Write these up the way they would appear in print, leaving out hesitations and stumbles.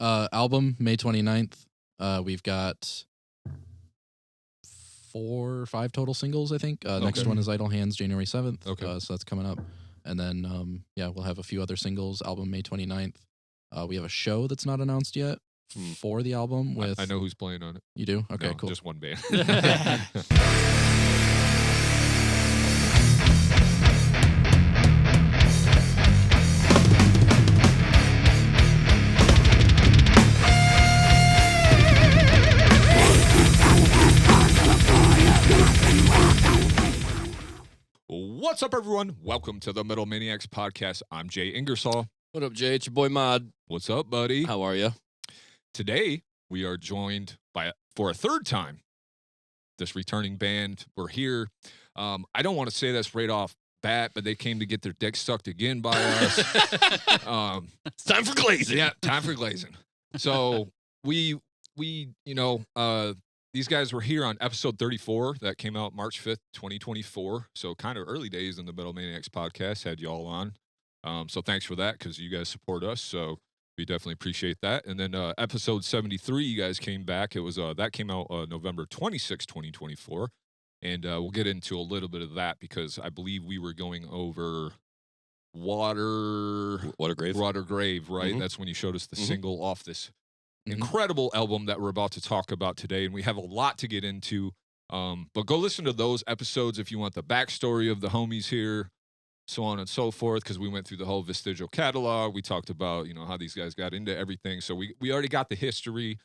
Album, May 29th. We've got 4 or 5 total singles, I think. Next one is Idle Hands, January 7th. Okay. So that's coming up. And then, we'll have a few other singles. Album, May 29th. We have a show that's not announced yet for the album. With I know who's playing on it. You do? Okay, No, cool. Just one band. What's up, everyone? Welcome to the Metal Maniacs Podcast. I'm Jay Ingersoll. What up, Jay? It's your boy Modd. What's up, buddy? How are you? Today, we are joined for a third time, this returning band. We're here. I don't want to say this right off bat, but they came to get their dick sucked again by us. It's time for glazing. Yeah, time for glazing. So these guys were here on episode 34 that came out March 5th, 2024. So kind of early days in the Metal Maniacs Podcast, had y'all on. So thanks for that, because you guys support us. So we definitely appreciate that. And then episode 73, you guys came back. It was that came out November 26th, 2024. And we'll get into a little bit of that, because I believe we were going over Water Grave, right? That's when you showed us the single off this incredible album that we're about to talk about today, and we have a lot to get into. But go listen to those episodes if you want the backstory of the homies here, so on and so forth, because we went through the whole Vestigial catalog. We talked about, how these guys got into everything. So we already got the history,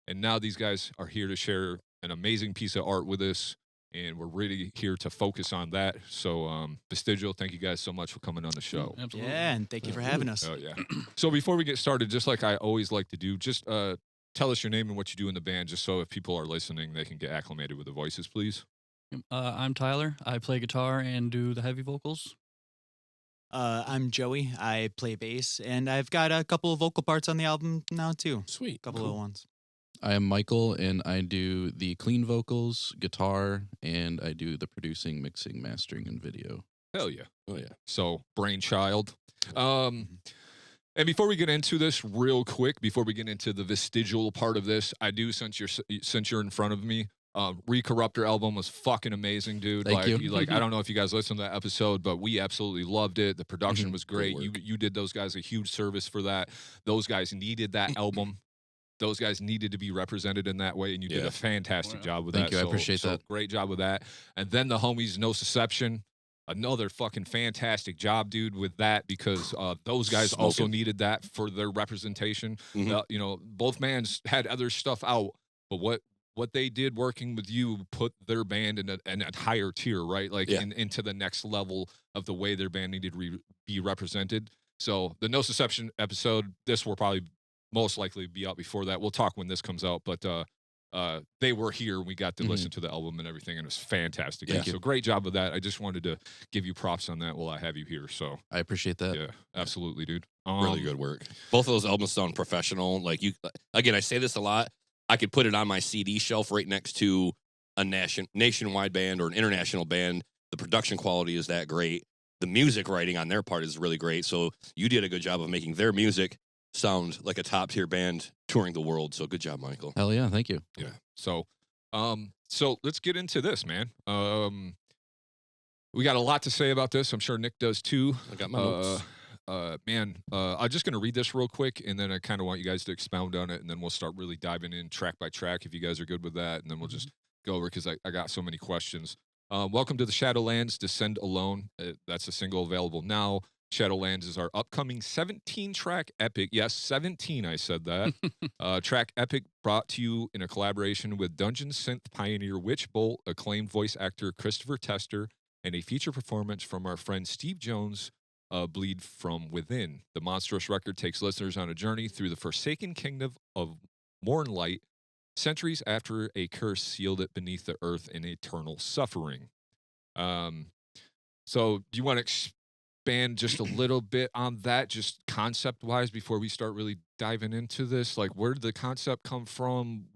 and now these guys are here to share an amazing piece of art with us, and we're really here to focus on that. So Vestigial, thank you guys so much for coming on the show. Absolutely. Yeah, and thank you for having us. Oh, yeah. So before we get started, just like I always like to do, just tell us your name and what you do in the band, just so if people are listening, they can get acclimated with the voices, please. I'm Tyler. I play guitar and do the heavy vocals. I'm Joey. I play bass, and I've got a couple of vocal parts on the album now, too. Sweet. A couple of ones. I am Michael, and I do the clean vocals, guitar, and I do the producing, mixing, mastering, and video. Hell yeah. Oh, yeah. So, brainchild. And before we get into this real quick, before we get into the vestigial part of this, I do, since you're in front of me, Recorruptor album was fucking amazing, dude. Thank you. I don't know if you guys listened to that episode, but we absolutely loved it. The production was great. You did those guys a huge service for that. Those guys needed that album. Those guys needed to be represented in that way, and you did a fantastic job with that. Thank you, I appreciate that. Great job with that. And then the homies, No Deception, another fucking fantastic job, dude, with that, because those guys also needed that for their representation. Both bands had other stuff out, but what they did working with you put their band in a higher tier, right? Into the next level of the way their band needed to be represented. So the No Deception episode, this will probably most likely be out before that. We'll talk when this comes out, but they were here. We got to listen to the album and everything, and it was fantastic. Thank you. So great job with that. I just wanted to give you props on that while I have you here. So I appreciate that. yeah, absolutely, dude. Really good work. Both of those albums sound professional. Like again, I say this a lot. I could put it on my CD shelf right next to a nationwide band or an international band. The production quality is that great. The music writing on their part is really great. So you did a good job of making their music sound like a top tier band touring the world. So good job, Michael. Hell yeah, thank you. Yeah. So let's get into this, man. We got a lot to say about this. I'm sure Nick does too. I got my notes. I'm just going to read this real quick, and then I kind of want you guys to expound on it, and then we'll start really diving in track by track if you guys are good with that, and then we'll just go over, because I got so many questions. Welcome to the Shadowlands, Descend Alone. That's a single available now. Shadowlands is our upcoming 17-track epic. Yes, 17, I said that. Track epic brought to you in a collaboration with Dungeon Synth pioneer Witch Bolt, acclaimed voice actor Christopher Tester, and a feature performance from our friend Steve Jones, Bleed From Within. The monstrous record takes listeners on a journey through the forsaken kingdom of Mournlight, centuries after a curse sealed it beneath the earth in eternal suffering. So do you want to expand just a little bit on that, just concept-wise, before we start really diving into this? Like, where did the concept come from?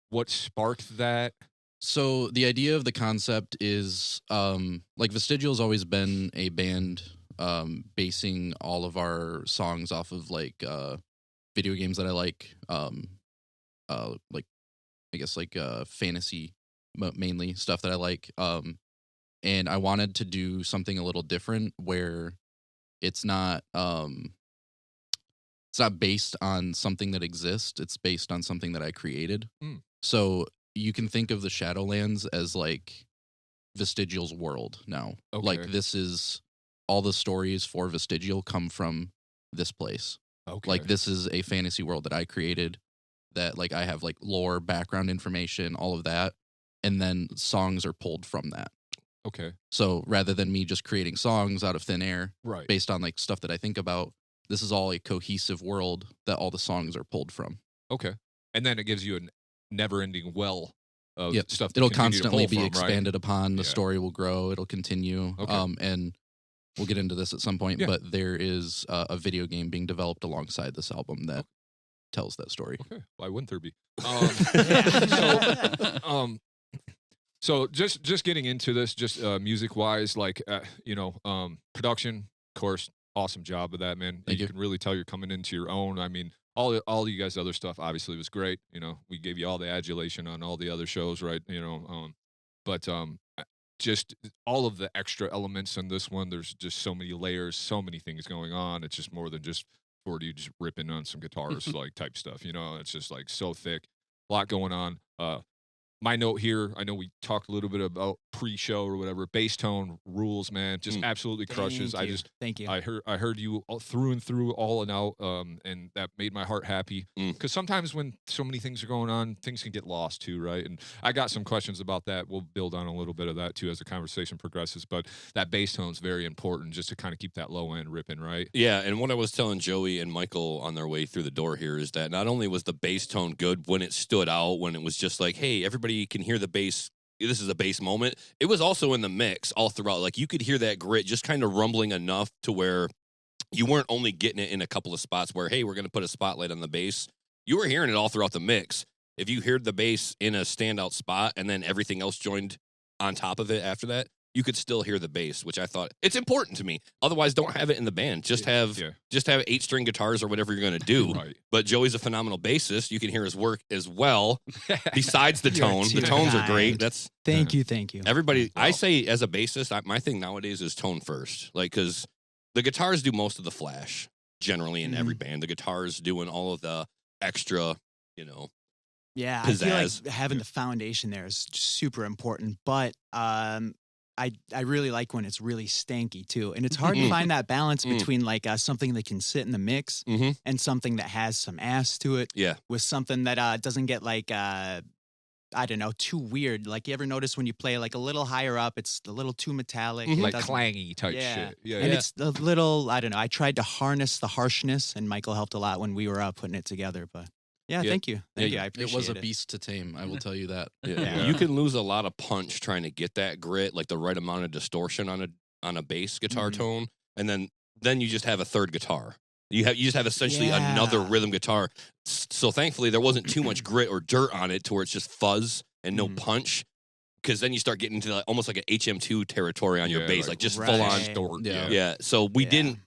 What sparked that? So the idea of the concept is, Vestigial's always been a band basing all of our songs off of video games that I like, like I guess like fantasy mainly stuff that I like. And I wanted to do something a little different where it's not based on something that exists. It's based on something that I created. So you can think of the Shadowlands as like Vestigial's world now. Okay. Like this is all the stories for Vestigial come from this place. Okay. Like this is a fantasy world that I created, that like I have like lore, background information, all of that, and then songs are pulled from that. Okay. So rather than me just creating songs out of thin air Right. based on like stuff that I think about, this is all a cohesive world that all the songs are pulled from. Okay. And then it gives you a never-ending well of Yep. stuff. To It'll continue to constantly pull be from, expanded upon. The Yeah. story will grow. It'll continue. Okay. And we'll get into this at some point, Yeah. but there is a video game being developed alongside this album that tells that story. Okay. Why wouldn't there be? Yeah. So just getting into this, just music wise, like production, of course, awesome job of that, man. Thank you you. can really tell you're coming into your own. I mean, all you guys' other stuff obviously was great. You know, we gave you all the adulation on all the other shows, right? You know, but just all of the extra elements in this one. There's just so many layers, so many things going on. It's just more than just 40 just ripping on some guitars like type stuff. You know, it's just like so thick, a lot going on. My note here, I know we talked a little bit about pre-show or whatever. Bass tone rules, man, just absolutely crushes. Thank you. I heard you all through and through, all and out, and that made my heart happy. Because sometimes when so many things are going on, things can get lost too, right? And I got some questions about that. We'll build on a little bit of that too as the conversation progresses. But that bass tone is very important, just to kind of keep that low end ripping, right? Yeah, and what I was telling Joey and Michael on their way through the door here is that not only was the bass tone good when it stood out, when it was just like, hey, everybody can hear the bass, this is a bass moment, it was also in the mix all throughout. Like you could hear that grit just kind of rumbling enough to where you weren't only getting it in a couple of spots where, hey, we're going to put a spotlight on the bass. You were hearing it all throughout the mix. If you heard the bass in a standout spot and then everything else joined on top of it after that, you could still hear the bass, which I thought it's important to me. Otherwise, don't have it in the band. Just have 8-string guitars or whatever you're going to do. Right. But Joey's a phenomenal bassist. You can hear his work as well. Besides the tone, the tones are great. That's Thank you. everybody. I say as a bassist, my thing nowadays is tone first. Like because the guitars do most of the flash generally in every band. The guitars doing all of the extra, you know. Yeah, pizzazz. I feel like having the foundation there is super important. But I really like when it's really stanky too, and it's hard to find that balance between like something that can sit in the mix and something that has some ass to it. Yeah, with something that doesn't get like I don't know, too weird. Like you ever notice when you play like a little higher up, it's a little too metallic, like clangy type shit. Yeah, and it's a little, I don't know. I tried to harness the harshness, and Michael helped a lot when we were putting it together. But yeah, thank you. I appreciate It was a beast to tame. I will tell you that. Yeah. You can lose a lot of punch trying to get that grit, like the right amount of distortion on a bass guitar tone, and then you just have a third guitar. You just have essentially another rhythm guitar. So thankfully there wasn't too much grit or dirt on it to where it's just fuzz and no punch. Because then you start getting into almost like an HM2 territory on your bass, like just full on stored. Yeah. So we did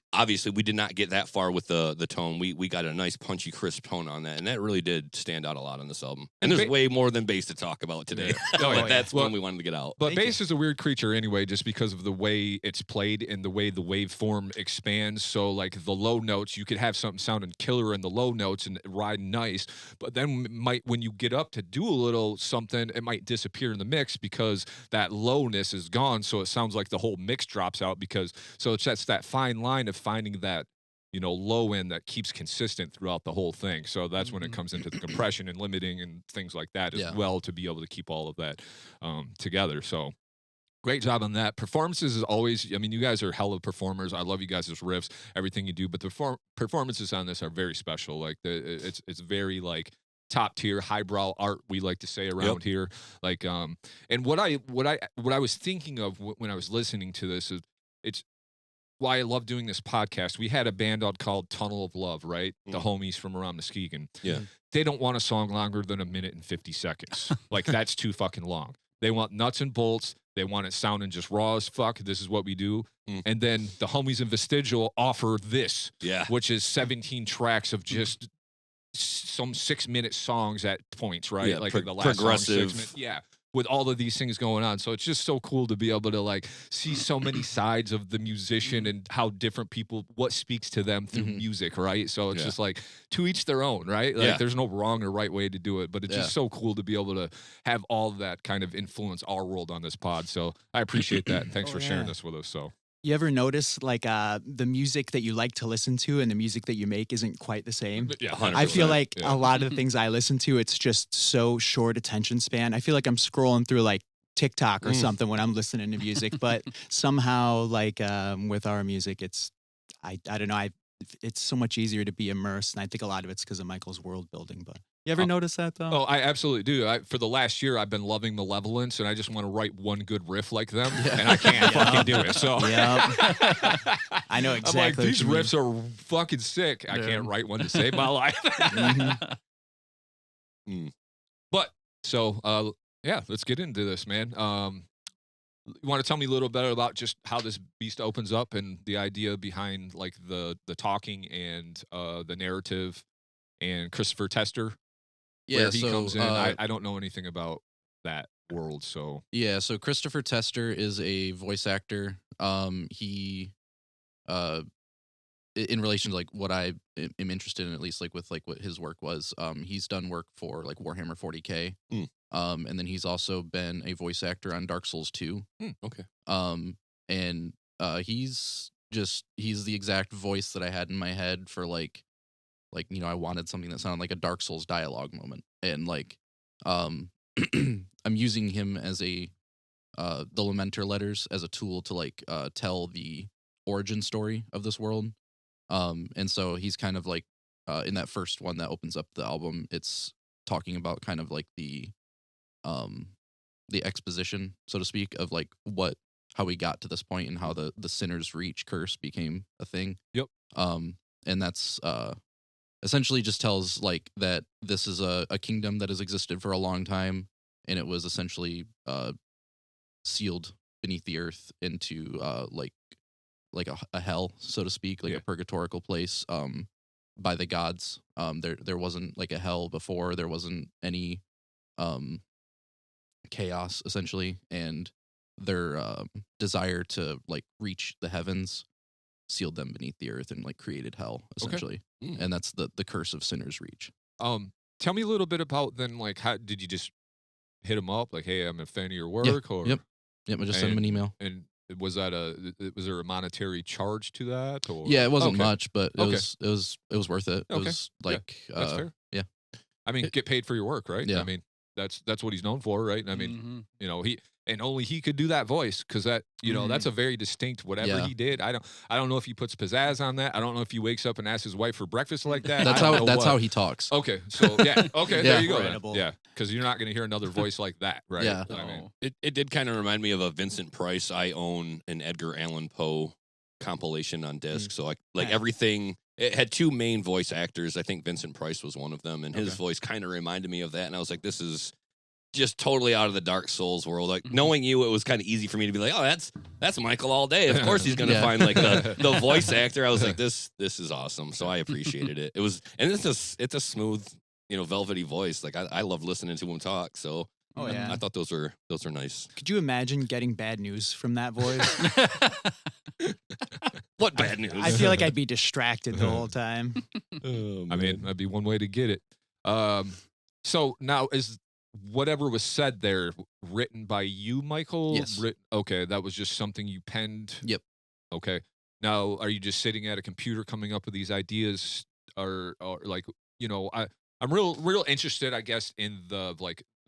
not get that far with the tone. We got a nice punchy, crisp tone on that, and that really did stand out a lot on this album. And there's way more than bass to talk about today. But that's one we wanted to get out. But bass is a weird creature anyway, just because of the way it's played and the way the waveform expands. So like the low notes, you could have something sounding killer in the low notes and ride nice, but then when you get up to do a little something, it might disappear in the mix because that lowness is gone. So it sounds like the whole mix drops out so it's just that fine line of finding that, you know, low end that keeps consistent throughout the whole thing. So that's when it comes into the compression and limiting and things like that as well, to be able to keep all of that together. So great job on that. Performances is always, I mean, you guys are hella performers. I love you guys' riffs, everything you do, but the performances on this are very special. Like it's very like top tier, highbrow art, we like to say around here. Like, and what I was thinking of when I was listening to this is it's why I love doing this podcast. We had a band out called Tunnel of Love, right? The homies from around Muskegon. Yeah. They don't want a song longer than 1 minute and 50 seconds. Like that's too fucking long. They want nuts and bolts. They want it sounding just raw as fuck. This is what we do. And then the homies in Vestigial offer this, which is 17 tracks of just some 6-minute songs at points, right? Yeah, like the last progressive. Song, 6 minutes. Yeah. With all of these things going on. So it's just so cool to be able to like see so many sides of the musician and how different people, what speaks to them through music, right? So it's just like to each their own, right? Like there's no wrong or right way to do it, but it's just so cool to be able to have all of that kind of influence our world on this pod. So I appreciate that. And thanks for sharing this with us. So. You ever notice like the music that you like to listen to and the music that you make isn't quite the same? Yeah, 100%. I feel like a lot of the things I listen to, it's just so short attention span. I feel like I'm scrolling through like TikTok or something when I'm listening to music, but somehow like with our music, it's I don't know. It's so much easier to be immersed, and I think a lot of it's because of Michael's world building. But you ever notice that though? Oh, I absolutely do. For the last year, I've been loving Malevolence, and I just want to write one good riff like them, and I can't fucking do it. So I know exactly. I'm like, these riffs are fucking sick. I can't write one to save my life. But so yeah, let's get into this, man. You want to tell me a little bit about just how this beast opens up and the idea behind like the talking and the narrative and Christopher Tester, where he comes in. I don't know anything about that world, so so Christopher Tester is a voice actor. He in relation to like what I am interested in, at least like with like what his work was, he's done work for like Warhammer 40K. And then he's also been a voice actor on Dark Souls 2. Okay. And he's the exact voice that I had in my head for like you know, I wanted something that sounded like a Dark Souls dialogue moment, and like I'm using him as a the Lamenter letters as a tool to like tell the origin story of this world. And so he's kind of like in that first one that opens up the album, it's talking about kind of like the exposition, so to speak, of like how we got to this point and how the Sinner's Reach curse became a thing. Yep. And that's essentially just tells like that this is a kingdom that has existed for a long time, and it was essentially sealed beneath the earth into like a hell, so to speak, like a purgatorical place by the gods. There wasn't like a hell before. There wasn't any chaos, essentially, and their desire to like reach the heavens sealed them beneath the earth and like created hell, essentially. And that's the curse of Sinner's Reach. Tell me a little bit about then, like, how did you just hit him up like, hey, I'm a fan of your work? Or Yep, I just sent him an email. And was there a monetary charge to that? Or? Yeah, it wasn't much, but it was worth it. It was like that's fair. Yeah, I mean, get paid for your work, right? Yeah. I mean, that's what he's known for, right? And I mean, you know, only he could do that voice, because that, you know, that's a very distinct whatever he did. I don't know if he puts pizzazz on that. I don't know if he wakes up and asks his wife for breakfast like that. That's how he talks. Okay, so there you go. Then. Yeah, because you're not going to hear another voice like that, right? Yeah. I mean, it did kind of remind me of a Vincent Price. I own an Edgar Allan Poe compilation on disc, so everything. It had two main voice actors. I think Vincent Price was one of them, and his voice kind of reminded me of that. And I was like, this is just totally out of the Dark Souls world. Like, knowing you, it was kind of easy for me to be like, oh, that's Michael all day. Of course he's going to find like the voice actor. I was like, this is awesome. So I appreciated it. It was, and it's a smooth, you know, velvety voice. Like I love listening to him talk. So I thought those are nice. Could you imagine getting bad news from that voice? What bad news? I feel like I'd be distracted the whole time. I mean, that'd be one way to get it. So now, is whatever was said there written by you, Michael? Yes. Okay, that was just something you penned? Yep. Okay. Now, are you just sitting at a computer coming up with these ideas, or like, you know, I'm real interested, I guess, in the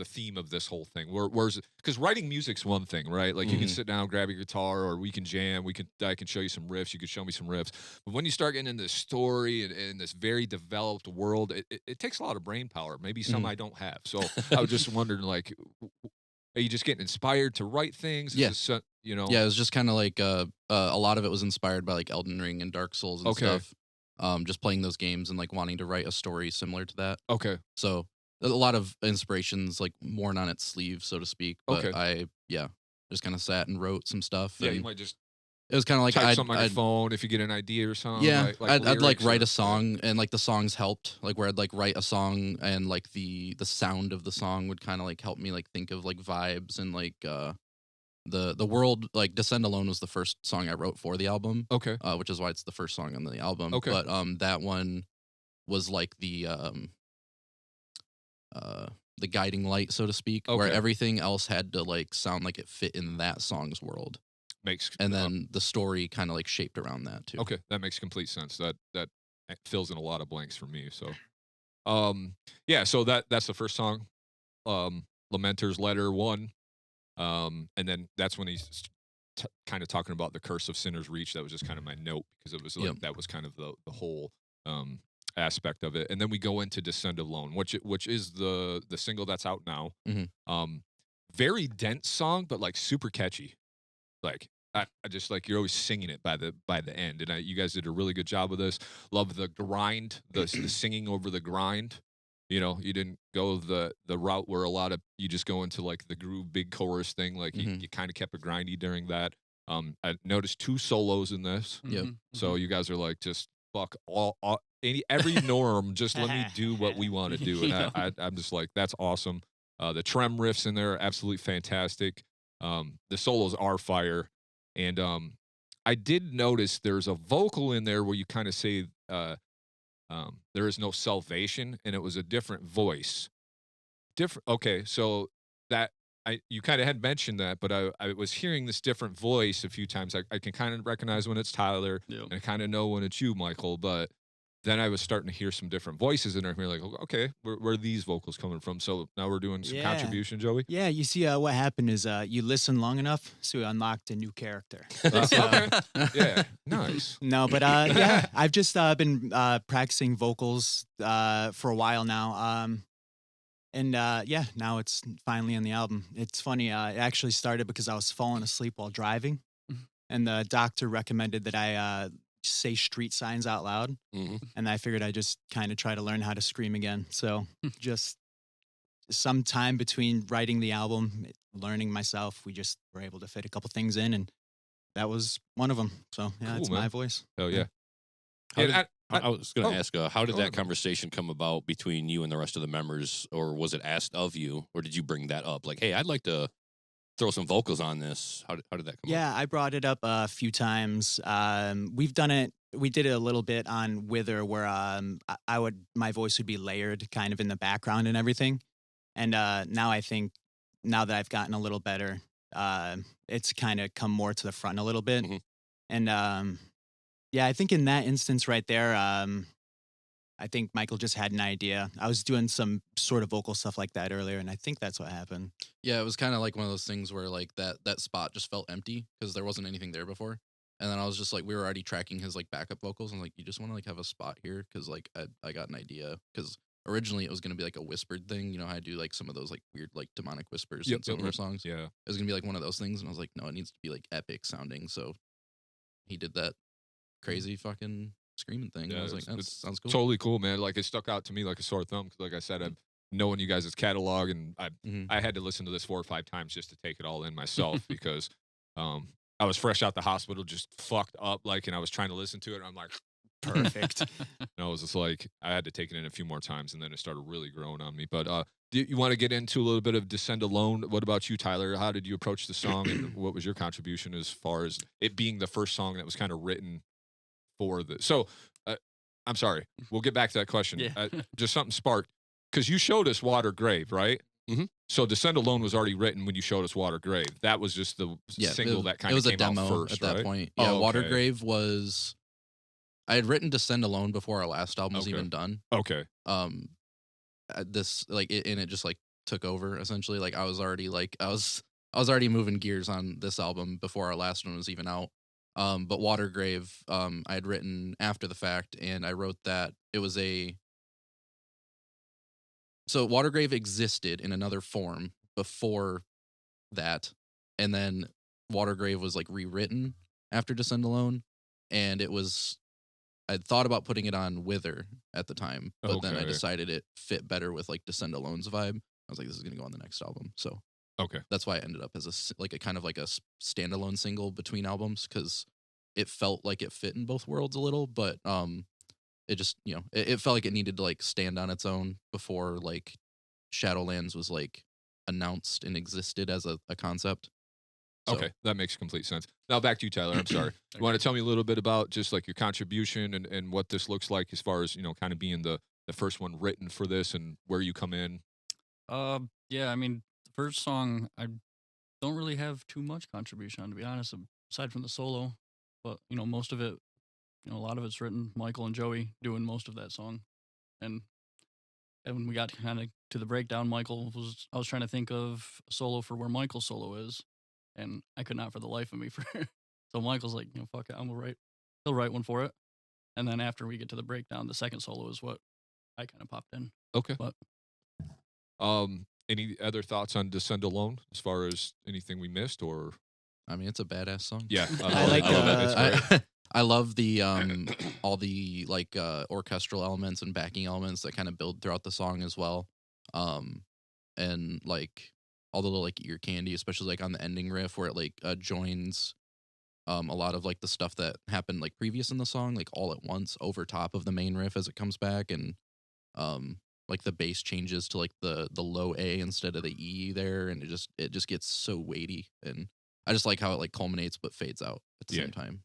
theme of this whole thing. Where's, because writing music's one thing, right? Like you can sit down, grab your guitar, or we can jam. I can show you some riffs. You could show me some riffs. But when you start getting into this story and this very developed world, it takes a lot of brain power. Maybe some I don't have. So I was just wondering, like, are you just getting inspired to write things? Yeah. You know. Yeah, it was just kind of like a lot of it was inspired by like Elden Ring and Dark Souls and stuff. Just playing those games and like wanting to write a story similar to that. Okay. So a lot of inspirations like worn on its sleeve, so to speak. But I just kind of sat and wrote some stuff. Yeah, and you might just It was kind of like type something on your phone if you get an idea or something. Yeah, I'd like lyrics write or- a song, and like the songs helped. Like where I'd like write a song, and like the sound of the song would kind of like help me like think of like vibes and like the world. Like Descend Alone was the first song I wrote for the album, Okay. which is why it's the first song on the album. Okay. But that one was like the guiding light, so to speak, where Okay. everything else had to like sound like it fit in that song's world, Makes and then the story kind of like shaped around that too. okay, that makes complete sense. That fills in a lot of blanks for me. So, yeah. So that's the first song, Lamenter's Letter 1, and then that's when he's kind of talking about the curse of sinners reach. That was just kind of my note because it was like that was kind of the whole aspect of it. And then we go into Descend Alone, which is the single that's out now. Very dense song, but like super catchy. Like I just like you're always singing it by the end, and you guys did a really good job of this. Love the grind, the singing over the grind. You know, you didn't go the route where a lot of you just go into like the groove big chorus thing. Like you kind of kept it grindy during that. I noticed 2 solos in this. Yep. So you guys are like just fuck every norm. Just let me do what we want to do, and I'm just like that's awesome. The trem riffs in there are absolutely fantastic. The solos are fire. And I did notice there's a vocal in there where you kind of say there is no salvation, and it was a different voice. Okay, so that you kind of had mentioned that, but I was hearing this different voice a few times. I can kind of recognize when it's Tyler, and I kind of know when it's you, Michael, but then I was starting to hear some different voices in there. And you're like, okay, where are these vocals coming from? So now we're doing some contribution, Joey. Yeah, you see, what happened is you listen long enough, so we unlocked a new character. Okay, yeah, nice. No, but yeah, I've just been practicing vocals for a while now. And yeah, now it's finally on the album. It's funny, it actually started because I was falling asleep while driving, and the doctor recommended that I say street signs out loud, and I figured I'd just kind of try to learn how to scream again. So just some time between writing the album, learning myself, we just were able to fit a couple things in, and that was one of them. So yeah, Cool, it's man. my voice. Hell yeah. I was going to ask, how did go that ahead. conversation come about between you and the rest of the members, or was it asked of you, or did you bring that up? Like, hey, I'd like to throw some vocals on this. How did that come up? Yeah, I brought it up a few times. We've done it. We did it a little bit on Wither, where my voice would be layered, kind of in the background and everything. And now I think, now that I've gotten a little better, it's kind of come more to the front a little bit. And yeah, I think in that instance right there, I think Michael just had an idea. I was doing some sort of vocal stuff like that earlier, and I think that's what happened. Yeah, it was kind of like one of those things where like that spot just felt empty because there wasn't anything there before. And then I was just like, we were already tracking his like backup vocals, and like, you just want to like have a spot here because like I got an idea, because originally it was gonna be like a whispered thing. You know how I do like some of those like weird like demonic whispers in some of our songs. Yeah. It was gonna be like one of those things, and I was like, no, it needs to be like epic sounding. So he did that crazy fucking screaming thing. Yeah, I was like, that it's sounds cool. Totally cool, man. Like it stuck out to me like a sore thumb. 'Cause like I said, I've known you guys' catalog, and I had to listen to this 4 or 5 times just to take it all in myself because I was fresh out the hospital, just fucked up, like, and I was trying to listen to it, and I'm like, perfect. And I was just like, I had to take it in a few more times, and then it started really growing on me. But do you want to get into a little bit of Descend Alone? What about you, Tyler? How did you approach the song, and what was your contribution as far as it being the first song that was kind of written for the? So, I'm sorry, we'll get back to that question. Yeah. Just something sparked, because you showed us Water Grave, right? So Descend Alone was already written when you showed us Water Grave. That was just the single that kind of came out first, at that right? point. Yeah, Oh, okay. Water Grave was. I had written Descend Alone before our last album was even done. Okay. This like and it just like took over essentially. Like I was already moving gears on this album before our last one was even out. But Water Grave, I had written after the fact, and I wrote that it was so Water Grave existed in another form before that, and then Water Grave was like rewritten after Descend Alone, and I'd thought about putting it on Wither at the time, but then I decided it fit better with like Descend Alone's vibe. I was like, this is gonna go on the next album, so that's why it ended up as a kind of like a standalone single between albums, because it felt like it fit in both worlds a little, but it just, it felt like it needed to like stand on its own before like Shadowlands was like announced and existed as a concept. So. Okay, that makes complete sense. Now back to you, Tyler. I'm sorry. You want to tell me a little bit about just like your contribution and what this looks like as far as, kind of being the first one written for this and where you come in? Yeah, I mean, the first song, I don't really have too much contribution on, to be honest, aside from the solo. But, most of it, a lot of it's written Michael and Joey doing most of that song. And when we got kind of to the breakdown, I was trying to think of a solo for where Michael's solo is. And I could not for the life of me. So Michael's like, fuck it, he'll write one for it. And then after we get to the breakdown, the second solo is what I kind of popped in. Okay. But any other thoughts on Descend Alone as far as anything we missed, or? I mean, it's a badass song. Yeah, I like it. I love the all the like orchestral elements and backing elements that kind of build throughout the song as well. And like all the little like ear candy, especially like on the ending riff where it like joins a lot of like the stuff that happened like previous in the song, like all at once over top of the main riff as it comes back, and like the bass changes to like the low A instead of the E there, and it just gets so weighty, and I just like how it like culminates but fades out at the same time.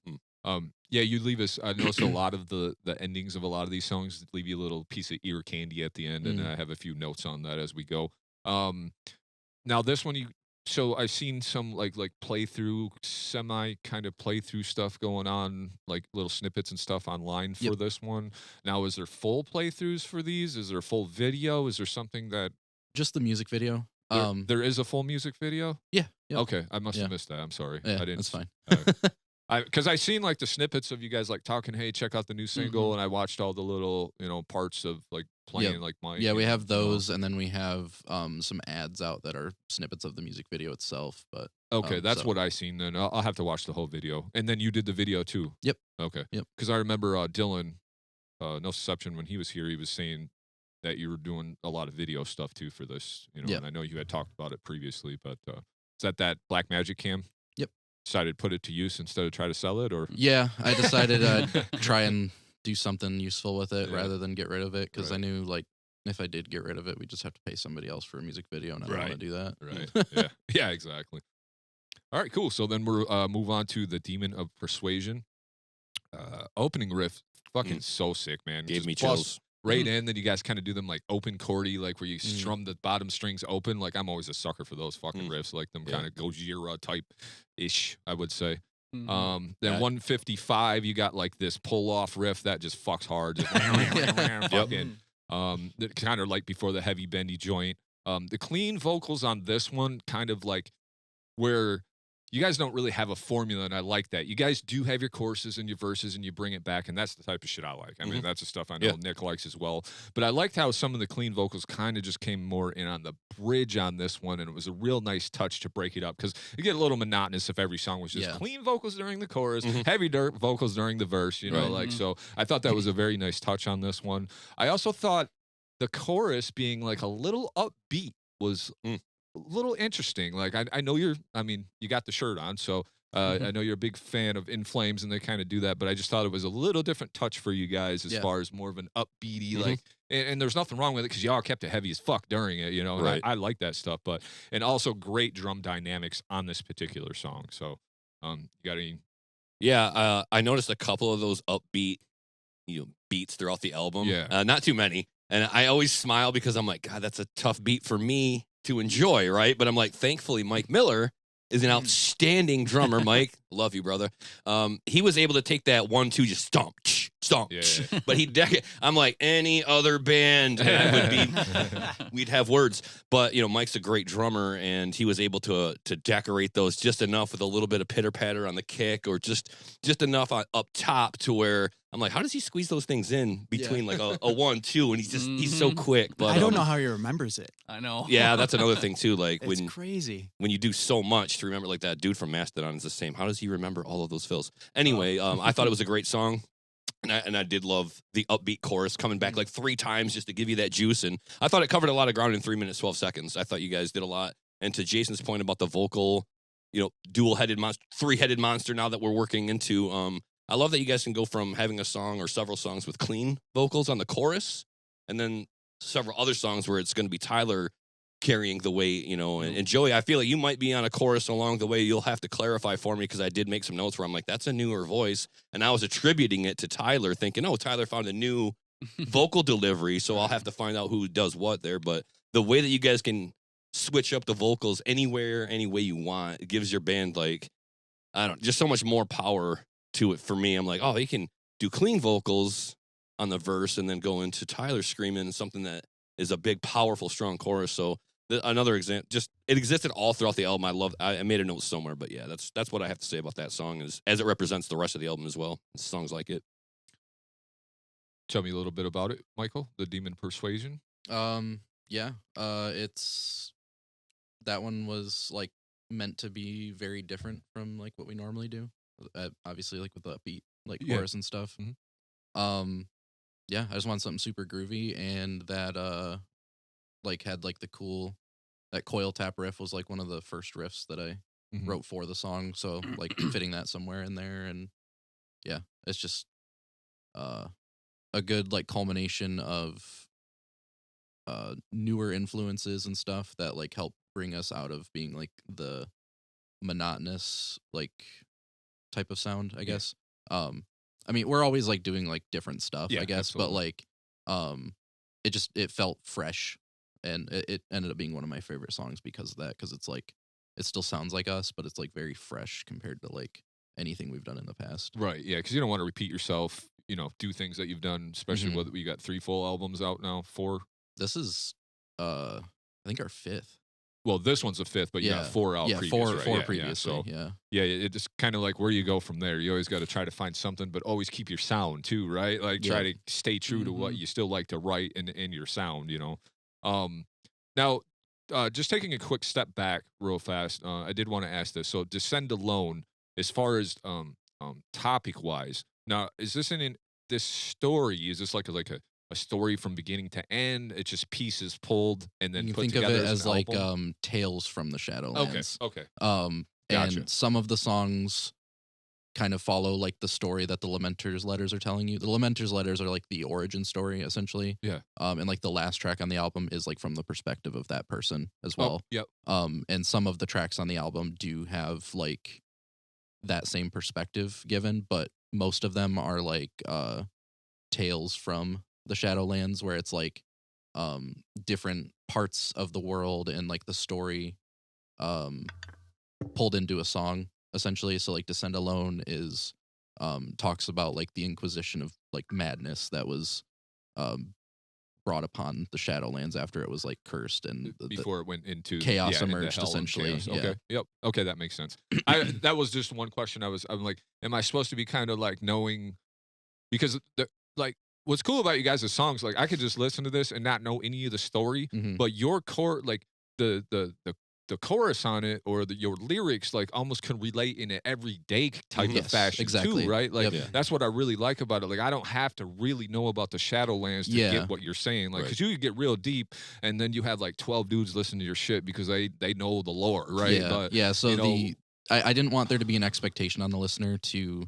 Yeah, you leave us. I noticed a lot of the endings of a lot of these songs leave you a little piece of ear candy at the end, and I have a few notes on that as we go. Now this one, so I've seen some like playthrough, semi kind of playthrough stuff going on, like little snippets and stuff online for this one. Now, is there full playthroughs for these? Is there a full video? Is there something that just the music video? There is a full music video? Yeah. Yep. Okay, I must have missed that. I'm sorry. Yeah, I didn't. That's fine. Because I seen like the snippets of you guys like talking, hey, check out the new single, and I watched all the little parts of like playing like Mike. Yeah, we have those, and then we have some ads out that are snippets of the music video itself. But okay, that's what I seen. Then I'll have to watch the whole video, and then you did the video too. Yep. Okay. Yep. Because I remember Dylan, no deception, when he was here, he was saying that you were doing a lot of video stuff too for this. And I know you had talked about it previously, but is that Black Magic Cam? Decided to put it to use instead of try to sell it, or I decided I'd try and do something useful with it rather than get rid of it, because I knew like if I did get rid of it, we'd just have to pay somebody else for a music video, and I don't want to do that. Right. Yeah, exactly. All right, cool. So then we'll move on to the Demon of Persuasion. Opening riff, fucking so sick, man. Gave me chills. Right in, then you guys kind of do them like open chordy, like where you strum the bottom strings open. Like I'm always a sucker for those fucking riffs, like them kind of Gojira type ish, I would say. Then 155, you got like this pull off riff that just fucks hard. Just fucking, kind of like before the heavy bendy joint. The clean vocals on this one, kind of like where you guys don't really have a formula, and I like that. You guys do have your choruses and your verses, and you bring it back, and that's the type of shit I like. I mean, that's the stuff I know Nick likes as well. But I liked how some of the clean vocals kind of just came more in on the bridge on this one, and it was a real nice touch to break it up, because you get a little monotonous if every song was just clean vocals during the chorus, heavy vocals during the verse, so I thought that was a very nice touch on this one. I also thought the chorus being like a little upbeat was little interesting. Like I know you got the shirt on, so I know you're a big fan of In Flames, and they kind of do that, but I just thought it was a little different touch for you guys as far as more of an upbeaty like, and there's nothing wrong with it because y'all kept it heavy as fuck during it, and I like that stuff, and also great drum dynamics on this particular song. So you got any? Yeah, I noticed a couple of those upbeat beats throughout the album. Not too many, and I always smile because I'm like, God, that's a tough beat for me to enjoy, right? But I'm like, thankfully, Mike Miller is an outstanding drummer. Mike, love you, brother. He was able to take that 1-2, just stomp. But I'm like, any other band, we'd have words. But Mike's a great drummer, and he was able to decorate those just enough with a little bit of pitter patter on the kick, or just enough up top to where I'm like, how does he squeeze those things in between like a 1-2? And he's so quick. But I don't know how he remembers it. I know. Yeah, that's another thing too. Like it's crazy when you do so much to remember. Like that dude from Mastodon is the same. How does he remember all of those fills? Anyway, I thought it was a great song. And I did love the upbeat chorus coming back like 3 times just to give you that juice. And I thought it covered a lot of ground in 3 minutes, 12 seconds. I thought you guys did a lot. And to Jason's point about the vocal dual-headed monster, three-headed monster now that we're working into. I love that you guys can go from having a song or several songs with clean vocals on the chorus, and then several other songs where it's going to be Tyler carrying the weight, and Joey, I feel like you might be on a chorus along the way. You'll have to clarify for me, because I did make some notes where I'm like, that's a newer voice, and I was attributing it to Tyler, thinking, oh, Tyler found a new vocal delivery, so I'll have to find out who does what there. But the way that you guys can switch up the vocals anywhere, any way you want, it gives your band just so much more power to it. For me, I'm like, oh, they can do clean vocals on the verse and then go into Tyler screaming something that is a big, powerful, strong chorus. So another example, just it existed all throughout the album. I made a note somewhere, but yeah, that's what I have to say about that song, is as it represents the rest of the album as well. Songs like it. Tell me a little bit about it, Michael. The Demon Persuasion. Yeah. It's that one was like meant to be very different from like what we normally do. Obviously, like with the upbeat like chorus and stuff. Mm-hmm. Yeah, I just want something super groovy, and that like had like the cool, that coil tap riff was like one of the first riffs that I wrote for the song. So like fitting that somewhere in there, and yeah, it's just a good like culmination of newer influences and stuff that like help bring us out of being like the monotonous like type of sound, I guess. I mean, we're always like doing like different stuff, I guess, absolutely. But like it felt fresh, and it ended up being one of my favorite songs because of that, because it's like it still sounds like us, but it's like very fresh compared to like anything we've done in the past. Right, yeah, because you don't want to repeat yourself, do things that you've done, especially whether we got 3 full albums out now, 4. This is I think our 5th. Well, this one's a 5th, but you got 4 out previous, right? 4 previously, yeah, it just kind of like where you go from there. You always got to try to find something, but always keep your sound too, right? Like try to stay true to what you still like to write in your sound, Now, just taking a quick step back real fast, I did want to ask this. So Descend Alone, as far as topic-wise, now, is this in this story? Is this like a story from beginning to end? It's just pieces pulled and then put together. Think of it as like tales from the Shadowlands. Okay. Gotcha. And some of the songs kind of follow like the story that the Lamenter's letters are telling you. The Lamenter's letters are like the origin story, essentially. Yeah. And like the last track on the album is like from the perspective of that person as well. Yep. And some of the tracks on the album do have like that same perspective given, but most of them are like tales from the Shadowlands, where it's like different parts of the world and like the story pulled into a song, essentially. So like Descend Alone is talks about like the Inquisition of like madness that was brought upon the Shadowlands after it was like cursed and before it went into chaos emerged, essentially. Chaos. Okay. Yep. Okay, that makes sense. That was just one question. I'm like, am I supposed to be kind of like knowing, because what's cool about you guys' songs, like I could just listen to this and not know any of the story, but your core, like the chorus on it, or your lyrics, like almost can relate in an everyday type of fashion, exactly. Too, right? Like that's what I really like about it. Like I don't have to really know about the Shadowlands to get what you're saying, like because you could get real deep, and then you have like 12 dudes listening to your shit because they know the lore, right? But, so I didn't want there to be an expectation on the listener to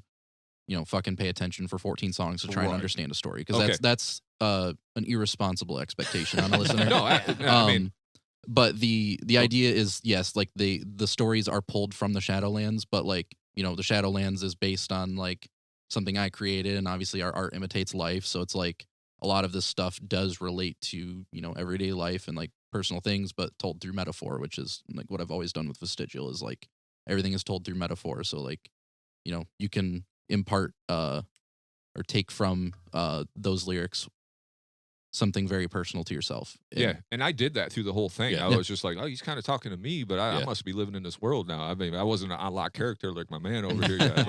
fucking pay attention for 14 songs to try and understand a story, because that's an irresponsible expectation on a listener. No, I mean, but the idea is, yes, like the stories are pulled from the Shadowlands, but like the Shadowlands is based on like something I created, and obviously our art imitates life, so it's like a lot of this stuff does relate to everyday life and like personal things, but told through metaphor, which is like what I've always done with Vestigial, is like everything is told through metaphor. So like you can impart or take from those lyrics something very personal to yourself. And I did that through the whole thing. I was just like, oh, he's kind of talking to me, but I must be living in this world now. I mean, I wasn't an unlocked character like my man over here yet.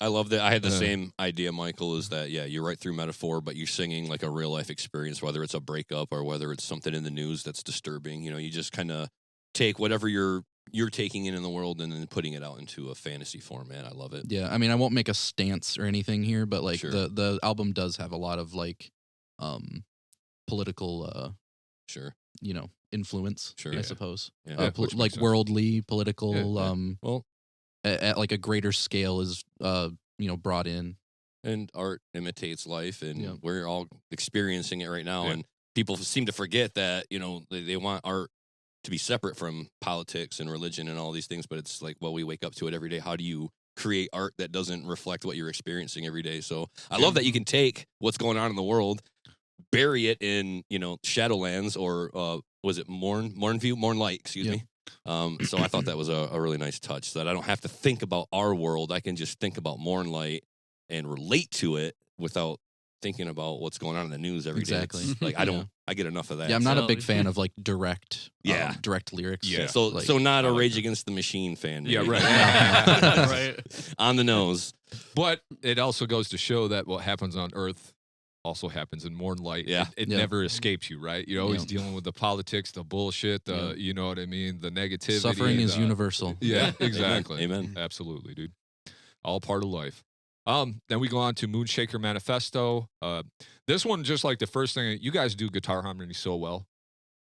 I love that. I had the same idea, Michael, is that you're right through metaphor, but you're singing like a real life experience, whether it's a breakup or whether it's something in the news that's disturbing. You just kind of take whatever you're taking in the world and then putting it out into a fantasy format. I love it. Yeah, I mean, I won't make a stance or anything here, but like the album does have a lot of like political Sure. Influence. Sure. I suppose. Yeah. Which makes Like sense. worldly, political. Yeah. Well, At like a greater scale is brought in. and art imitates life, and Yeah. we're all experiencing it right now. Yeah. And people seem to forget that they want art to be separate from politics and religion and all these things. But it's like, well, we wake up to it every day. How do you create art that doesn't reflect what you're experiencing every day? So I love that you can take what's going on in the world, bury it in Shadowlands, or was it Mournlight? Excuse me. So I thought that was a really nice touch, so that I don't have to think about our world. I can just think about Mournlight and relate to it without thinking about what's going on in the news every day. Exactly. It's like I get enough of that. Yeah, I'm not a So- big fan of like direct lyrics. Yeah. So Like, so not I a like Rage that. Against the Machine fan. Yeah, maybe. right. Right. On the nose. But it also goes to show that what happens on Earth also happens in Mournlight. Yeah. It Yeah. never escapes you, right? You're always Yeah. dealing with the politics, the bullshit, you know what I mean, the negativity. suffering is the- universal. Yeah, exactly. Amen. Absolutely, dude. All part of life. Then we go on to Moonshaker Manifesto. This one, just like the first thing, you guys do guitar harmony so well.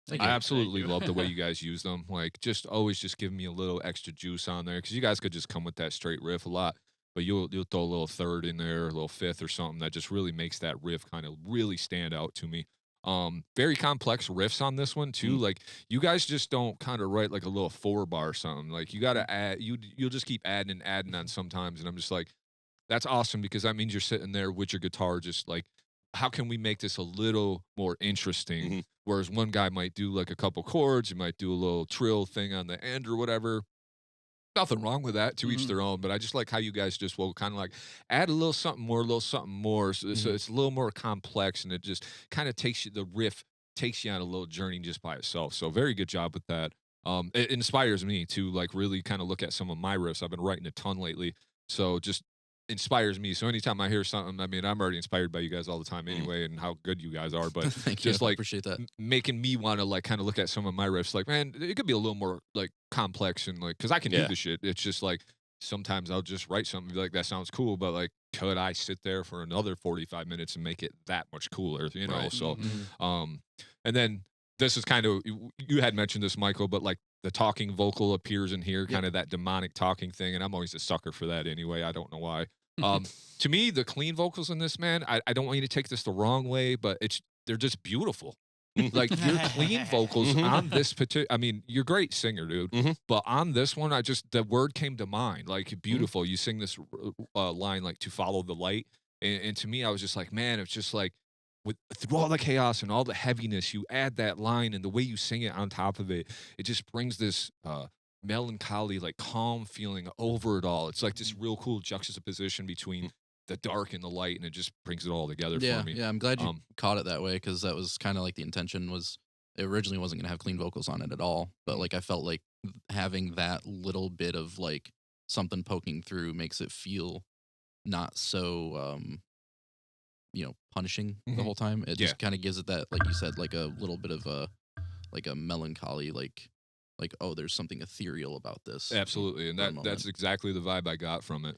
Thank I you. absolutely Thank you. love the way you guys use them. Like, just always just give me a little extra juice on there, because you guys could just come with that straight riff a lot, but you'll throw a little third in there, a little fifth or something that just really makes that riff kind of really stand out to me. Very complex riffs on this one too. Like, you guys just don't kind of write like a little 4-bar or something. Like, you gotta add, you'll just keep adding on sometimes, and I'm just like, that's awesome, because that means you're sitting there with your guitar just like, how can we make this a little more interesting? Mhm. Whereas one guy might do like a couple chords, you might do a little trill thing on the end or whatever. Nothing wrong with that, to each their own, but I just like how you guys just will kind of like add a little something more, so it's a little more complex, and it just kind of the riff takes you on a little journey just by itself. So very good job with that. It inspires me to like really kind of look at some of my riffs. I've been writing a ton lately, so just inspires me. So anytime I hear something, I mean, I'm already inspired by you guys all the time anyway, and how good you guys are, but Thank just you. like Appreciate that. making me want to like kind of look at some of my riffs, like, man, it could be a little more like complex, and like, because I can do Yeah. this shit. It's just like sometimes I'll just write something and be like, that sounds cool, but like, could I sit there for another 45 minutes and make it that much cooler, you know? Right. So Mhm. and then this is kind of, you had mentioned this, Michael, but like the talking vocal appears in here, kind of that demonic talking thing, and I'm always a sucker for that anyway. I don't know why. To me, the clean vocals in this, man, I don't want you to take this the wrong way, but they're just beautiful. Like, your clean vocals on this particular, I mean, you're a great singer, dude, Mhm. but on this one, the word came to mind, like, beautiful. You sing this line, like, to follow the light, and to me, I was just like, man, it's just like, through all the chaos and all the heaviness, you add that line, and the way you sing it on top of it, it just brings this melancholy, like, calm feeling over it all. It's like this real cool juxtaposition between the dark and the light, and it just brings it all together for me. Yeah, I'm glad you Um, caught it that way, because that was kind of like the intention was. It originally wasn't going to have clean vocals on it at all, but like I felt like having that little bit of like something poking through makes it feel not so punishing the Mhm. whole time. It Yeah. just kind of gives it that, like you said, like a little bit of a melancholy, like oh, there's something ethereal about this. Absolutely, and for a moment. that's exactly the vibe I got from it.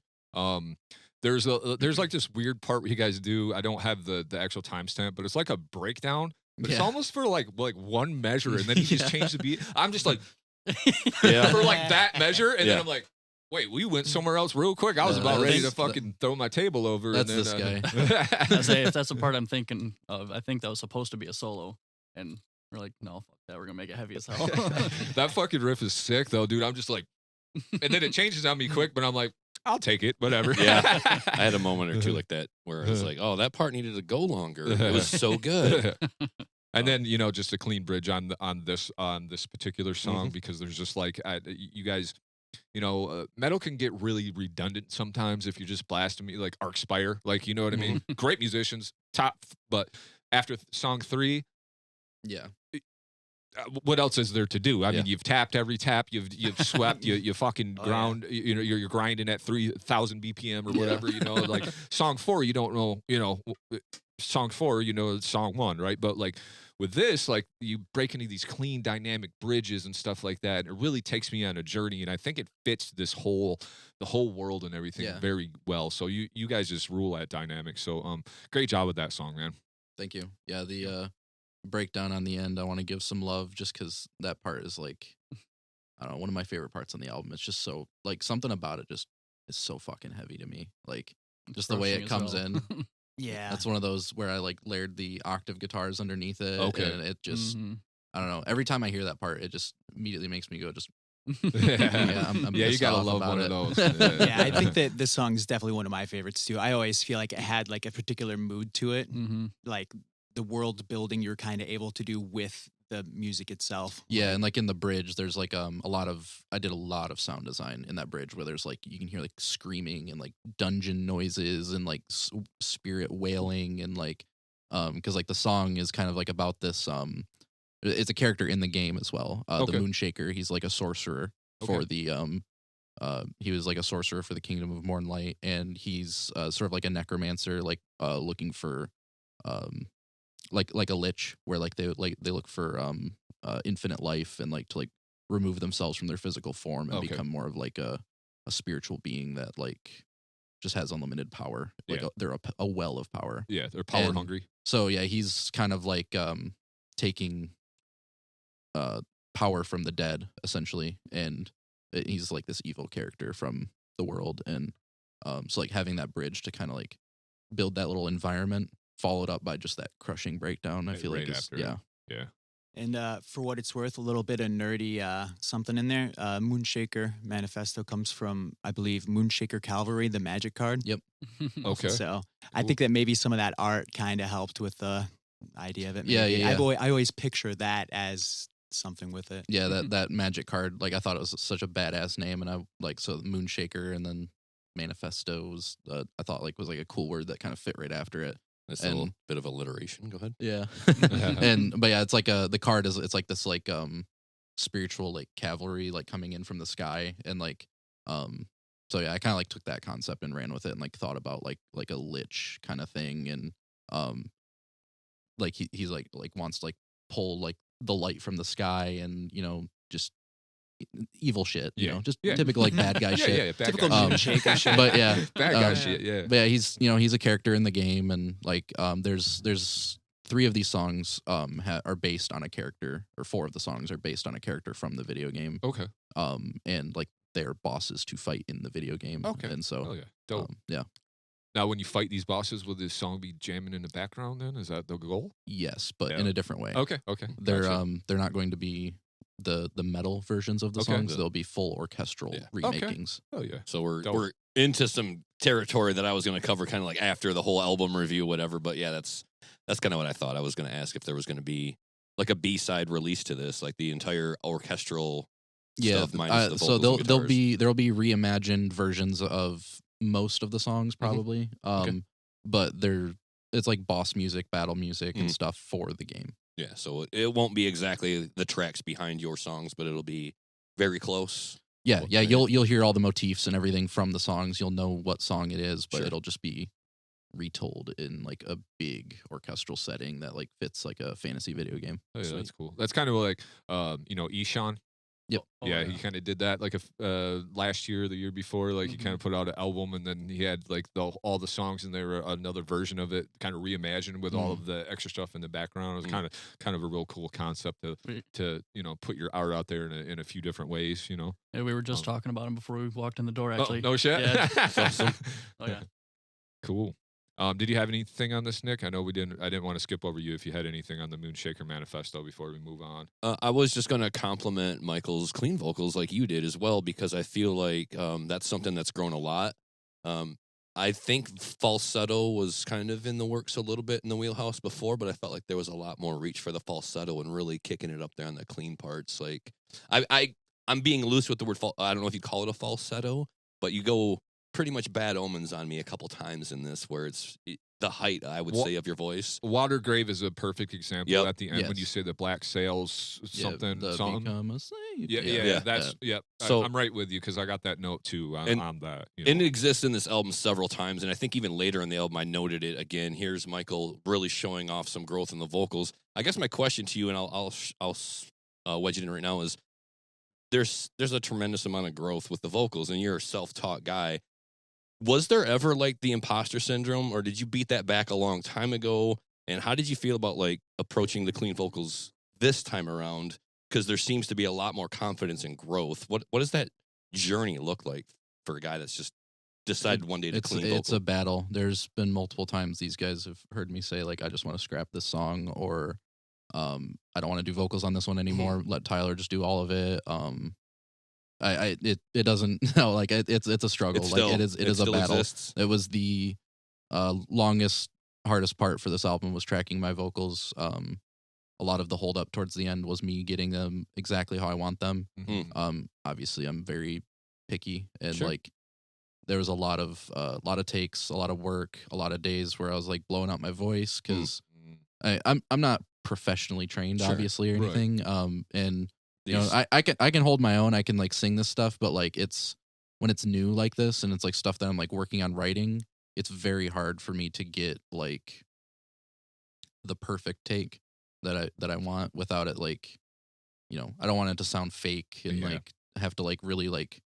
There's like this weird part where you guys do. I don't have the actual timestamp, but it's like a breakdown. But it's Yeah. almost for like one measure, and then you just Yeah. change the beat. I'm just like, Yeah. for like that measure, and then Yeah. I'm like, wait, we went somewhere else real quick. I was Yeah, about ready to that's- fucking throw my table over. That's and this then, I say, if that's the part I'm thinking of, I think that was supposed to be a solo, and we're like, no, fuck that, we're gonna make it heavy as hell. That fucking riff is sick, though, dude. I'm just like, and then it changes on me quick, but I'm like, I'll take it, whatever. Yeah. I had a moment or two like that where I was like, oh, that part needed to go longer. It was so good. And then, just a clean bridge on this particular song, because there's just like, you guys, metal can get really redundant sometimes if you're just blasting me like Arcspire, like, you know what I mean? Great musicians, top, but after song 3, Yeah. what else is there to do? I Yeah. mean, you've tapped every tap, you've swept, you fucking Oh, yeah. ground, you're grinding at 3,000 BPM or whatever, like song 4, you don't know, song 4, it's song 1, right? But like with this, like, you break into these clean dynamic bridges and stuff like that, and it really takes me on a journey, and I think it fits the whole world and everything Yeah. very well. So you guys just rule at dynamic. So great job with that song, man. Thank you. Yeah, breakdown on the end, I want to give some love just because that part is like, I don't know, one of my favorite parts on the album. It's just so, like, something about it just is so fucking heavy to me. Like, just the way it comes in. Yeah. That's one of those where I, like, layered the octave guitars underneath it. Okay. And it just, I don't know. Every time I hear that part, it just immediately makes me go just, I'm you pissed gotta off love about one it. of those. Yeah, I think that this song is definitely one of my favorites too. I always feel like it had like a particular mood to it, like the world building you're kind of able to do with the music itself. Yeah, and like in the bridge, there's like I did a lot of sound design in that bridge where there's like you can hear like screaming and like dungeon noises and like spirit wailing and like because like the song is kind of like about this it's a character in the game as well. The Moonshaker, he's like a sorcerer for the he was like a sorcerer for the kingdom of Mournlight, and he's sort of like a necromancer, like looking for like a lich, where like they look for infinite life and like to like remove themselves from their physical form and become more of like a spiritual being that like just has unlimited power. Like they're a well of power. Yeah, they're power hungry. So yeah, he's kind of like taking power from the dead essentially, and he's like this evil character from the world, and so like having that bridge to kind of like build that little environment followed up by just that crushing breakdown, I feel like is yeah. And for what it's worth, a little bit of nerdy something in there. Moonshaker Manifesto comes from, I believe, Moonshaker Cavalry, the magic card. Yep. Okay. So I think that maybe some of that art kind of helped with the idea of it. Maybe. Yeah. I always picture that as something with it. Yeah, that magic card, like I thought it was such a badass name, and I like so Moonshaker and then Manifesto was I thought like was like a cool word that kind of fit right after it. That's a little bit of alliteration. Go ahead. Yeah. But yeah, it's like the card is, it's like this like spiritual like cavalry like coming in from the sky, and like so yeah, I kind of like took that concept and ran with it and like thought about like a lich kind of thing, and like he's like wants to like pull like the light from the sky, and you know just evil shit, you know, just typical like bad guy shit. Yeah, bad typical guy shaker shit. But yeah, bad guy shit. Yeah, but yeah, he's a character in the game, and like there's 3 of these songs are based on a character, or 4 of the songs are based on a character from the video game. Okay. And like they're bosses to fight in the video game. Okay. And so dope. Yeah. Now, when you fight these bosses, will this song be jamming in the background? Then is that the goal? Yes, but in a different way. Okay. They're not going to be the metal versions of the songs. They'll be full orchestral remakings. Oh yeah. So we're into some territory that I was going to cover kind of like after the whole album review, whatever. But yeah, that's kind of what I thought. I was going to ask if there was going to be like a B-side release to this, like the entire orchestral stuff minus the vocals so and guitars. there'll be reimagined versions of most of the songs probably. But it's like boss music, battle music and stuff for the game. Yeah, so it won't be exactly the tracks behind your songs, but it'll be very close. Yeah, yeah, you'll hear all the motifs and everything from the songs. You'll know what song it is, but it'll just be retold in like a big orchestral setting that like fits like a fantasy video game. Oh yeah, that's cool. That's kind of like Ishan. Yep. He kind of did that like last year, the year before. Like he kind of put out an album, and then he had like all the songs, and there were another version of it, kind of reimagined with all of the extra stuff in the background. It was kind of a real cool concept to put your art out there in a few different ways. You know. Yeah, we were just talking about him before we walked in the door. Actually. Oh, no shit. Yeah. Awesome. Oh yeah. Cool. Did you have anything on this, Nick? I know I didn't want to skip over you if you had anything on the Moonshaker Manifesto before we move on. I was just going to compliment Michael's clean vocals like you did as well, because I feel like that's something that's grown a lot. I think falsetto was kind of in the works a little bit in the wheelhouse before, but I felt like there was a lot more reach for the falsetto and really kicking it up there on the clean parts. Like I'm being loose with the word I don't know if you call it a falsetto, but you go pretty much Bad Omens on me a couple times in this, where it's the height, I would say, of your voice. Water Grave is a perfect example at the end when you say the black sails something. Become a slave. Yeah. So I'm right with you, because I got that note too on that. You know. And it exists in this album several times, and I think even later in the album I noted it again. Here's Michael really showing off some growth in the vocals. I guess my question to you, and I'll wedge it in right now, is there's a tremendous amount of growth with the vocals, and you're a self-taught guy. Was there ever like the imposter syndrome, or did you beat that back a long time ago? And how did you feel about like approaching the clean vocals this time around? Because there seems to be a lot more confidence and growth. What does that journey look like for a guy that's just decided one day to clean vocal? It's a battle. There's been multiple times these guys have heard me say like, I just want to scrap this song, or I don't want to do vocals on this one anymore. Let Tyler just do all of it. It doesn't like it's a struggle. It is a battle. Exists. It was the longest, hardest part for this album was tracking my vocals. A lot of the hold up towards the end was me getting them exactly how I want them. Obviously I'm very picky, and like there was a lot of takes, a lot of work, a lot of days where I was like blowing out my voice because I'm not professionally trained, obviously, or anything. And you know, I can hold my own. I can like sing this stuff, but like it's when it's new like this and it's like stuff that I'm like working on writing, it's very hard for me to get like the perfect take that I want without it like, you know, I don't want it to sound fake and like have to like really like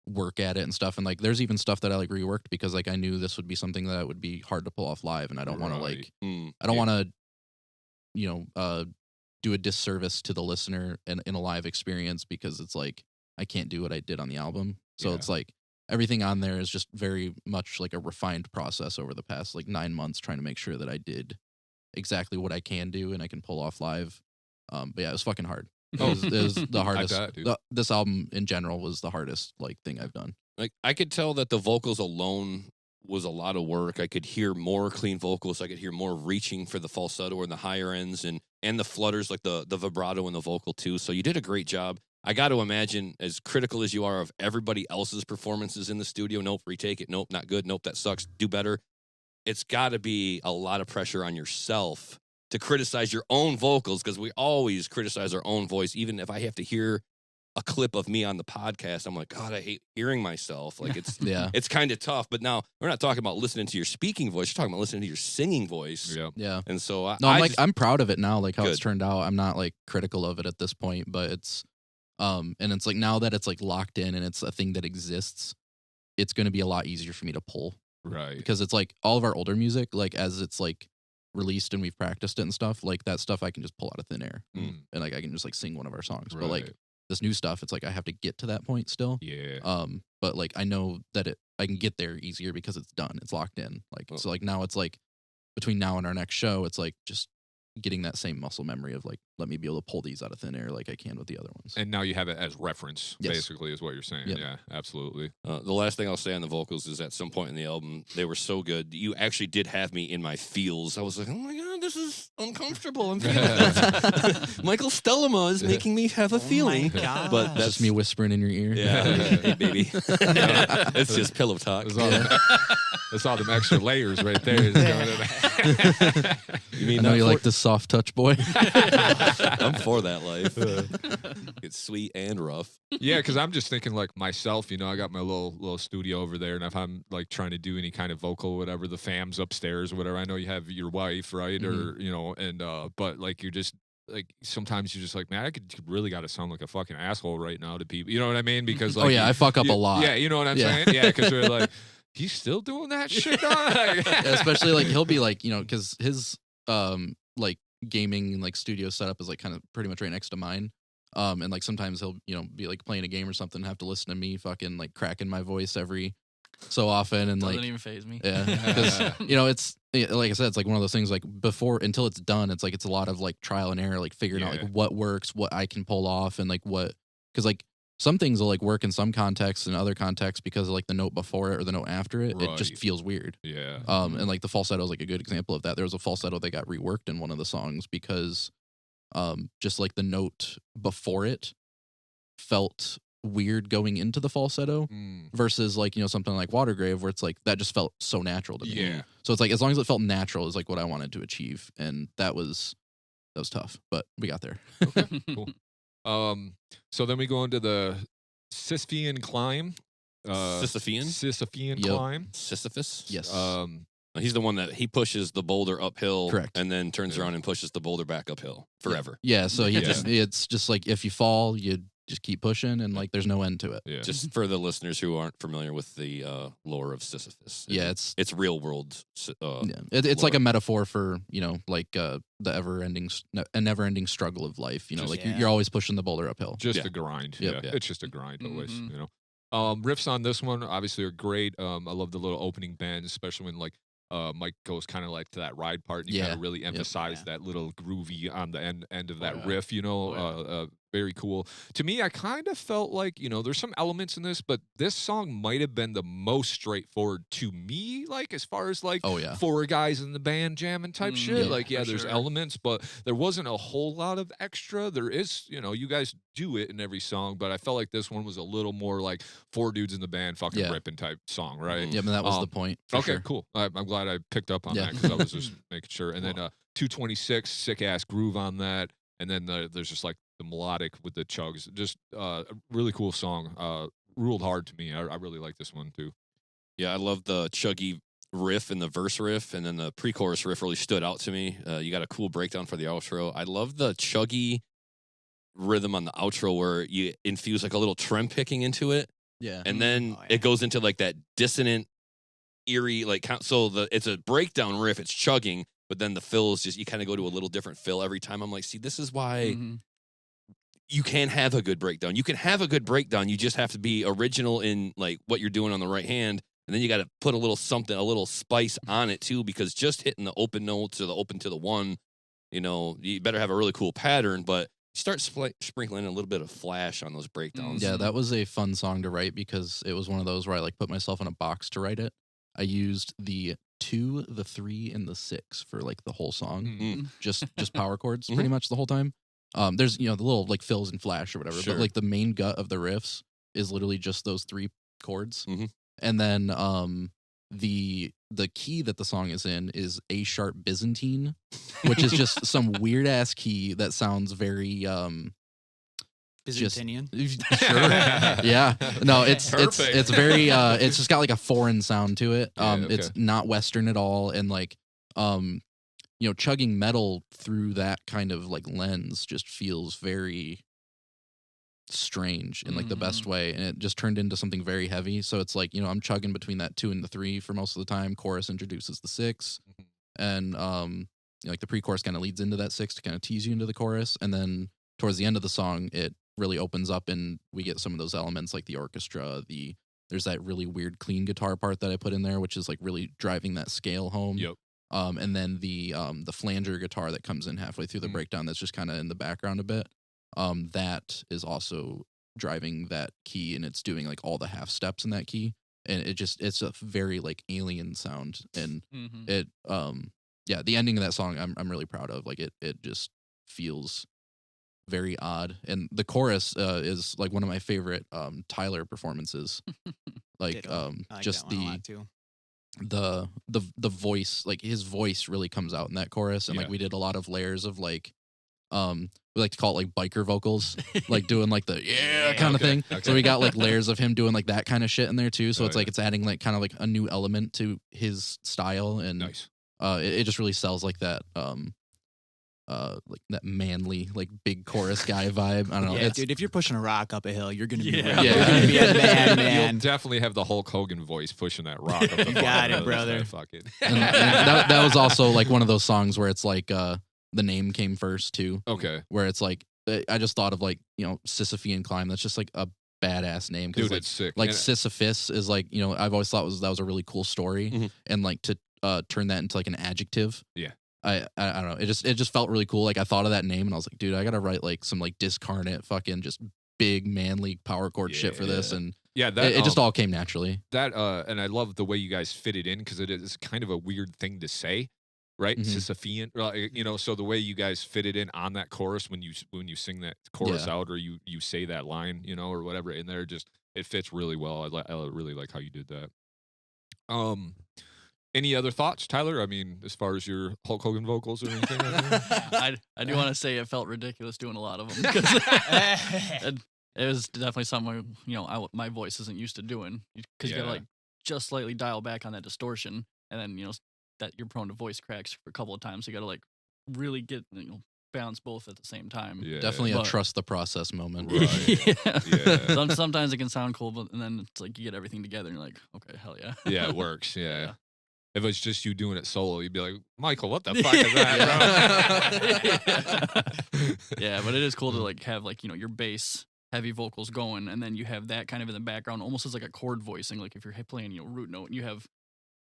work at it and stuff. And like there's even stuff that I like reworked because like I knew this would be something that would be hard to pull off live, and I don't want to like I don't want to, you know, do a disservice to the listener in a live experience because it's like I can't do what I did on the album. So it's like everything on there is just very much like a refined process over the past like 9 months, trying to make sure that I did exactly what I can do and I can pull off live. But yeah, it was fucking hard. It was the hardest. This album in general was the hardest like thing I've done. Like I could tell that the vocals alone was a lot of work. I could hear more clean vocals. I could hear more reaching for the falsetto and the higher ends and the flutters, like the vibrato in the vocal too. So you did a great job. I got to imagine, as critical as you are of everybody else's performances in the studio, nope, retake it, nope, not good, nope, that sucks, do better. It's got to be a lot of pressure on yourself to criticize your own vocals, because we always criticize our own voice. Even if I have to hear a clip of me on the podcast, I'm like, God, I hate hearing myself. Like it's it's kind of tough. But now we're not talking about listening to your speaking voice. You're talking about listening to your singing voice. Yeah. And so I'm proud of it now, like how it's turned out. I'm not like critical of it at this point, but it's and it's like now that it's like locked in and it's a thing that exists, it's going to be a lot easier for me to pull. Right. Because it's like all of our older music, like as it's like released and we've practiced it and stuff, like that stuff I can just pull out of thin air and like I can just like sing one of our songs. But like this new stuff, it's like I have to get to that point still. But like I know that I can get there easier because it's done. It's locked in. Like so like now it's like between now and our next show, it's like just getting that same muscle memory of like, let me be able to pull these out of thin air like I can with the other ones. And now you have it as reference, basically, is what you're saying. Yep. Yeah, absolutely. The last thing I'll say on the vocals is at some point in the album, they were so good. You actually did have me in my feels. I was like, oh my God, this is uncomfortable. I'm feeling it. Michael Stellama is making me have a feeling. My God. But That's just me whispering in your ear. Yeah. Hey, baby. It's just pillow talk. It's all them extra layers right there. You mean I know you like the soft touch, boy. I'm for that life. It's sweet and rough. Yeah, because I'm just thinking like myself, you know, I got my little studio over there, and if I'm like trying to do any kind of vocal, whatever, the fam's upstairs or whatever, I know you have your wife, right? Or, you know, and but like you're just like sometimes you're just like, man, I could really got to sound like a fucking asshole right now to people. You know what I mean? Because like, I fuck up a lot. Yeah, you know what I'm saying? Yeah, because they're like, he's still doing that shit. Especially like he'll be like, you know, because his like gaming like studio setup is like kind of pretty much right next to mine. And like sometimes he'll, you know, be like playing a game or something, have to listen to me fucking like cracking my voice every so often, and doesn't like even faze me. Yeah, because you know it's like I said, it's like one of those things like before until it's done, it's like it's a lot of like trial and error, like figuring out like what works, what I can pull off, and like what, because like some things will like work in some contexts and other contexts because of like the note before it or the note after it, it just feels weird. Yeah. And like the falsetto is like a good example of that. There was a falsetto that got reworked in one of the songs because just like the note before it felt weird going into the falsetto versus like, you know, something like Watergrave where it's like that just felt so natural to me. Yeah. So it's like as long as it felt natural is like what I wanted to achieve, and that was tough, but we got there. Okay, cool. So then we go into the Sisyphean climb. Sisyphean climb. Sisyphus? Yes. He's the one that he pushes the boulder uphill, correct, and then turns around and pushes the boulder back uphill forever. Yeah, so it's just like if you fall, you just keep pushing, and like there's no end to it. Yeah. Just for the listeners who aren't familiar with the lore of Sisyphus. Yeah, it's real world. It's like lore. a metaphor for, you know, like the never ending struggle of life. You know, Just- like you're always pushing the boulder uphill. Just Yeah. a grind. Yep. Yeah. It's just a grind always, Mhm. you know. Riffs on this one obviously are great. I love the little opening bends, especially when like Mike goes kind of like to that ride part and you kind Yeah. of really emphasize that little groovy on the end of that yeah. riff, you know. Oh, yeah. Very cool. To me, I kind of felt like, you know, there's some elements in this, but this song might have been the most straightforward to me, like as far as like Oh yeah. 4 guys in the band jamming type shit. yeah, Like, yeah, for there's sure. elements, but there wasn't a whole lot of extra. There is, you know, you guys do it in every song, but I felt like this one was a little more like 4 dudes in the band fucking Yeah. ripping type song, right? Yeah, but that was the Um, point. For Okay, sure. cool. I'm glad I picked up on Yeah. that because I was just making sure. And then 226, sick ass groove on that. And then there's just like the melodic with the chugs. Just a really cool song. Ruled hard to me. I really like this one too. Yeah, I love the chuggy riff and the verse riff, and then the pre-chorus riff really stood out to me. You got a cool breakdown for the outro. I love the chuggy rhythm on the outro where you infuse like a little trem picking into it, Yeah. and then Oh, yeah. it goes into like that dissonant, eerie like so it's a breakdown riff. It's chugging, but then the fills just you kind of go to a little different fill every time. I'm like, see, this is why. Mhm. You can have a good breakdown. You can have a good breakdown. You just have to be original in like what you're doing on the right hand. And then you got to put a little something, a little spice on it too, because just hitting the open notes or the open to the one, you know, you better have a really cool pattern, but start sprinkling a little bit of flash on those breakdowns. Yeah, that was a fun song to write because it was one of those where I like put myself in a box to write it. I used the 2, the 3, and the 6 for like the whole song. Mm. Just power chords pretty much the whole time. There's, you know, the little like fills and flash or whatever, Sure. but like the main gut of the riffs is literally just those 3 chords. Mhm. And then the key that the song is in is A sharp Byzantine, which is just some weird ass key that sounds very Byzantinian. sure. Yeah. No, it's Perfect. very it's just got like a foreign sound to it. Yeah, It's not Western at all. And like you know, chugging metal through that kind of like lens just feels very strange in like the best way. And it just turned into something very heavy. So it's like, you know, I'm chugging between that 2 and the 3 for most of the time. Chorus introduces the 6. And you know, like the pre-chorus kind of leads into that 6 to kind of tease you into the chorus. And then towards the end of the song, it really opens up and we get some of those elements like the orchestra, there's that really weird clean guitar part that I put in there, which is like really driving that scale home. Yep. And then the flanger guitar that comes in halfway through the breakdown that's just kind of in the background a bit. That is also driving that key and it's doing like all the half steps in that key. And it's a very like alien sound. And Mhm. it yeah, the ending of that song I'm really proud of. Like it just feels very odd. And the chorus is like one of my favorite Tyler performances. Like Ditto. I like just that one a lot, too. the voice, like his voice really comes out in that chorus. And like Yeah. we did a lot of layers of like we like to call it like biker vocals, like doing like the kind of thing. Okay. So we got like layers of him doing like that kind of shit in there too. So Oh, it's like yeah. it's adding like kind of like a new element to his style, and Nice. it just really sells like that like that manly like big chorus guy vibe. I don't know. Yeah, It's dude, if you're pushing a rock up a hill, you're gonna be Yeah. ready. Yeah. You're gonna be a man, You'll man. definitely have the Hulk Hogan voice pushing that rock. Up the You got it, fucking- brother. Fucking. and that was also like one of those songs where it's like the name came first too, Okay. where it's like I just thought of like, you know, Sisyphean Climb. That's just like a badass name because Dude, like it's sick. like And- Sisyphus is like, you know, I've always thought that was a really cool story, Mhm. and like to turn that into like an adjective. Yeah. I don't know. It just felt really cool. Like I thought of that name and I was like, dude, I gotta write like some like discarnate fucking just big manly power chord shit for this, Yeah. and yeah, that it just all came naturally. that and I love the way you guys fit it in because it is kind of a weird thing to say, right? Mhm. Sisyphean, you know. So the way you guys fit it in on that chorus when you sing that chorus Yeah. out or you say that line, you know, or whatever in there, just it fits really well. I really like how you did that. Any other thoughts, Tyler? I mean, as far as your Hulk Hogan vocals or anything? Like that? I do want to say it felt ridiculous doing a lot of them. 'Cause it was definitely something, you know, my voice isn't used to doing. Because you Yeah. gotta like just slightly dial back on that distortion, and then, you know, that you're prone to voice cracks for a couple of times. So you gotta like really get, you know, balance both at the same time. Yeah. Definitely a trust the process moment. Right. Yeah. Sometimes it can sound cool, but and then it's like you get everything together and you're like, okay, hell yeah. Yeah, it works. Yeah. Yeah. If it was just you doing it solo, you'd be like, Michael, what the fuck is that, bro? Yeah, but it is cool to like have like, you know, your bass heavy vocals going, and then you have that kind of in the background, almost as like a chord voicing. Like if you're playing, you know, root note, and you have,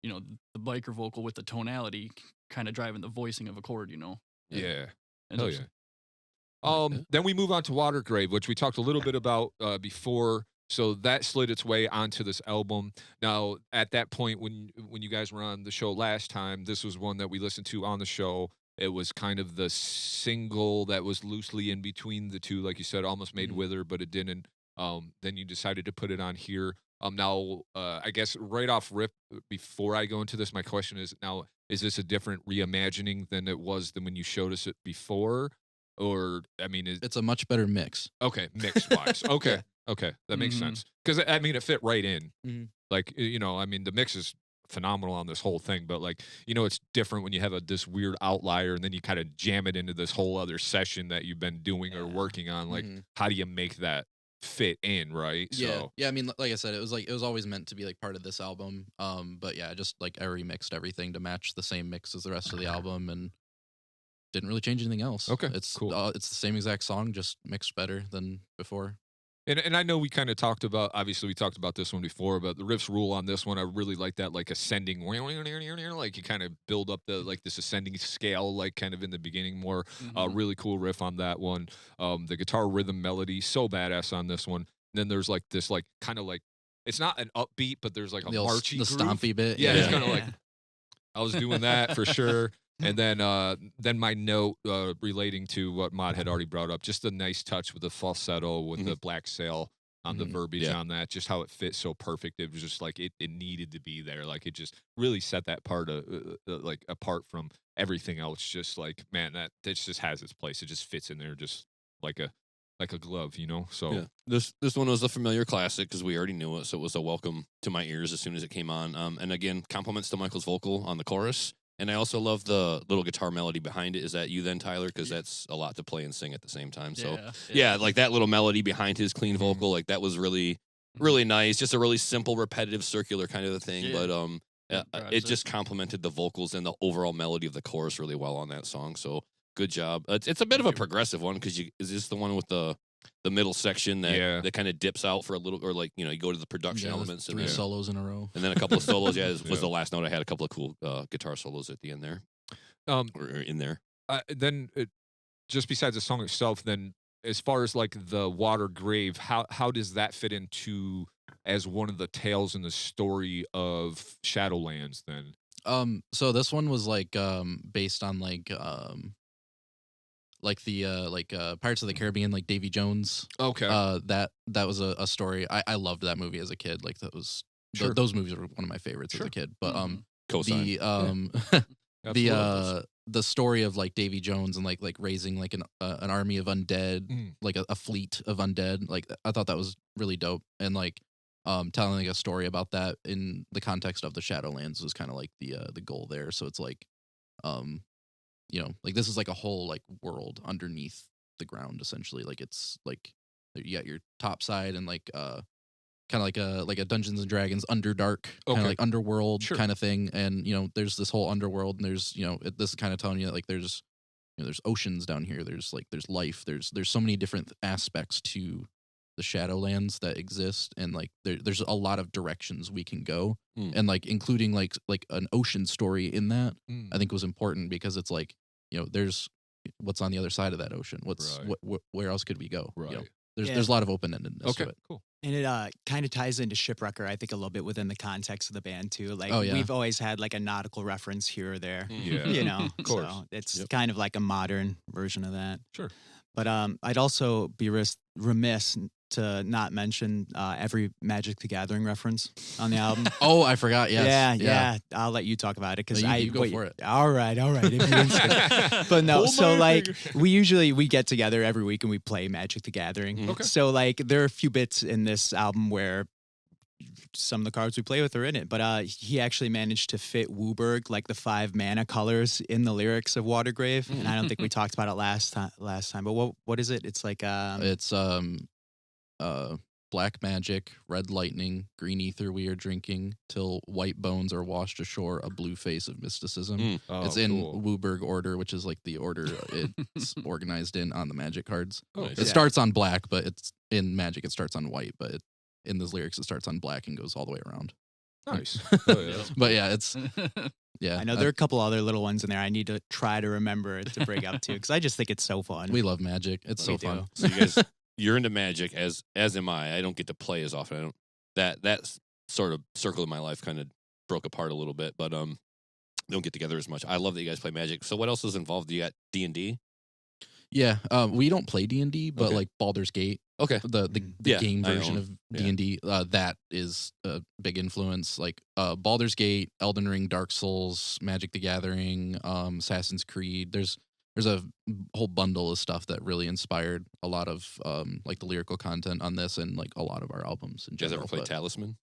you know, the biker vocal with the tonality kind of driving the voicing of a chord, you know. Yeah. And Hell yeah. Then we move on to Watergrave, which we talked a little bit about before. So that slid its way onto this album. Now, at that point, when you guys were on the show last time, this was one that we listened to on the show. It was kind of the single that was loosely in between the two, like you said, almost made Wither, but it didn't. Then you decided to put it on here. Now, I guess right off rip, before I go into this, my question is now, is this a different reimagining than it was than when you showed us it before? Or, I mean, It's a much better mix. okay, mix-wise. Okay. Yeah. Okay, that makes Mhm. sense. Because, I mean, it fit right in. Mhm. Like, you know, I mean, the mix is phenomenal on this whole thing, but, like, you know, it's different when you have this weird outlier and then you kind of jam it into this whole other session that you've been doing or working on. Like, how do you make that fit in, right? Yeah. So, Yeah, I mean, like I said, it was always meant to be like part of this album. But yeah, just like I remixed everything to match the same mix as the rest of the album and didn't really change anything else. Okay, It's cool. It's the same exact song, just mixed better than before. and I know we kind of talked about, obviously we talked about this one before, but the riffs rule on this one, I really like that, like ascending, like you kind of build up the, like this ascending scale, like kind of in the beginning more, really cool riff on that one. The guitar rhythm melody, so badass on this one. And then there's like this, like kind of like, it's not an upbeat, but there's like a marchy the groove. stompy bit. Yeah, it's kind of Yeah. like, I was doing that for sure. And then my note relating to what Mod had already brought up, just a nice touch with the falsetto with the black sail on the verbiage on that, just how it fit so perfect. It was just like it needed to be there. Like it just really set that part like apart from everything else. Just like, man, that just has its place. It just fits in there just like a glove, you know? So Yeah. This one was a familiar classic because we already knew it, so it was a welcome to my ears as soon as it came on. And again, compliments to Michael's vocal on the chorus. And I also love the little guitar melody behind it. Is that you then, Tyler? Because that's a lot to play and sing at the same time. So yeah, like that little melody behind his clean vocal, like that was really, really nice. Just a really simple, repetitive, circular kind of a thing. Yeah. But it just complemented the vocals and the overall melody of the chorus really well on that song. So good job. It's a bit of a progressive one because is this the one with the middle section that kind of dips out for a little, or like, you know, you go to the production elements and 3 solos in a row. and then a couple of solos. Yeah, was the last note. I had a couple of cool guitar solos at the end there. Or in there. Then just besides the song itself, then as far as like the Water Grave, how does that fit into as one of the tales in the story of Shadowlands then? So this one was like based on like the Pirates of the Caribbean, like Davy Jones. Okay. That was a story. I loved that movie as a kid. Like that was Sure. those movies were one of my favorites as a kid. But Cosign. the story of like Davy Jones and like raising like an army of undead, like a fleet of undead. Like I thought that was really dope, and like telling like a story about that in the context of the Shadowlands was kind of like the goal there. So it's like you know, like this is like a whole like world underneath the ground essentially. Like it's like you got your top side and like kind of like a Dungeons and Dragons Underdark kind of like underworld kind of thing, and you know there's this whole underworld, and there's, you know, this is kind of telling you that like there's, you know, there's oceans down here, there's life, there's so many different aspects to the Shadowlands that exist, and like there's a lot of directions we can go, and like including like an ocean story in that I think was important, because it's like, you know, there's what's on the other side of that ocean, what's where else could we go, right? You know? There's a lot of open-endedness to it. Cool. And it kind of ties into Shipwrecker, I think, a little bit within the context of the band too. Like Oh, yeah. we've always had like a nautical reference here or there, Yeah. you know. Of course. So it's kind of like a modern version of that. Sure. But I'd also be remiss to not mention every Magic the Gathering reference on the album. Oh, I forgot. Yes. Yeah. I'll let you talk about it because No, you go for it. All right. If you insist. But no, so like we get together every week and we play Magic the Gathering. Okay. So like there are a few bits in this album where some of the cards we play with are in it. But he actually managed to fit Wooburg, like the 5 mana colors, in the lyrics of Watergrave. And I don't think we talked about it last time. But what is it? It's like It's black magic, red lightning, green ether we are drinking, till white bones are washed ashore, a blue face of mysticism. Oh, It's in cool. Wooburg order, which is like the order it's organized in on the magic cards. Nice. It starts on black, but it's in Magic it starts on white, but in those lyrics it starts on black and goes all the way around. Nice. Oh, yeah. But yeah, it's I know there are a couple other little ones in there I need to try to remember to bring up too, because I just think it's so fun. we love Magic. It's so We fun. do. So you guys, you're into Magic as am I. I don't get to play as often. I don't. That sort of circle of my life kind of broke apart a little bit, but don't get together as much. I love that you guys play Magic. So what else is involved? You got D&D? Yeah, we don't play D&D, but Okay. like Baldur's Gate, Okay. the Yeah, game I version own. of Yeah. D&D, that is a big influence. Like Baldur's Gate, Elden Ring, Dark Souls, Magic the Gathering, Assassin's Creed. There's a whole bundle of stuff that really inspired a lot of like the lyrical content on this and like a lot of our albums in You guys general. ever play but Talisman?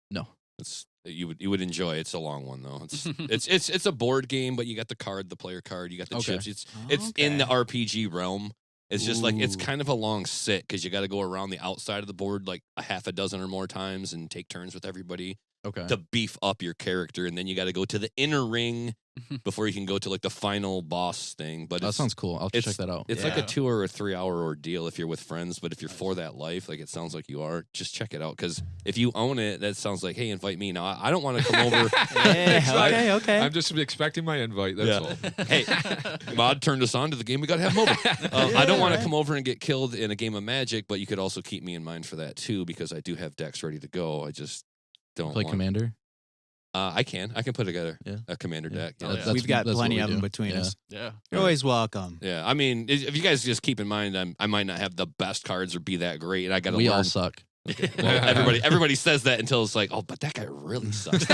No. It's you would enjoy. It's a long one though. It's a board game, but you got the player card, you got the Okay. chips. It's in the RPG realm. It's just like it's Ooh. kind of a long sit because you got to go around the outside of the board like a half a dozen or more times and take turns with everybody Okay. to beef up your character, and then you got to go to the inner ring before you can go to like the final boss thing. But That sounds cool. I'll check that out. It's like a Yeah. 2 or a 3 hour ordeal if you're with friends, but if you're for that life, like it sounds like you are, just check it out. Because if you own it, that sounds like, hey, invite me. Now, I don't want to come over. Yeah, okay. I'm just expecting my invite. That's all. Hey, Mod turned us on to the game. We got to have him over. I don't want to come over and get killed in a game of Magic, but you could also keep me in mind for that too, because I do have decks ready to go. I just don't Play want. Commander. I can put together Yeah. a Commander deck. Oh, Yeah. yeah. That's- We've got that's what plenty we of them do. between Yeah. us. Yeah. You're always welcome. Yeah, I mean, if you guys just keep in mind, I might not have the best cards or be that great, and I got to We learn. all suck. Well, everybody says that until it's like, oh, but that guy really sucks.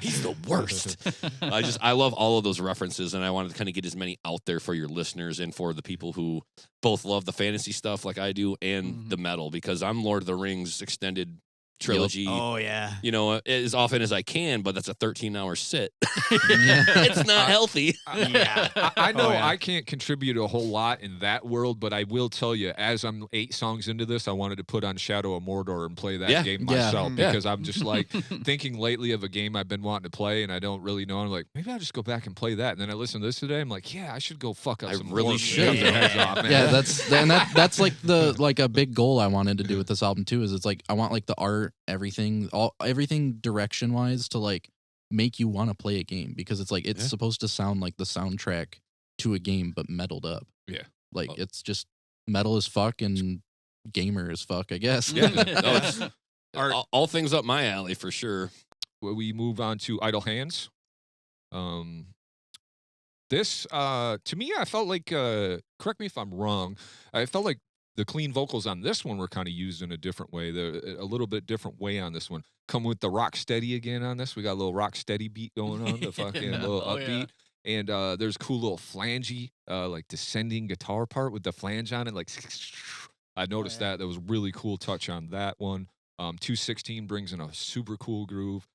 He's the worst. I love all of those references, and I wanted to kind of get as many out there for your listeners and for the people who both love the fantasy stuff like I do and the metal, because I'm Lord of the Rings extended trilogy. Oh yeah. You know, as often as I can, but that's a 13-hour sit. It's not healthy. Yeah. I know Oh, yeah. I can't contribute a whole lot in that world, but I will tell you, as I'm 8 songs into this, I wanted to put on Shadow of Mordor and play that Yeah. game Yeah. myself Yeah. because I'm just like thinking lately of a game I've been wanting to play and I don't really know. I'm like, maybe I'll just go back and play that. And then I listened to this today. I'm like, yeah, I should go fuck up I some really dwarves and should. cut their heads off, man. Yeah, that's like a big goal I wanted to do with this album too. Is it's like I want like the art, everything direction wise to like make you want to play a game, because it's like it's Yeah. supposed to sound like the soundtrack to a game but metaled up. Yeah. Like Oh. it's just metal as fuck and gamer as fuck, I guess. Yeah. No, it's Art. all things up my alley for sure. We move on to Idle Hands. This to me, I felt like correct me if I'm wrong. I felt like the clean vocals on this one were kind of used in a different way. They're a little bit different way on this one. Come with the rock steady again on this. We got a little rock steady beat going on, the fucking little Oh, yeah. upbeat. And there's a cool little flangey, like descending guitar part with the flange on it. Like I noticed yeah. that. That was a really cool touch on that one. 216 brings in a super cool groove.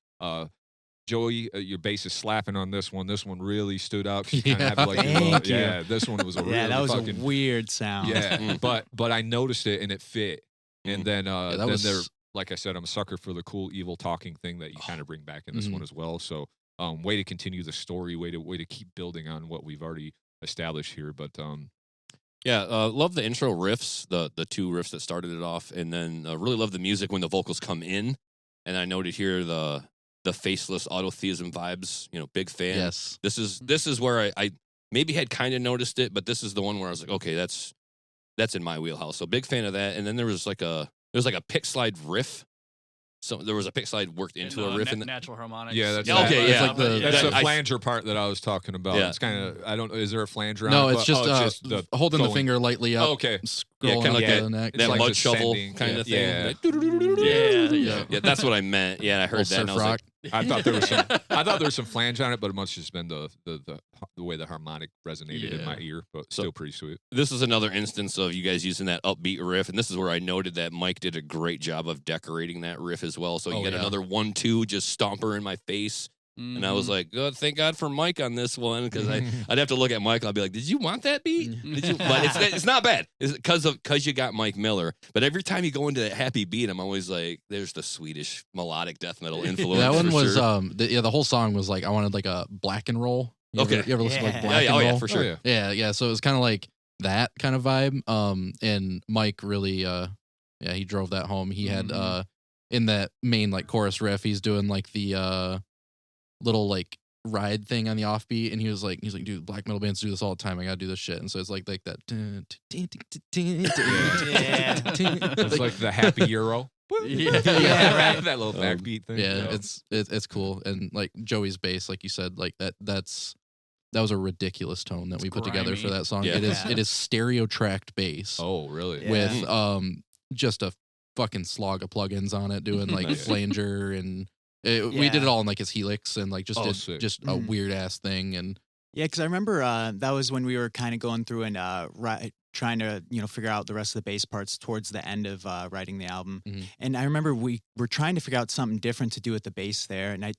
Joey, your bass is slapping on this one. This one really stood out. 'Cause you kind of have like Thank you. yeah, this one was a really Yeah, that was fucking a weird sound. yeah. Mm. But I noticed it and it fit. And then that then was- there, like I said, I'm a sucker for the cool evil talking thing that you kind of bring back in this one as well. So way to continue the story, way to keep building on what we've already established here. But Yeah, love the intro riffs, the 2 riffs that started it off, and then really love the music when the vocals come in. And I noted here the faceless autotheism vibes. You know, big fan. Yes. This is where I maybe had kind of noticed it, but this is the one where I was like, okay, that's in my wheelhouse. So big fan of that. And then there was like a pick slide riff. So there was a pick slide worked into a riff in the, natural harmonics. yeah, that's Yeah, okay, It's yeah. like the- that's the I- flanger part that I was talking about. Yeah. It's kind of I don't know. Is there a flanger on No, it? it's just, the holding the going- finger lightly up. Oh, okay. Scrolling kinda like up that- the neck. It's that like mud shovel descending. kind Yeah. of thing. Yeah. Like, Yeah, yeah. yeah, that's what I meant. Yeah, I heard Little that. And I surf was rock. like, I thought there was some flange on it, but it must have just been the way the harmonic resonated in my ear. But still pretty sweet. This is another instance of you guys using that upbeat riff, and this is where I noted that Mike did a great job of decorating that riff as well. So you got another 1-2 just stomper in my face. And I was like, oh, thank God for Mike on this one, because I'd have to look at Mike and I'd be like, did you want that beat? But it's not bad. It's because you got Mike Miller. But every time you go into that happy beat, I'm always like, there's the Swedish melodic death metal influence. That one was sure. the whole song was like I wanted like a black and roll. You ever listen to like black and roll? Yeah, for sure. Yeah. So it was kind of like that kind of vibe. And Mike really he drove that home. He had in that main like chorus riff, he's doing like the little like ride thing on the offbeat, and he's like, dude, black metal bands do this all the time. I gotta do this shit. And so it's like that. It's like the happy Euro. Yeah, that little backbeat thing. Yeah, it's cool. And like Joey's bass, like you said, like that was a ridiculous tone that we put together for that song. Yeah. It is stereo tracked bass. Oh, really? With just a fucking slog of plugins on it, doing like flanger and. We did it all in like his Helix and like just a weird ass thing. And yeah, because I remember that was when we were kind of going through and trying to figure out the rest of the bass parts towards the end of writing the album. And I remember we were trying to figure out something different to do with the bass there, and I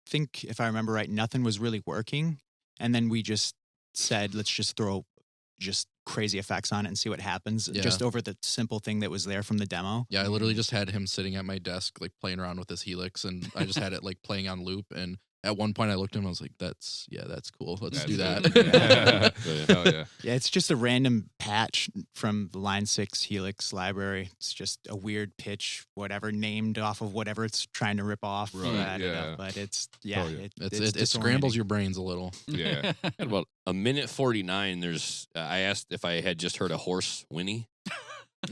think if I remember right, nothing was really working. And then we just said, let's just throw just crazy effects on it and see what happens, just over the simple thing that was there from the demo. Yeah, I literally just had him sitting at my desk like playing around with his Helix, and I just had it like playing on loop. And at one point I looked at him, I was like, that's cool, let's do that. Yeah, it's just a random patch from the Line 6 Helix library. It's just a weird pitch, whatever, named off of whatever it's trying to rip off. But it's it scrambles your brains a little. Yeah. At about a minute 49, I asked if I had just heard a horse whinny.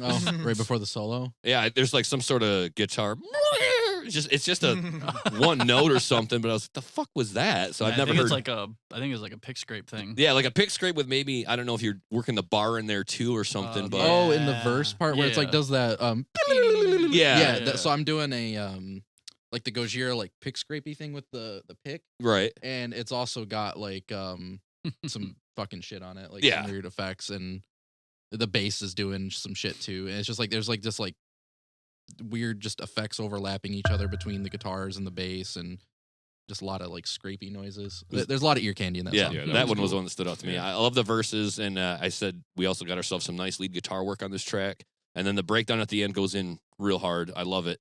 Oh, right before the solo. Yeah, there's like some sort of guitar. It's just a one note or something, but I was like, the fuck was that? So I've never heard. I think it's like a pick scrape thing. Yeah, like a pick scrape with maybe, I don't know if you're working the bar in there too or something. But in the verse part where it's like does that so I'm doing a like the Gojira like pick scrapey thing with the pick, right? And it's also got like some fucking shit on it, like some weird effects, and the bass is doing some shit too. And it's just like there's like this like weird just effects overlapping each other between the guitars and the bass, and just a lot of like scrapey noises. There's a lot of ear candy in that song. Yeah, that one was the one that stood out to me. I love the verses, and I said we also got ourselves some nice lead guitar work on this track, and then the breakdown at the end goes in real hard. I love it.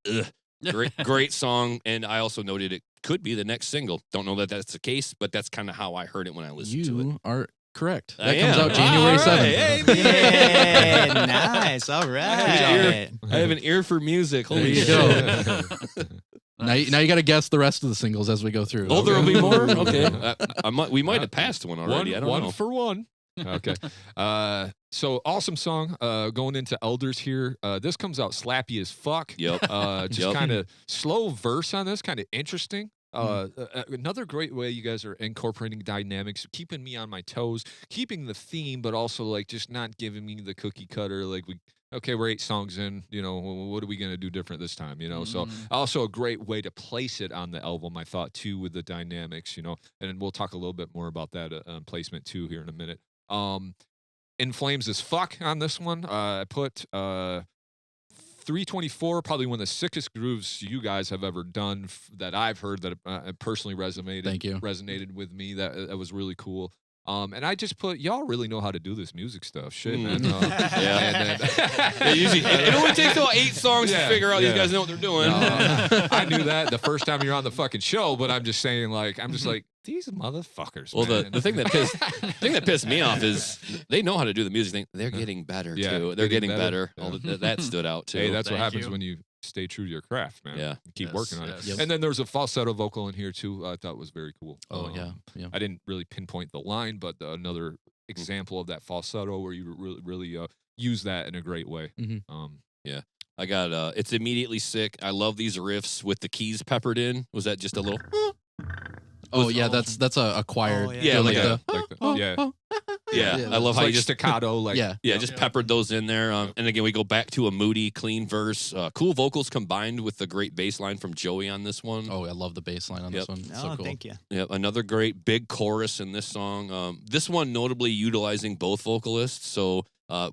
Great song, and I also noted it could be the next single. Don't know that that's the case, but that's kind of how I heard it when I listened to it. You are correct. That comes out January 7th. Yeah, nice. All right. I have an ear for music. Holy shit. Now you got to guess the rest of the singles as we go through. Oh, there will be more? Okay. We might have passed one already. I don't know. One for one. Okay. So awesome song. Going into Elders here. This comes out slappy as fuck. Yep. Just kind of slow verse on this, kind of interesting. Another great way you guys are incorporating dynamics, keeping me on my toes, keeping the theme, but also like just not giving me the cookie cutter. Like we're 8 songs in, what are we going to do different this time? So also a great way to place it on the album, I thought too, with the dynamics, and we'll talk a little bit more about that placement too here in a minute. In Flames as fuck on this one. I put 324, probably one of the sickest grooves you guys have ever done that I've heard that personally resonated with me. That was really cool. And I just put, y'all really know how to do this music stuff. Shit, man. It only takes about 8 songs to figure out these guys know what they're doing. I knew that the first time you're on the fucking show, but I'm just saying, these motherfuckers. Well, the thing that pissed me off is they know how to do the music thing. They're getting better too. They're getting better. That stood out too. Hey, that's what happens when you stay true to your craft, man. Yeah, keep working on it. And then there's a falsetto vocal in here too. I thought was very cool. Yeah. I didn't really pinpoint the line, but another example of that falsetto where you really use that in a great way. I got it's immediately sick. I love these riffs with the keys peppered in. Was that just a little? Oh yeah, that's a choir. Yeah, I love It's how like you just staccato, like Yeah, just peppered those in there. And again, we go back to a moody, clean verse. Cool vocals combined with the great bass line from Joey on this one. Oh, I love the bass line on this one. Oh, So cool. thank you. Yep, another great big chorus in this song. This one notably utilizing both vocalists. So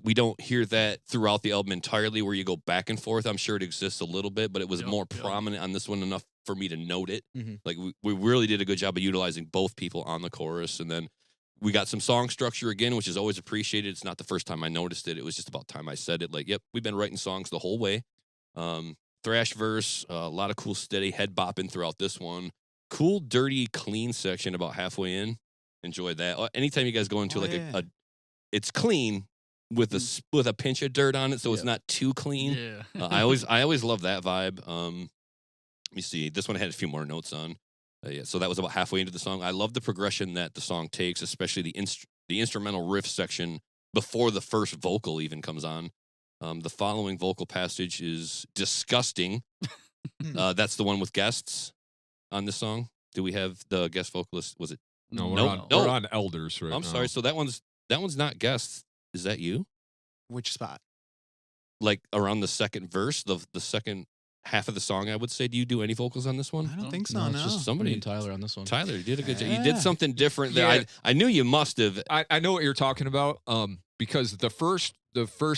we don't hear that throughout the album entirely where you go back and forth. I'm sure it exists a little bit, but it was more prominent on this one enough for me to note it. Mhm. Like we really did a good job of utilizing both people on the chorus. And then we got some song structure again, which is always appreciated. It's not the first time I noticed it. It was just about time I said it. Like, yep, we've been writing songs the whole way. Thrash verse, a lot of cool, steady head bopping throughout this one. Cool, dirty, clean section about halfway in. Enjoyed that. Anytime you guys go into it's clean with a pinch of dirt on it, so it's not too clean. Yeah. I always love that vibe. Let me see. This one I had a few more notes on. So that was about halfway into the song. I love the progression that the song takes, especially the instrumental riff section before the first vocal even comes on. The following vocal passage is disgusting. That's the one with guests on this song. Do we have the guest vocalist? Was it? No, Nope. we're on Elders right I'm now. sorry. So that one's not guests. Is that you? Which spot? Like around the second verse, the second half of the song, I would say. Do you do any vocals on this one? I don't think so. No, No, it's just Somebody- me and Tyler on this one. Tyler, you did a good job. You Yeah. did something different there. Yeah. I knew you must have. I know what you're talking about. Because the first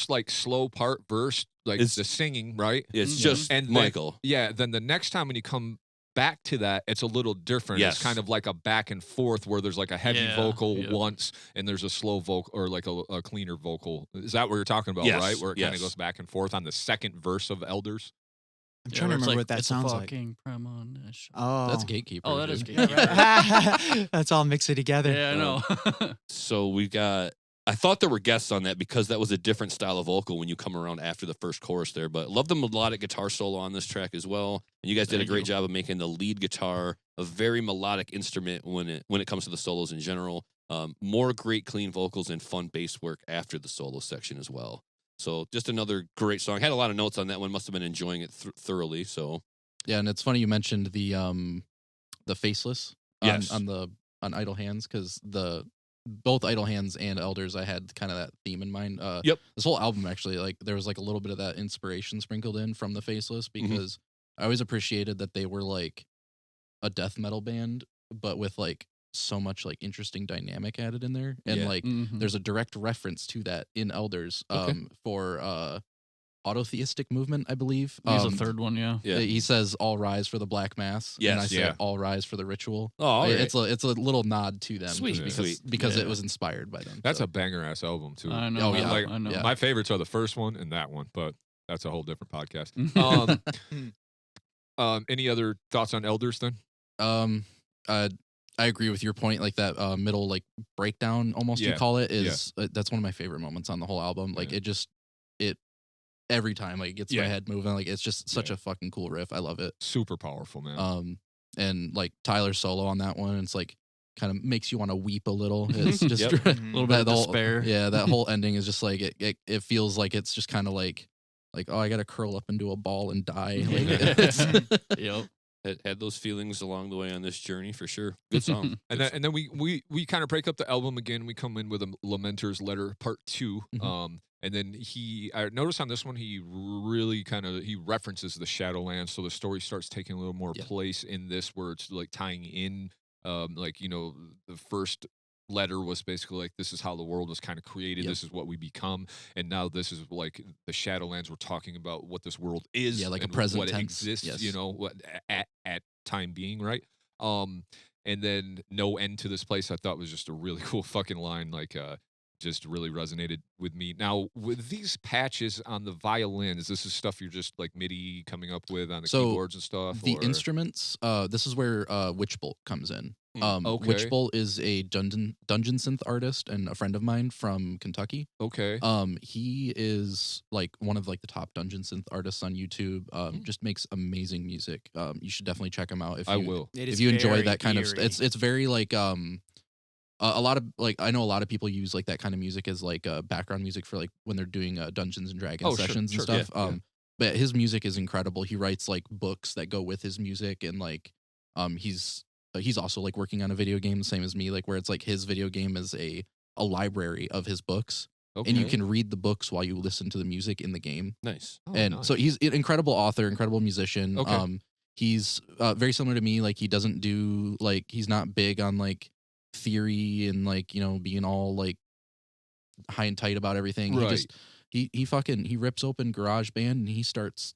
like slow part verse, like It's- the singing, right? It's Mhm. just And then- Michael. Yeah. Then the next time when you come back to that, it's a little different. Yes. It's kind of like a back and forth where there's like a heavy Yeah, vocal yeah. once and there's a slow vocal or like a cleaner vocal. Is that what you're talking about, Yes, right? Where it kind yes. of goes back and forth on the second verse of Elders. I'm Yeah, trying to where it's remember like, what that it's sounds a like. fucking premonition. Oh, That's Gatekeeper. Oh, that is dude. Gatekeeper. Let's all mix it together. Yeah, I know. So we got. I thought there were guests on that because that was a different style of vocal when you come around after the first chorus there. But love the melodic guitar solo on this track as well. And you guys did a Thank great you. job of making the lead guitar a very melodic instrument when it comes to the solos in general. More great clean vocals and fun bass work after the solo section as well. So just another great song. Had a lot of notes on that one. Must have been enjoying it thoroughly. So Yeah, and it's funny you mentioned the faceless Yes. on Idle Hands, because both Idle Hands and Elders, I had kind of that theme in mind. Yep. This whole album actually, like, there was like a little bit of that inspiration sprinkled in from the faceless, Mm-hmm. because I always appreciated that they were like a death metal band, but with like so much like interesting dynamic added in there, and Yeah. like Mhm. there's a direct reference to that in Elders Okay. for autotheistic movement, I believe. He's a third one, yeah. yeah. He says, "All rise for the Black Mass." Yes. And I say, Yeah. "All rise for the ritual." Oh, all right. It's a little nod to them, Sweet, because, sweet. because Yeah. it was inspired by them. That's so. a banger ass album too. I know. Oh, yeah. Like, I know. yeah. My favorites are the first one and that one, but that's a whole different podcast. Any other thoughts on Elders then? I agree with your point. Like that middle like breakdown, almost you Yeah. call it, is that's one of my favorite moments on the whole album. Like Yeah. it every time like it gets my Yeah. head moving. Like it's just such Yeah. a fucking cool riff. I love it. Super powerful, man. And like Tyler's solo on that one, it's like kind of makes you want to weep a little. It's just Yep. A little bit of the whole- despair. Yeah, that whole ending is just like it feels like it's just kind of like oh, I gotta curl up into a ball and die. Like, it's- Yep. Had those feelings along the way on this journey for sure. Good song. And then we kind of break up the album again. We come in with a Lamenter's Letter Part 2. Mhm. And then I noticed on this one he really he references the Shadowlands, so the story starts taking a little more Yeah. place in this, where it's like tying in, like, you know, the first letter was basically like, this is how the world was kind of created, Yep. this is what we become, and now this is like the Shadowlands. We're talking about what this world is, Yeah, like a and present what it tense, exists, yes. you know, what at time being, right? And then No End to This Place, I thought was just a really cool fucking line, like just really resonated with me. Now, with these patches on the violins, this is stuff you're just like MIDI coming up with on the So, keyboards and stuff? the or- instruments, this is where Witchbolt comes in. Okay. Witchbolt is a dungeon synth artist and a friend of mine from Kentucky. Okay. He is like one of like the top dungeon synth artists on YouTube. Just makes amazing music. You should definitely check him out if I you will. It if is you enjoy very that kind of eerie. it's very like a lot of like I know a lot of people use like that kind of music as like background music for like when they're doing Dungeons and Dragons Oh, sure, sessions sure, and stuff. yeah, yeah. But his music is incredible. He writes like books that go with his music, and like he's also like working on a video game the same as me, like where it's like his video game is a a library of his books, Okay. and you can read the books while you listen to the music in the game. Nice. Oh, And nice. so he's an incredible author, incredible musician. Okay. He's very similar to me. Like he doesn't do like he's not big on like theory and like being all like high and tight about everything. Right. He rips open GarageBand and he starts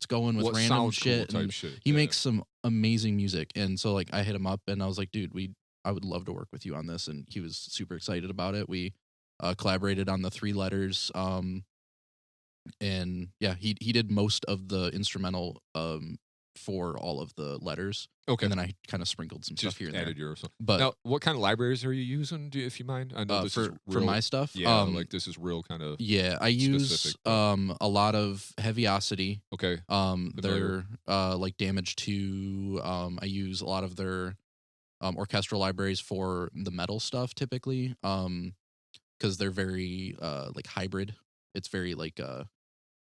going with what random sounds shit. cool And type shit. he yeah. makes some amazing music. And so like I hit him up and I was like, dude, I would love to work with you on this. And he was super excited about it. We collaborated on the 3 letters. And yeah, he did most of the instrumental for all of the letters. Okay. And then I kind of sprinkled some Just stuff here and added there. your stuff. But Now, what kind of libraries are you using, if you mind? I know this is for real, my stuff, Yeah, like this is real kind of. yeah, I use specific, but- a lot of Heaviosity. Okay. Their like Damage 2. I use a lot of their orchestral libraries for the metal stuff typically. Because they're very like hybrid. It's very like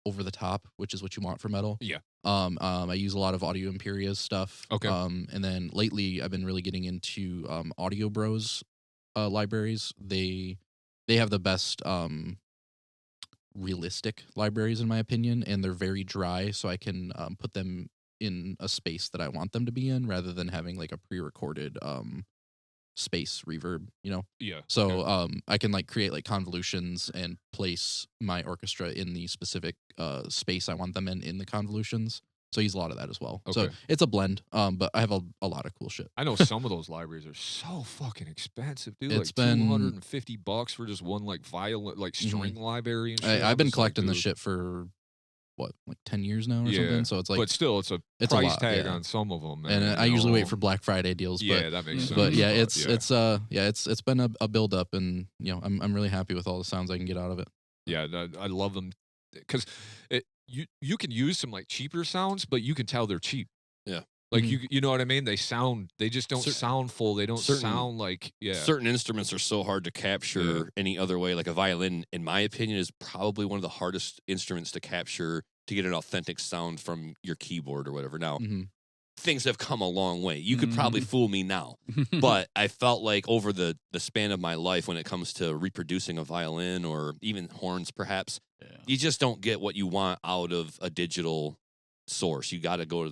over the top, which is what you want for metal. Yeah. I use a lot of Audio Imperia's stuff. Okay. And then lately I've been really getting into Audio Bros libraries. They have the best realistic libraries in my opinion, and they're very dry, so I can put them in a space that I want them to be in rather than having like a pre-recorded space reverb, Yeah. so okay. I can like create like convolutions and place my orchestra in the specific space I want them in the convolutions. So I use a lot of that as well. So Okay. it's a blend, but I have a lot of cool shit. I know some of those libraries are so fucking expensive, dude. It's like been- $250 for just one like violin, like string library and shit. I've been I'm just like, collecting this dude. shit for what, like 10 years now or Yeah, something. So it's like, but still, it's a it's a price lot, tag yeah. on some of them. and I usually wait for Black Friday deals. Yeah, that makes sense. But yeah, yeah. it's been a build up, and I'm really happy with all the sounds I can get out of it. Yeah, I love them because you can use some like cheaper sounds, but you can tell they're cheap. Yeah. Like Mhm. you know what I mean? They just don't sound full. They don't certain- sound like Certain instruments are so hard to capture any other way. Like a violin, in my opinion, is probably one of the hardest instruments to capture to get an authentic sound from your keyboard or whatever. Now, Mhm. things have come a long way. You could probably fool me now, but I felt like over the span of my life, when it comes to reproducing a violin or even horns, perhaps, Yeah. you just don't get what you want out of a digital source. You got to go to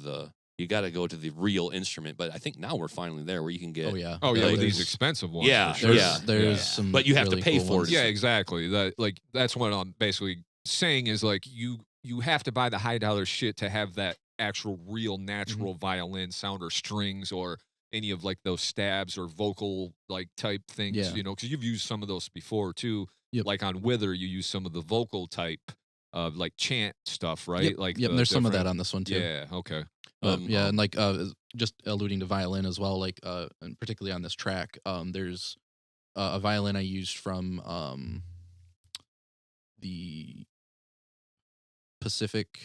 the real instrument. But I think now we're finally there where you can get. Oh yeah. Oh yeah, with these there's- expensive ones. Yeah, for sure. There's Yeah. some, But you have to really pay cool for it. ones. Yeah, exactly. That's what I'm basically saying is like you have to buy the high dollar shit to have that actual real natural violin sound or strings or any of like those stabs or vocal like type things, Yeah. because you've used some of those before too. Yep. Like on Wither, you use some of the vocal type of like chant stuff, right? Yep. Like Yep. the There's some of that different- on this one too. Yeah. Okay. But yeah, and like just alluding to violin as well, like and particularly on this track, there's a violin I used from the Pacific.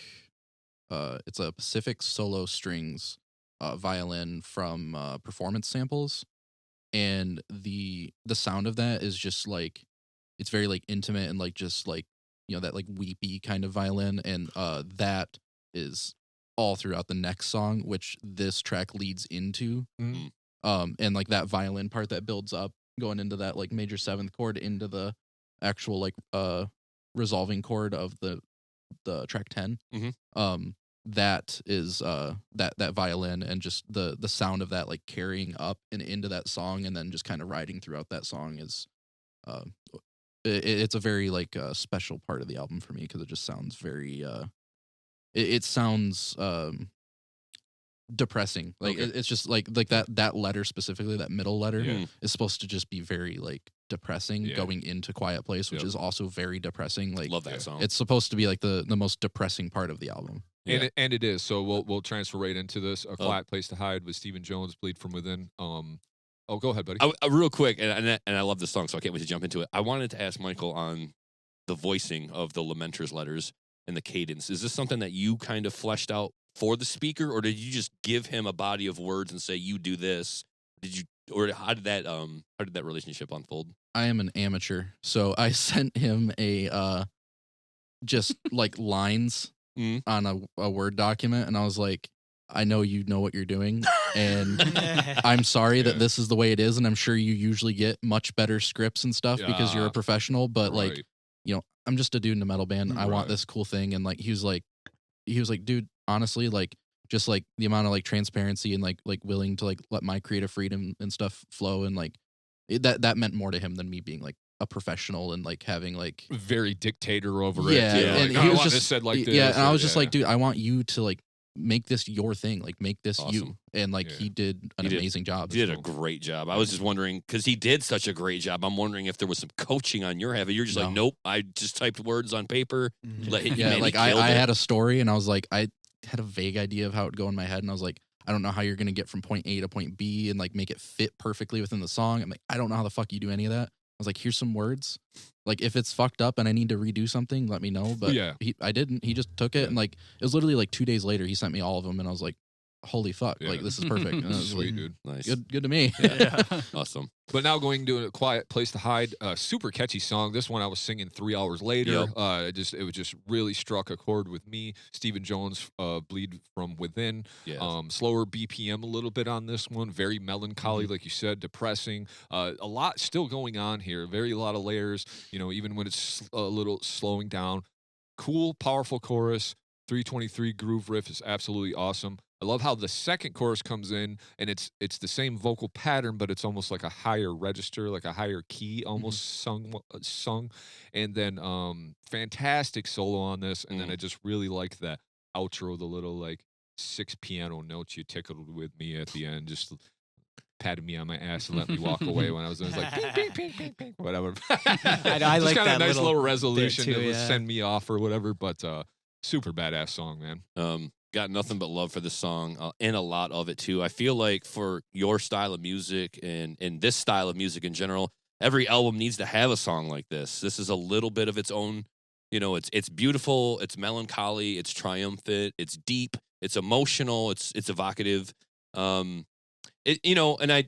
It's a Pacific solo strings violin from Performance Samples, and the sound of that is just like it's very like intimate and like just like that like weepy kind of violin, and that is all throughout the next song, which this track leads into. Mhm. And like that violin part that builds up going into that like major 7th chord into the actual like resolving chord of the track 10. Mhm. That is that violin, and just the sound of that like carrying up and into that song and then just kind of riding throughout that song is it's a very like special part of the album for me, because it just sounds very it sounds depressing. Like Okay. it's just like that letter specifically, that middle letter Yeah. is supposed to just be very like depressing Yeah. going into Quiet Place, which Yep. is also very depressing. Like Love that Yeah. song. it's supposed to be like the most depressing part of the album. Yeah. And it is. So we'll transfer right into this. A Quiet Place to Hide with Stephen Jones, Bleed from Within. Go ahead, buddy. Real quick, and I love this song, so I can't wait to jump into it. I wanted to ask Michael on the voicing of the Lamenter's letters and the cadence. Is this something that you kind of fleshed out for the speaker, or did you just give him a body of words and say, you do this? How did that relationship unfold? I am an amateur, so I sent him a just like lines Mhm. on a Word document, and I was like, I know you know what you're doing, and I'm sorry that this is the way it is, and I'm sure you usually get much better scripts and stuff because you're a professional, but like, you know, I'm just a dude in a metal band. I want this cool thing. And like, he was like, dude, honestly, like, just like the amount of like transparency and like willing to like let my creative freedom and stuff flow, and like that meant more to him than me being like a professional and like having like very dictator over yeah, it. and like, he was just said like this. Yeah, and I was just like, dude, I want you to like make this your thing, like make this Awesome. you. And like he did an amazing job. He did a great job. I was just wondering, because he did such a great job, I'm wondering if there was some coaching on your half. You're just like, nope, I just typed words on paper. Like I had a story, and I was like, I had a vague idea of how it would go in my head, and I was like, I don't know how you're gonna get from point A to point B and like make it fit perfectly within the song. I'm like, I don't know how the fuck you do any of that. I was like, here's some words. Like, if it's fucked up and I need to redo something, let me know. But I didn't. He just took it, and like, it was literally like 2 days later, he sent me all of them, and I was like, holy fuck, like, this is perfect. And This is sweet, dude. Nice. Good to me. Yeah. Awesome. But now going to A Quiet Place to Hide, super catchy song. This one I was singing 3 hours later. It was just really struck a chord with me. Stephen Jones, Bleed From Within. Yes. Slower BPM a little bit on this one. Very melancholy, like you said, depressing. A lot still going on here. A lot of layers. You know, even when it's a little slowing down. Cool, powerful chorus. 323 groove riff is absolutely awesome. I love how the second chorus comes in, and it's the same vocal pattern, but it's almost like a higher register, like a higher key, almost sung. And then fantastic solo on this, and then I just really like that outro, the little like 6 piano notes you tickled with me at the end, just patted me on my ass and let me walk away when I was like ping, ping, ping, ping, ping, whatever. I like just kind that of nice little resolution too, that would send me off or whatever, but super badass song, man. Got nothing but love for this song and a lot of it too. I feel like for your style of music and this style of music in general, every album needs to have a song like this. This is a little bit of its own, you know, it's beautiful, it's melancholy, it's triumphant, it's deep, it's emotional, it's evocative. You know, and I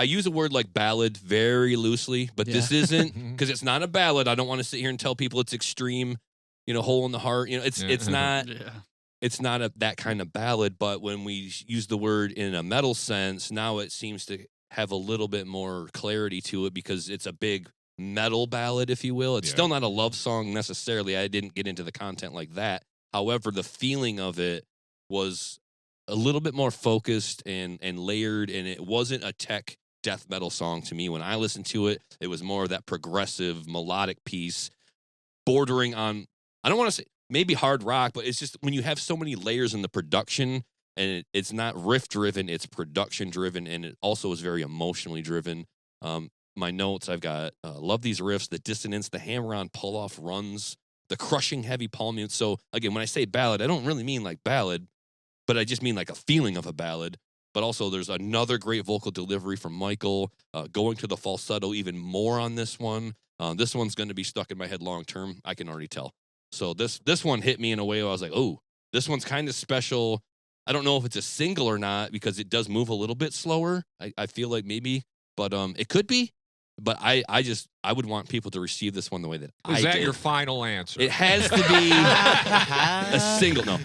use a word like ballad very loosely, but this isn't, because it's not a ballad. I don't want to sit here and tall people it's extreme, you know, hole in the heart. You know, it's not. It's not that kind of ballad, but when we use the word in a metal sense, now it seems to have a little bit more clarity to it because it's a big metal ballad, if you will. It's still not a love song necessarily. I didn't get into the content like that. However, the feeling of it was a little bit more focused and layered, and it wasn't a tech death metal song to me. When I listened to it, it was more of that progressive melodic piece bordering on, I don't want to say maybe hard rock, but it's just when you have so many layers in the production, and it's not riff driven, it's production driven, and it also is very emotionally driven. My notes, I've got love these riffs, the dissonance, the hammer-on pull-off runs, the crushing heavy palm mute. So again, when I say ballad, I don't really mean like ballad, but I just mean like a feeling of a ballad. But also there's another great vocal delivery from Michael, going to the falsetto even more on this one. This one's going to be stuck in my head long term, I can already tell. So this one hit me in a way where I was like, oh, this one's kind of special. I don't know if it's a single or not because it does move a little bit slower. I feel like maybe, but it could be. But I would want people to receive this one the way that I did. Is that your final answer? It has to be a single. No,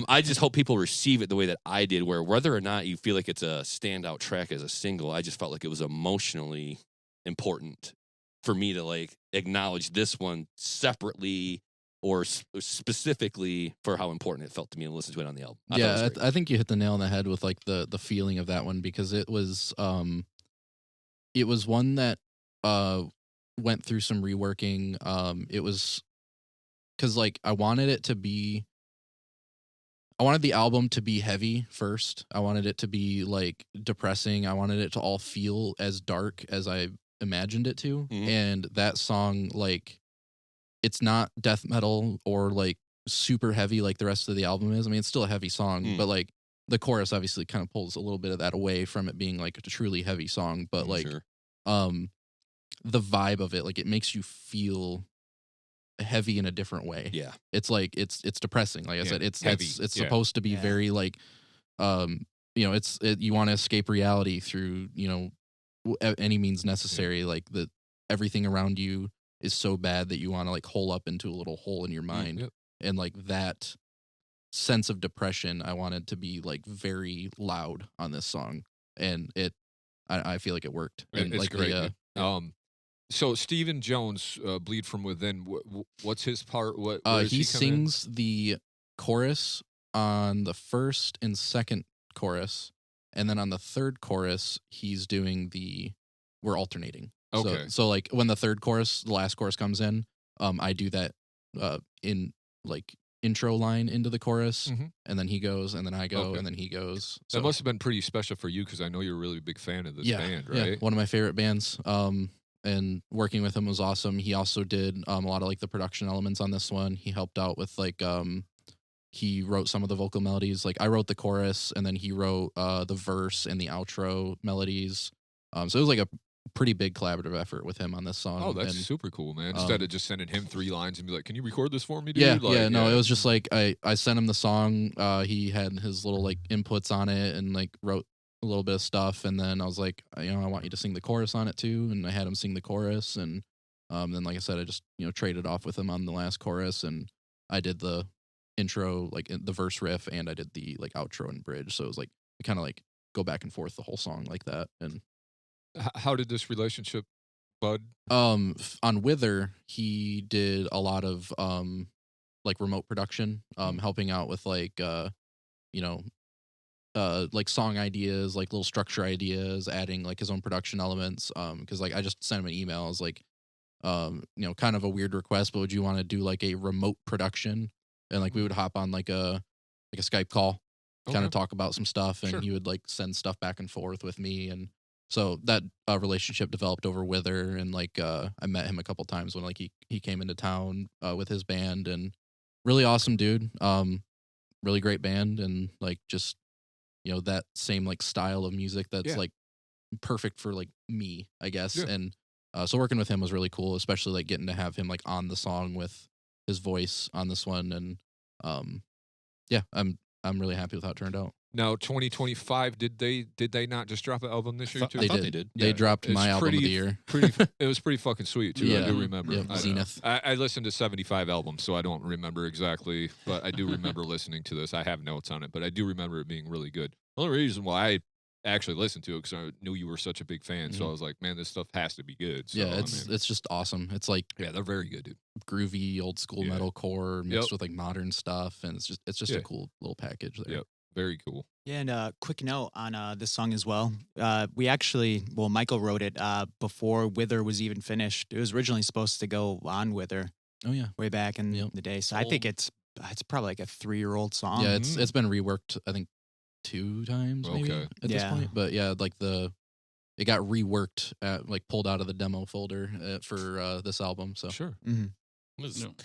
I just hope people receive it the way that I did, where whether or not you feel like it's a standout track as a single, I just felt like it was emotionally important for me to like acknowledge this one separately or specifically for how important it felt to me to listen to it on the album. I think you hit the nail on the head with like the feeling of that one, because it was one that went through some reworking. It was because like I wanted the album to be heavy first. I wanted it to be like depressing. I wanted it to all feel as dark as I imagined it to. Mm-hmm. And that song, like, it's not death metal or like super heavy like the rest of the album is. I mean, it's still a heavy song, but like the chorus obviously kind of pulls a little bit of that away from it being like a truly heavy song. But like, the vibe of it, like it makes you feel heavy in a different way. Yeah. It's like, it's depressing. Like I said, it's heavy. It's supposed to be very like, you know, you want to escape reality through, you know, any means necessary. Like everything around you is so bad that you want to like hole up into a little hole in your mind. And like that sense of depression, I wanted to be like very loud on this song, and I feel like it worked. And It's like great. So Stephen Jones, Bleed From Within. What's his part? Where does he come in? sings the chorus on the first and second chorus, and then on the third chorus, he's doing we're alternating. Okay. So like when the last chorus comes in, I do that in like intro line into the chorus, and then he goes, and then I go, and then he goes. So That must have been pretty special for you because I know you're a really big fan of this band, right? Yeah, one of my favorite bands. And working with him was awesome. He also did a lot of like the production elements on this one. He helped out with like he wrote some of the vocal melodies. Like I wrote the chorus, and then he wrote the verse and the outro melodies. So it was like a pretty big collaborative effort with him on this song. Oh, that's super cool, man. Instead of just sending him 3 lines and be like, "Can you record this for me, dude?" It was just like I sent him the song. He had his little like inputs on it and like wrote a little bit of stuff, and then I was like, I want you to sing the chorus on it too, and I had him sing the chorus, and then like I said, I just traded off with him on the last chorus, and I did the intro, like the verse riff, and I did the like outro and bridge. So it was like kind of like go back and forth the whole song like that. And how did this relationship bud? On Wither, he did a lot of like remote production, helping out with like like song ideas, like little structure ideas, adding like his own production elements. Because like I just sent him an email. I was like, kind of a weird request, but would you want to do like a remote production? And like we would hop on like a Skype call, kind of talk about some stuff, and he would like send stuff back and forth with me, and so that relationship developed over Wither, and like I met him a couple times when like he came into town with his band, and really awesome dude, really great band, and like just that same like style of music that's like perfect for like me, I guess. And so working with him was really cool, especially like getting to have him like on the song with his voice on this one, and I'm really happy with how it turned out. Now 2025, did they not just drop an album this year too? They did. They dropped my album of the year. It was pretty fucking sweet too. I do remember. Zenith. I listened to 75 albums, so I don't remember exactly, but I do remember listening to this. I have notes on it, but I do remember it being really good. The only reason why I actually listened to it because I knew you were such a big fan, so I was like, man, this stuff has to be good. So, it's just awesome. It's like they're very good, dude. Groovy old school metalcore mixed with like modern stuff, and it's just a cool little package there. Yep, very cool. Yeah, and quick note on this song as well. We actually, Michael wrote it before Wither was even finished. It was originally supposed to go on Wither. Oh yeah, way back in the day. So I think it's probably like a 3-year-old song. Yeah, it's been reworked, I think 2 times maybe at this point. But yeah, like it got reworked like pulled out of the demo folder for this album. So sure.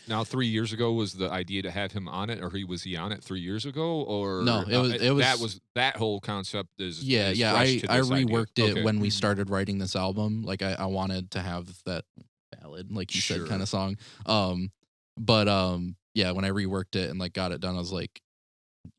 Now 3 years ago was the idea to have him on it, or was he on it 3 years ago, or no? It was that whole concept is I reworked idea. it when we started writing this album. Like I wanted to have that ballad, like you said, kind of song. But when I reworked it and like got it done, I was like,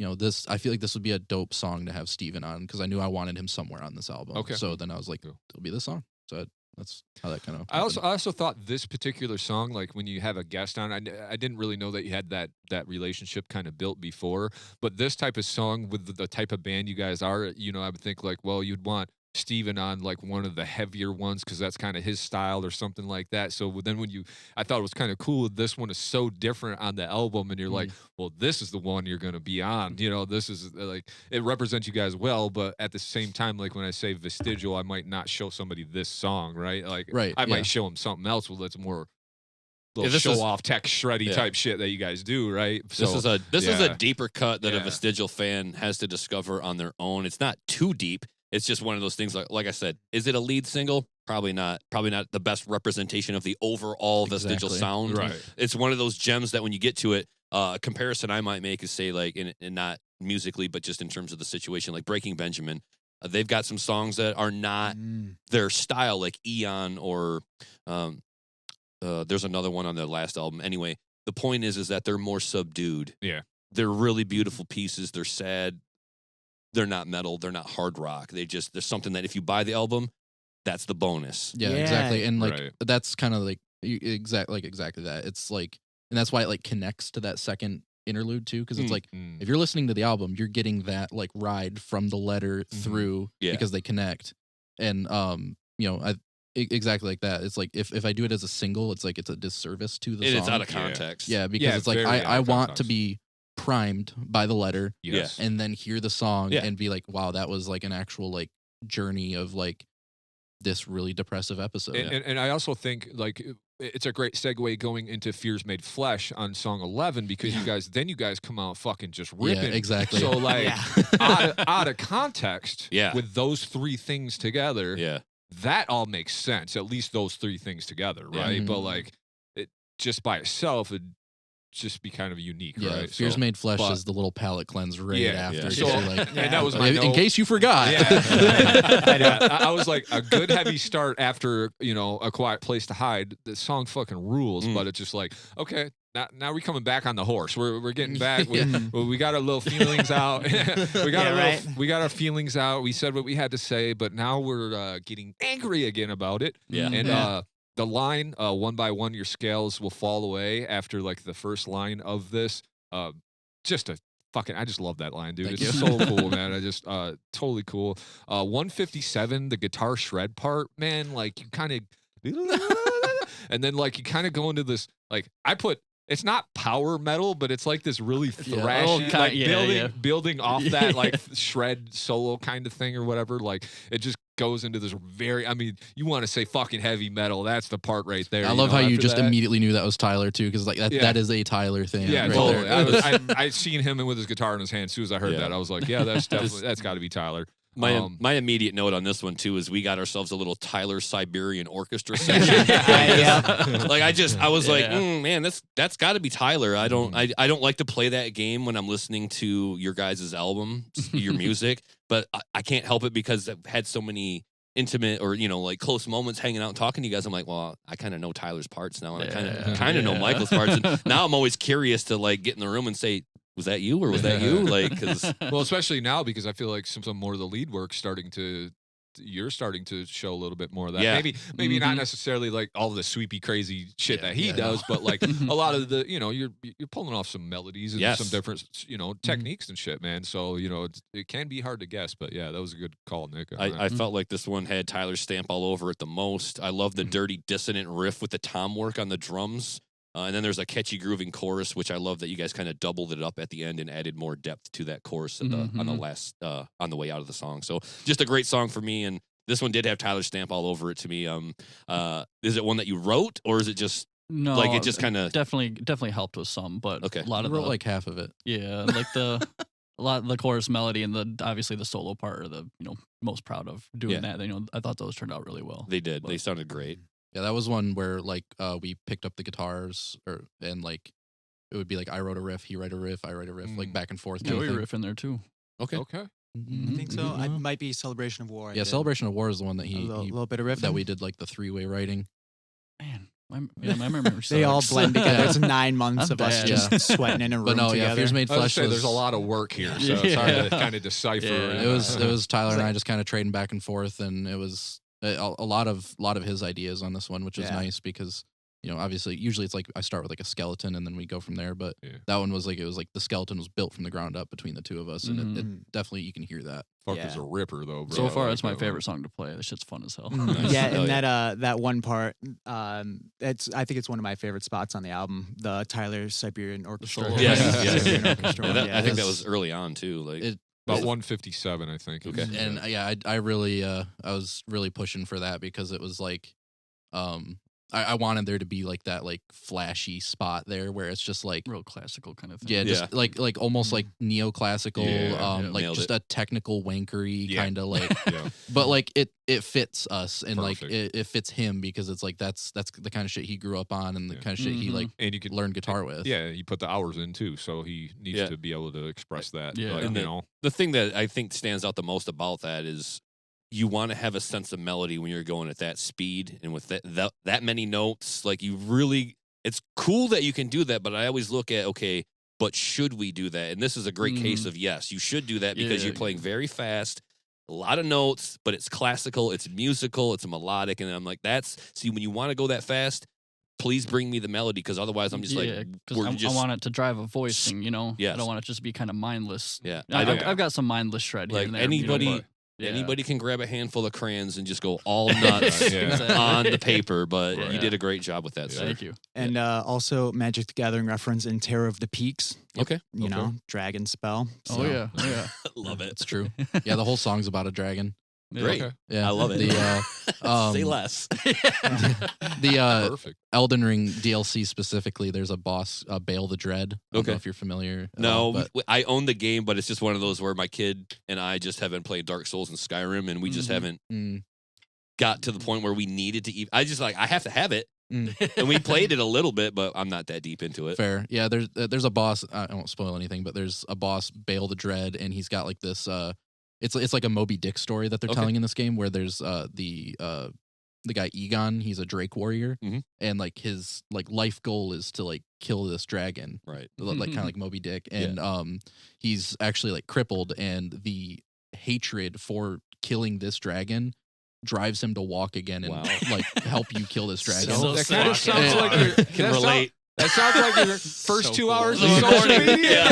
I feel like this would be a dope song to have Steven on, because I knew I wanted him somewhere on this album. Okay. So then I was like, it'll be this song. So that's how that kind of. I also thought this particular song, like when you have a guest on, I didn't really know that you had that relationship kind of built before. But this type of song with the type of band you guys are, I would think like, well, you'd want Steven on like one of the heavier ones because that's kind of his style or something like that. So then I thought it was kind of cool. This one is so different on the album, and you're like, well, this is the one you're going to be on. This is like, it represents you guys well, but at the same time, like when I say Vestigial, I might not show somebody this song, right? Like, I might show them something else that's more show off tech shreddy type shit that you guys do, right? This is a deeper cut that a Vestigial fan has to discover on their own. It's not too deep. It's just one of those things, like I said, is it a lead single? Probably not. Probably not the best representation of the overall Vestigial sound. Right. It's one of those gems that when you get to it, a comparison I might make is say like, and not musically, but just in terms of the situation, like Breaking Benjamin. They've got some songs that are not their style, like Eon, or there's another one on their last album. Anyway, the point is that they're more subdued. Yeah. They're really beautiful pieces. They're sad. They're not metal. They're not hard rock. There's something that if you buy the album, that's the bonus. Yeah. Exactly. And like that's kind of like exactly that. It's like, and that's why it like connects to that second interlude too, because it's like if you're listening to the album, you're getting that like ride from the letter through because they connect, and exactly like that. It's like if I do it as a single, it's like it's a disservice to the song. It's out of context. Yeah, because it's like I want to be primed by the letter, and then hear the song and be like, wow, that was like an actual like journey of like this really depressive episode. And I also think like it's a great segue going into Fears Made Flesh on song 11 because you guys come out fucking just ripping. Yeah, exactly. So like out of context with those three things together, that all makes sense. At least those three things together, right? But like it just by itself, it'd just be kind of unique, right? Fears Made Flesh is the little palate cleanse right after. So, like, and that was my in case you forgot. I was like, a good heavy start after, A Quiet Place to Hide. The song fucking rules, but it's just like, okay, now we're coming back on the horse. We're getting back. We got our little feelings out. We got our feelings out. We said what we had to say, but now we're getting angry again about it. The line, one by one, your scales will fall away after like the first line of this. I just love that line, dude. It's so cool, man. I just, totally cool. 157, the guitar shred part, man, like you kind of, and then like you kind of go into this, like it's not power metal, but it's like this really thrashy, building off that like shred solo kind of thing or whatever. Like it just goes into this you want to say fucking heavy metal. That's the part right there. I love how you just immediately knew that was Tyler too, because like that is a Tyler thing. Yeah, right totally. I seen him with his guitar in his hand. As soon as I heard that, I was like, yeah, that's got to be Tyler. My immediate note on this one too is we got ourselves a little Tyler Siberian orchestra section. Like I was like, man, that's got to be Tyler. I don't like to play that game when I'm listening to your guys' album, your music, but I can't help it because I've had so many intimate or like close moments hanging out and talking to you guys. I'm like, well, I kind of know Tyler's parts now, and I kind of know Michael's parts, and now I'm always curious to like get in the room and say, was that you or was that you? Like, well, especially now because I feel like some more of the lead work you're starting to show a little bit more of that. Yeah. Maybe not necessarily like all the sweepy crazy shit that he does, but like a lot of the you're pulling off some melodies and some different techniques and shit, man. So it can be hard to guess, but yeah, that was a good call, Nick. I felt like this one had Tyler's stamp all over it the most. I love the dirty dissonant riff with the tom work on the drums. And then there's a catchy grooving chorus, which I love that you guys kind of doubled it up at the end and added more depth to that chorus on the last on the way out of the song. So just a great song for me, and this one did have Tyler's stamp all over it to me. Is it one that you wrote, or is it just like it just kind of definitely helped with some, but a lot of wrote like half of it. Yeah, like a lot of the chorus melody and obviously the solo part are the most proud of doing that. I thought those turned out really well. They did. They sounded great. Yeah, that was one where like we picked up the guitars and like it would be like I wrote a riff, he wrote a riff, I write a riff, like back and forth. Joey riff in there too. Okay. I think so. It might be Celebration of War. Celebration of War is the one that a little bit of riff that we did like the 3-way writing. Man, my memory. They all blend together. It's 9 months of us just sweating in a room together. Fears Made Flesh. There's a lot of work here, so it's hard to kind of decipher. It was Tyler and I just kind of trading back and forth, and it was a lot of his ideas on this one, which was nice because obviously usually it's like I start with like a skeleton and then we go from there, but that one was like it was like the skeleton was built from the ground up between the two of us, and it definitely you can hear that. Fuck is a ripper though, bro. So far, that's my favorite song to play. This shit's fun as hell. Yeah, and that one part, I think it's one of my favorite spots on the album. The Tyler Siberian Orchestra. I think that was early on too. Like about 157, I think. Okay, and I really I was really pushing for that because it was like, I wanted there to be like that like flashy spot there where it's just like real classical kind of thing. Yeah, just like almost like neoclassical, like just a technical wankery kind of like, but like it fits us and like it fits him because it's like that's the kind of shit he grew up on and the kind of shit he like and you could learn guitar with. Yeah, he put the hours in too, so he needs to be able to express that. Yeah, and the thing that I think stands out the most about that is you want to have a sense of melody when you're going at that speed and with that many notes. Like it's cool that you can do that, but I always look at, okay, but should we do that? And this is a great case of yes, you should do that because you're playing very fast, a lot of notes, but it's classical, it's musical, it's melodic. And I'm like, see, when you want to go that fast, please bring me the melody, because otherwise I'm just like, because I want it to drive a voice thing, you know. Yes. I don't want it just to be kind of mindless. Yeah, I've got some mindless shred here like and there. anybody. You know, Anybody can grab a handful of crayons and just go all nuts on the paper, but you did a great job with that, sir. Thank you. And also Magic the Gathering reference in Terror of the Peaks. Okay. You know, dragon spell. So. Oh yeah. Love it. It's true. Yeah, the whole song's about a dragon. Great. Okay. Yeah, I love it. Say less. The Perfect. Elden Ring DLC specifically, there's a boss, Bale the Dread. I don't know if you're familiar. No, I own the game, but it's just one of those where my kid and I just haven't played Dark Souls and Skyrim, and we just haven't got to the point where we needed to. I have to have it, and we played it a little bit, but I'm not that deep into it. Fair. Yeah, there's a boss. I won't spoil anything, but there's a boss, Bale the Dread, and he's got like this. It's like a Moby Dick story that they're telling in this game, where there's the guy Egon. He's a Drake warrior, and like his life goal is to like kill this dragon, right? Like kind of like Moby Dick, and he's actually like crippled, and the hatred for killing this dragon drives him to walk again and like help you kill this dragon. That kind of sounds like you can relate. That sounds like your first 2 hours of In the social morning. media.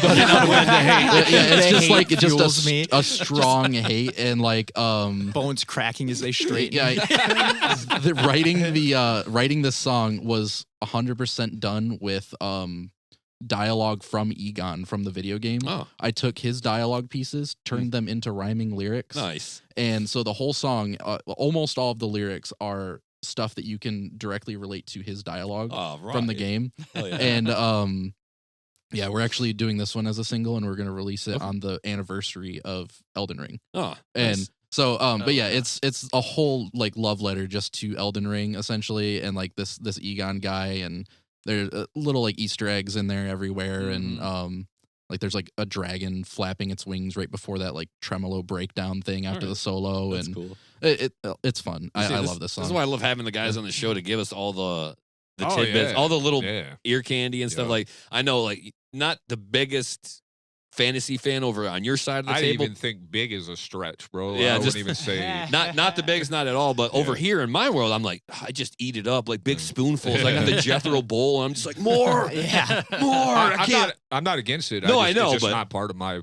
But it's just like it's fuels just me. a strong hate, and like Bones cracking as they straighten. Writing this song was 100% done with dialogue from Egon from the video game. I took his dialogue pieces, turned them into rhyming lyrics. Nice. And so the whole song, almost all of the lyrics are stuff that you can directly relate to his dialogue from the game. And we're actually doing this one as a single, and we're going to release it on the anniversary of Elden Ring. And so but yeah, it's a whole like love letter just to Elden Ring essentially, and like this Egon guy, and there's little like Easter eggs in there everywhere, and like there's like a dragon flapping its wings right before that like tremolo breakdown thing after the solo. That's cool. It's fun. I love this song. This is why I love having the guys on the show to give us all the tidbits, all the little ear candy and stuff. Like I know, like not the biggest fantasy fan over on your side of the table. I didn't even think big is a stretch, bro. Yeah, I wouldn't even say not the biggest, not at all. But over here in my world, I'm like, I just eat it up like big spoonfuls. I got the Jethro bowl, and I'm just like, more, more. I'm not against it. No, I know, it's just but not part of my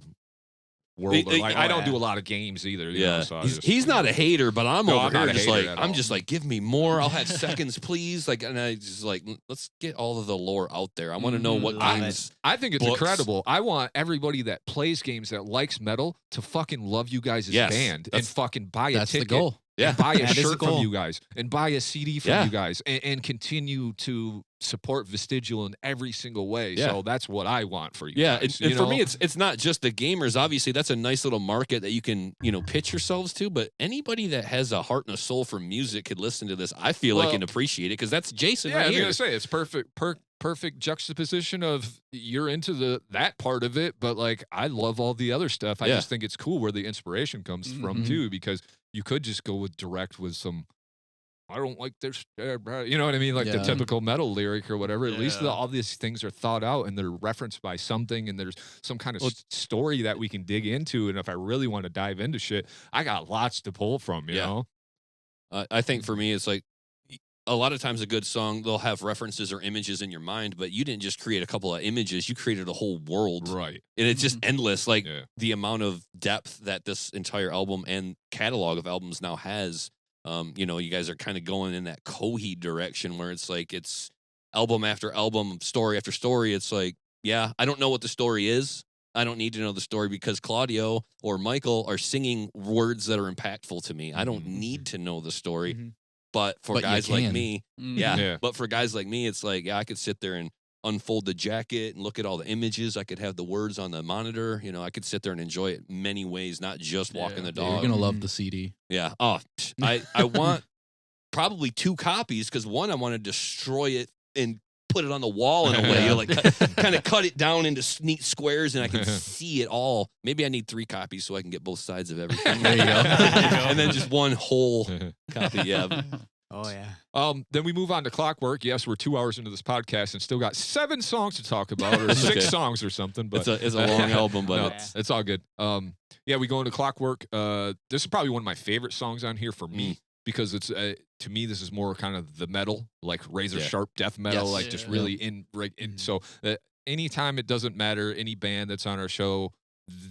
world. I don't do a lot of games either. You know, so he's not a hater, but I'm over here just like I'm just like, give me more. I'll have seconds, please. Like, and I just like, let's get all of the lore out there. I want to know what games. I think it's incredible. I want everybody that plays games that likes metal to fucking love you guys as band and fucking buy a ticket. That's the goal. Yeah, and buy a shirt from you guys and buy a CD from you guys and continue to support Vestigial in every single way. So that's what I want for you guys. And for me, it's not just the gamers. Obviously, that's a nice little market that you can pitch yourselves to. But anybody that has a heart and a soul for music could listen to this. I feel like and appreciate it because that's Jason right here. I was gonna say it's perfect juxtaposition of you're into that part of it, but like I love all the other stuff. I just think it's cool where the inspiration comes from too, because you could just go direct with some, I don't like this, you know what I mean? Like the typical metal lyric or whatever. At least all these things are thought out and they're referenced by something, and there's some kind of story that we can dig into. And if I really want to dive into shit, I got lots to pull from, you know? I think for me, it's like, a lot of times a good song, they'll have references or images in your mind, but you didn't just create a couple of images, you created a whole world. Right. And it's just endless. Like the amount of depth that this entire album and catalog of albums now has. You guys are kind of going in that Coheed direction where it's like it's album after album, story after story. It's like, I don't know what the story is. I don't need to know the story because Claudio or Michael are singing words that are impactful to me. I don't need to know the story. But for guys like me, but for guys like me, it's like, I could sit there and unfold the jacket and look at all the images. I could have the words on the monitor. I could sit there and enjoy it many ways, not just walking the dog. You're going to love the CD. Yeah. Oh, I want probably 2 copies because one, I want to destroy it and put it on the wall in a way, like kind of cut it down into neat squares and I can see it all. Maybe I need 3 copies so I can get both sides of everything. There you go. And then just one whole copy. Yeah. Oh yeah. Then we move on to Clockwork. Yes, we're 2 hours into this podcast and still got 7 songs to talk about, or 6 songs or something. But it's a long album, but it's all good. We go into Clockwork. This is probably one of my favorite songs on here for me. because it's to me this is more kind of the metal, like razor sharp death metal, Yes. like just really in. So anytime, it doesn't matter any band that's on our show,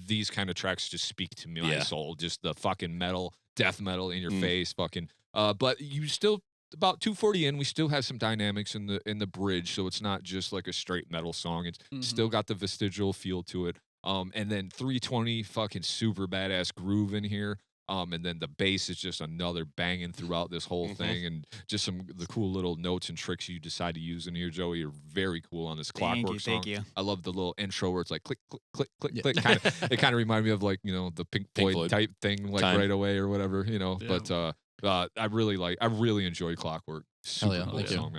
these kind of tracks just speak to my soul. Just the fucking metal, death metal in your face, fucking. But you still. About 240 in, we still have some dynamics in the bridge, so it's not just like a straight metal song. It's still got the vestigial feel to it. And then 320 fucking super badass groove in here. And then the bass is just another banging throughout this whole thing, and just the cool little notes and tricks you decide to use in here, Joey. You're very cool on this Clockwork song. Thank you. I love the little intro where it's like click, click, click, click, click. It kind of reminded me of like the Pink Floyd type thing, like right away or whatever, Yeah. But I really enjoyed Clockwork. Super cool song,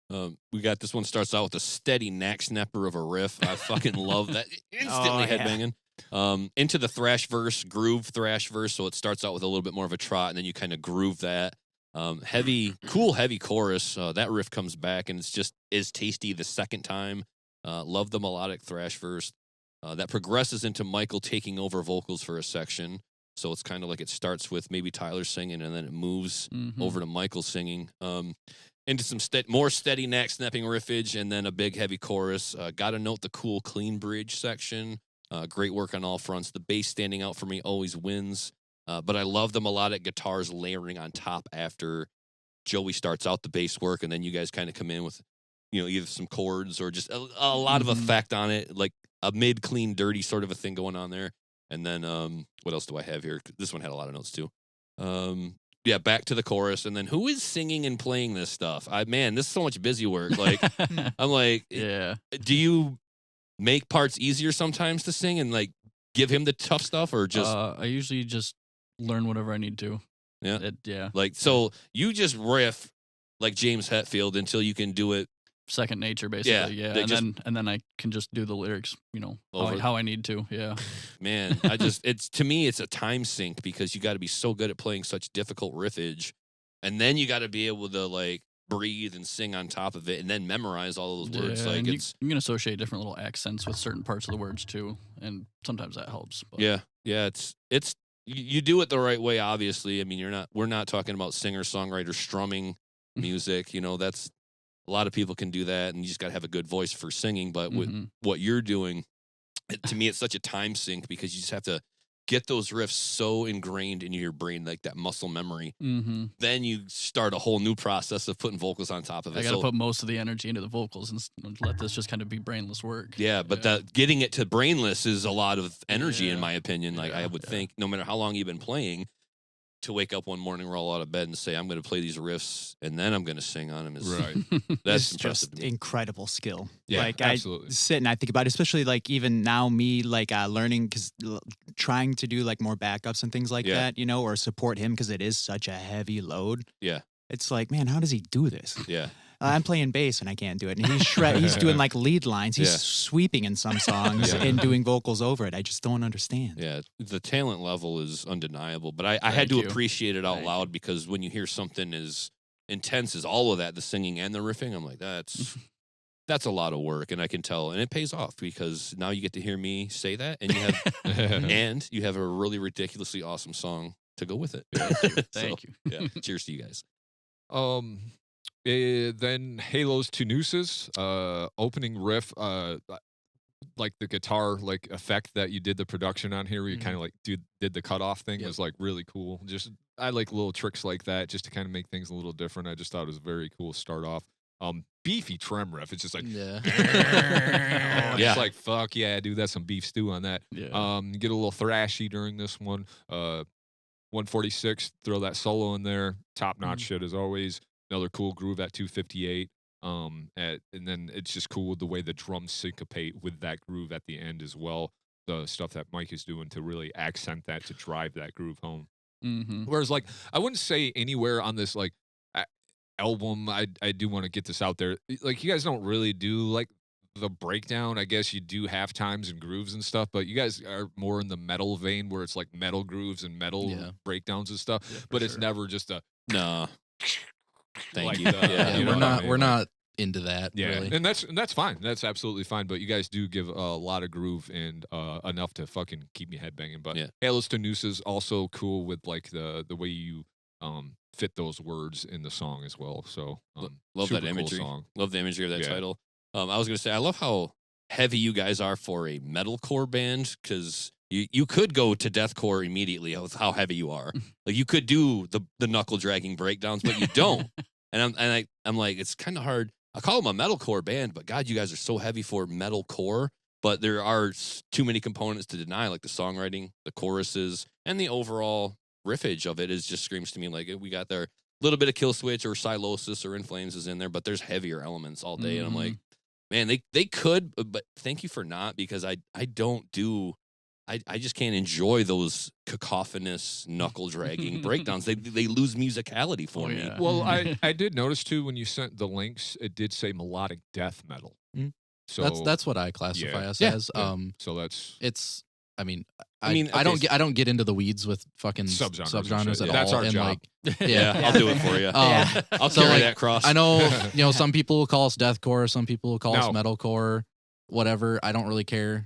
man. We got this one starts out with a steady knack snapper of a riff. I fucking love that. Instantly headbanging. Into the thrash verse, groove thrash verse. So it starts out with a little bit more of a trot, and then you kind of groove that. Heavy chorus. That riff comes back, and it's just is tasty the second time. Love the melodic thrash verse. That progresses into Michael taking over vocals for a section. So it's kind of like it starts with maybe Tyler singing, and then it moves over to Michael singing. Into some more steady knack snapping riffage, and then a big heavy chorus. Got to note the cool clean bridge section. Great work on all fronts. The bass standing out for me always wins. But I love the melodic guitars layering on top after Joey starts out the bass work, and then you guys kind of come in with, either some chords or just a lot of effect on it, like a mid, clean, dirty sort of a thing going on there. And then what else do I have here? This one had a lot of notes too. Back to the chorus, and then who is singing and playing this stuff? This is so much busy work. Like, I'm like, do you make parts easier sometimes to sing and like give him the tough stuff, or just? I usually just learn whatever I need to. Yeah. Like, so you just riff like James Hetfield until you can do it. Second nature, basically. Yeah. And then I can just do the lyrics, how I need to. Yeah. Man, to me, it's a time sink, because you got to be so good at playing such difficult riffage, and then you got to be able to like breathe and sing on top of it, and then memorize all those words. Like, you can associate different little accents with certain parts of the words too, and sometimes that helps. But. Yeah. It's you do it the right way. Obviously, I mean, we're not talking about singer songwriter strumming music. That's. A lot of people can do that, and you just got to have a good voice for singing. But with what you're doing, to me, it's such a time sink, because you just have to get those riffs so ingrained into your brain, like that muscle memory. Then you start a whole new process of putting vocals on top of it. I got to put most of the energy into the vocals and let this just kind of be brainless work. Yeah, but getting it to brainless is a lot of energy, in my opinion. Like, I would think, no matter how long you've been playing, to wake up one morning, roll out of bed, and say, I'm going to play these riffs, and then I'm going to sing on them. That's just incredible skill. Yeah, like, absolutely. I sit and I think about it, especially like even now me like learning, because trying to do like more backups and things like that, or support him, because it is such a heavy load. Yeah. It's like, man, how does he do this? Yeah. I'm playing bass and I can't do it. And he's doing like lead lines. He's sweeping in some songs and doing vocals over it. I just don't understand. Yeah, the talent level is undeniable. But I had to appreciate it out loud, because when you hear something as intense as all of that, the singing and the riffing, I'm like, that's a lot of work, and I can tell, and it pays off, because now you get to hear me say that, and you have a really ridiculously awesome song to go with it. Thank you. Yeah, cheers to you guys. Then Halo's to Nooses, opening riff, like the guitar like effect that you did the production on here, where you kind of like did the cutoff thing, was like really cool. Just I like little tricks like that, just to kind of make things a little different. I just thought it was very cool to start off. Beefy trem riff. It's just like it's like fuck yeah, dude, that's some beef stew on that. Get a little thrashy during this one. 146, throw that solo in there. Top notch shit as always. Another cool groove at 258. And then it's just cool with the way the drums syncopate with that groove at the end as well. The stuff that Mike is doing to really accent that, to drive that groove home. Whereas, like, I wouldn't say anywhere on this like album, I do want to get this out there. Like, you guys don't really do like the breakdown. I guess you do half times and grooves and stuff, but you guys are more in the metal vein, where it's like metal grooves and metal breakdowns and stuff. But it's never just a Thank like you. We're not into that. Really. And that's fine. That's absolutely fine. But you guys do give a lot of groove and enough to fucking keep me headbanging. But Halos to Nooses also cool with like the way you fit those words in the song as well. So love super that cool imagery. song. Love the imagery of that Yeah. title. I was gonna say I love how heavy you guys are for a metalcore band, because you could go to deathcore immediately with how heavy you are. Like you could do the knuckle dragging breakdowns, but you don't. and I'm like, it's kind of hard. I call them a metalcore band, but God, you guys are so heavy for metalcore. But there are too many components to deny, like the songwriting, the choruses, and the overall riffage of it just screams to me like we got there. A little bit of Kill Switch or Silosis or In Flames is in there, but there's heavier elements all day. And I'm like, man, they could, but thank you for not, because I just can't enjoy those cacophonous knuckle dragging breakdowns. They lose musicality for me. Well, I did notice too when you sent the links, it did say melodic death metal. Mm. So that's what I classify us Yeah. as. so that's I mean, okay, I don't get into the weeds with fucking Subgenres at all. That's our and job. Like, Yeah, I'll do it for you. I'll So, carry like, that cross. I know, some people will call us deathcore, some people will call us No. metalcore, whatever. I don't really care.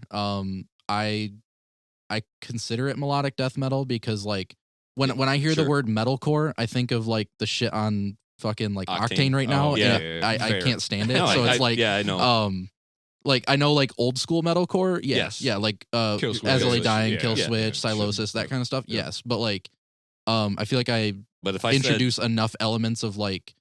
I consider it melodic death metal because like when I hear the Sure. word metalcore, I think of like the shit on fucking like Octane. Octane right now. Oh, and yeah, I fair. can't stand it. No, so it's like yeah, I know. like I know like old school metalcore, Yes. yeah, like Kill Switch. As I Lay Kill Dying, Switch, Kill yeah. Switch, Yeah. Silosis, that kind of stuff. Yeah. Yes, but like I feel like I But if I introduce enough elements of like,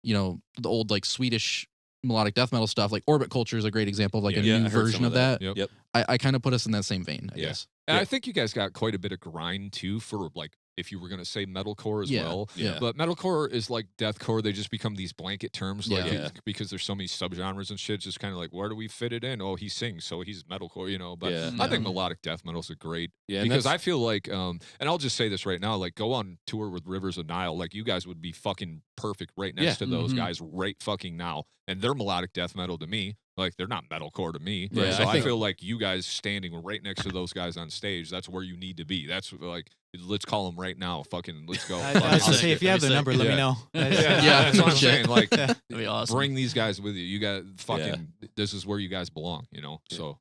the old like Swedish melodic death metal stuff. Like Orbit Culture is a great example of like a Yeah, new I heard some version of of that. Yep. Yep. I kind of put us in that same vein, I Yeah. guess. And Yeah. I think you guys got quite a bit of grind too for like if you were going to say metalcore as Yeah. well. Yeah. But metalcore is like deathcore. They just become these blanket terms, like Yeah. because there's so many subgenres and shit. It's just kind of like, where do we fit it in? Oh, he sings, so he's metalcore, But Yeah. I think melodic death metal is a great Yeah, and because that's- I feel like, and I'll just say this right now, like go on tour with Rivers of Nile, like you guys would be fucking perfect right next Yeah. to those Mhm. guys right fucking now, and they're melodic death metal to me. Like they're not metalcore to me. Yeah, So I I think- feel like you guys standing right next to those guys on stage, that's where you need to be. That's like, let's call them right now. Fucking, let's go. I was gonna say, if you have their number, let me Yeah. know. Yeah, Yeah, that's what I'm shit. saying. Like, That'd be awesome. bring these guys with you. You got fucking. This is where you guys belong. So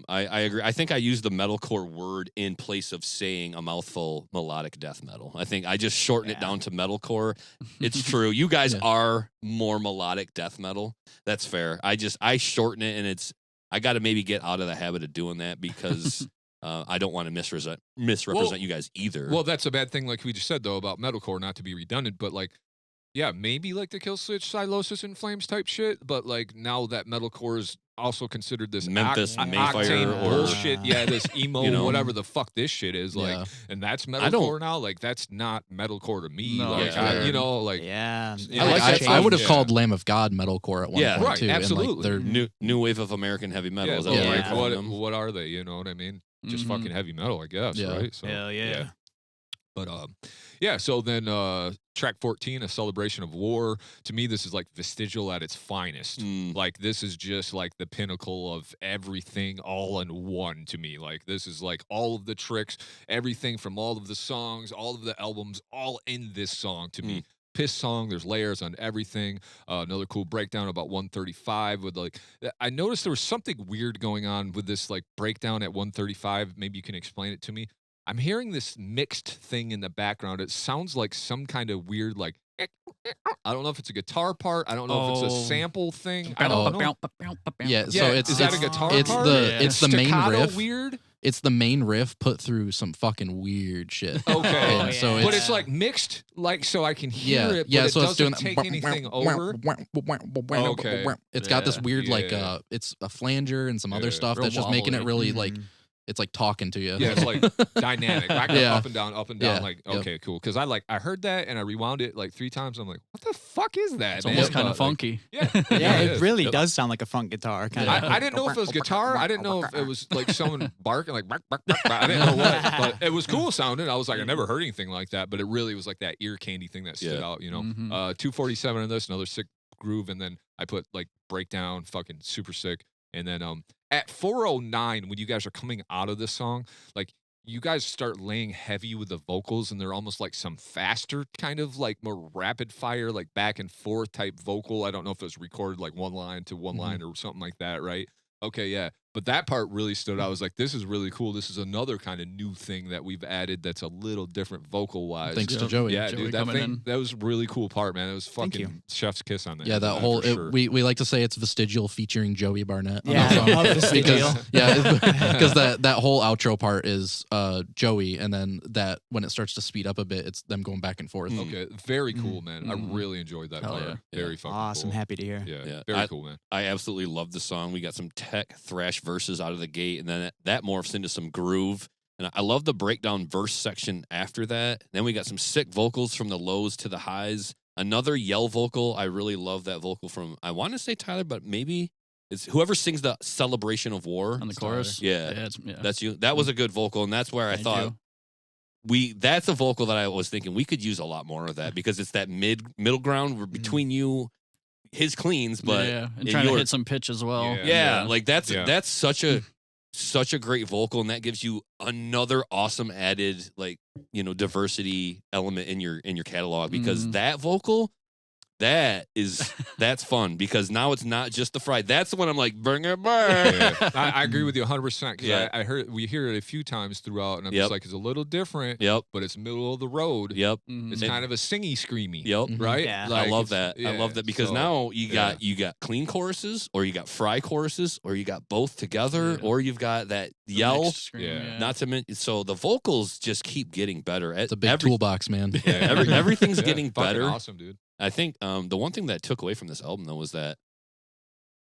I agree. I think I used the metalcore word in place of saying a mouthful melodic death metal. I think I just shortened it Yeah. down to metalcore. It's true. You guys Yeah. are more melodic death metal. That's fair. I shorten it, and I got to maybe get out of the habit of doing that because I don't want to misrepresent you guys either. well, that's a bad thing. Like we just said though about metalcore, not to be redundant, but like. Yeah, maybe like the Kill Switch, Silosis, and Flames type shit, but like now that metalcore is also considered this Memphis Mayfire octane or- bullshit. Yeah, this emo, whatever the fuck this shit is. Like, Yeah. and that's don't- metalcore now. Like, that's not metalcore to me. No, like, yeah. like Yeah. Yeah, I like I, that I would have yeah. called Lamb of God metalcore at one Yeah. point Right, too. absolutely. And like they're new wave of American heavy metal. yeah, Is but that what Yeah. you're like calling them? what are they? You know what I mean? Just Mhm. fucking heavy metal, I guess. Yeah. Right? So, Hell yeah. But yeah. So then track 14, A Celebration of War. To me, this is like Vestigial at its finest. Mm. Like this is just like the pinnacle of everything all in one to me. Like this is like all of the tricks, everything from all of the songs, all of the albums, all in this song to me. Piss song, there's layers on everything. Another cool breakdown about 135 with like I noticed there was something weird going on with this like breakdown at 135. Maybe you can explain it to me. I'm hearing this mixed thing in the background. It sounds like some kind of weird like I don't know if it's a guitar part. I don't know if it's a Oh. sample thing. I don't know. yeah. So Yeah, it's is that a it's- guitar It's part? the it's the main Staccato riff. weird. It's the main riff put through some fucking weird shit. Okay. And so But it's it's like mixed, like so I can hear it, but yeah. it So it's doing doesn't take anything over. Okay. It's got this Yeah. weird like Yeah. it's a flanger and some other Yeah. stuff Real that's just making it wobbly. really like it's like talking to you. Yeah, it's like dynamic. Back Yeah. up and down, up and down. Yeah. Like, Yep. okay, cool. Because I heard that and I rewound it like 3 times. I'm like, what the fuck is that? It's man? almost kind But, of funky. Yeah, Yeah, it it is. really Yep. does sound like a funk guitar. Kind of. I didn't know if it was guitar. I didn't know if it was like someone barking like bark, bark, bark, bark. I didn't know what, but it was cool sounding. I was like, I never heard anything like that, but it really was like that ear candy thing that stood Yeah. out. Mhm. 247 in this, another sick groove, and then I put like breakdown, fucking super sick, and then at 409 when you guys are coming out of this song, like. You guys start laying heavy with the vocals, and they're almost like some faster kind of like more rapid fire, like back and forth type vocal. I don't know if it was recorded like one line to one line or something like that, right? Okay, yeah. But that part really stood out. I was like, this is really cool. This is another kind of new thing that we've added that's a little different vocal wise. Thanks to Joey. Yeah, Joey dude, that was a really cool part, man. It was fucking chef's kiss on that. Yeah, that whole we like to say it's Vestigial featuring Joey Barnett. Yeah, I love Vestigial. Because that whole outro part is Joey, and then that when it starts to speed up a bit, it's them going back and forth. Okay, very cool, man. I really enjoyed that Hell part. yeah. Very fucking Awesome. cool. Happy to hear. Yeah, very cool, man. I absolutely love the song. We got some tech thrash verses out of the gate, and then that morphs into some groove. And I love the breakdown verse section after that. Then we got some sick vocals from the lows to the highs. Another yell vocal. I really love that vocal from, I want to say Tyler, but maybe it's whoever sings the Celebration of War. On the chorus. Yeah. Yeah. That's you. That was a good vocal, and that's where I thought that's a vocal that I was thinking we could use a lot more of that, because it's that middle ground between you, his cleans, but and trying to hit some pitch as well. Like that's such a great vocal, and that gives you another awesome added diversity element in your catalog, because that vocal, that's fun, because now it's not just the fry. That's the one I'm like, bring it back. Yeah. I agree with you 100%, because Yeah. we hear it a few times throughout, and I'm just like, it's a little different. Yep. But it's middle of the road. Yep. It's kind of a singy screamy. Yep. Right. Yeah. I love that. I love that, because now you got clean choruses, or you got fry choruses, or you got both together, or you've got that yell. Yeah. Not to mention, so the vocals just keep getting better. It's a big toolbox, man. Everything's getting better. Awesome, dude. I think the one thing that took away from this album, though, was that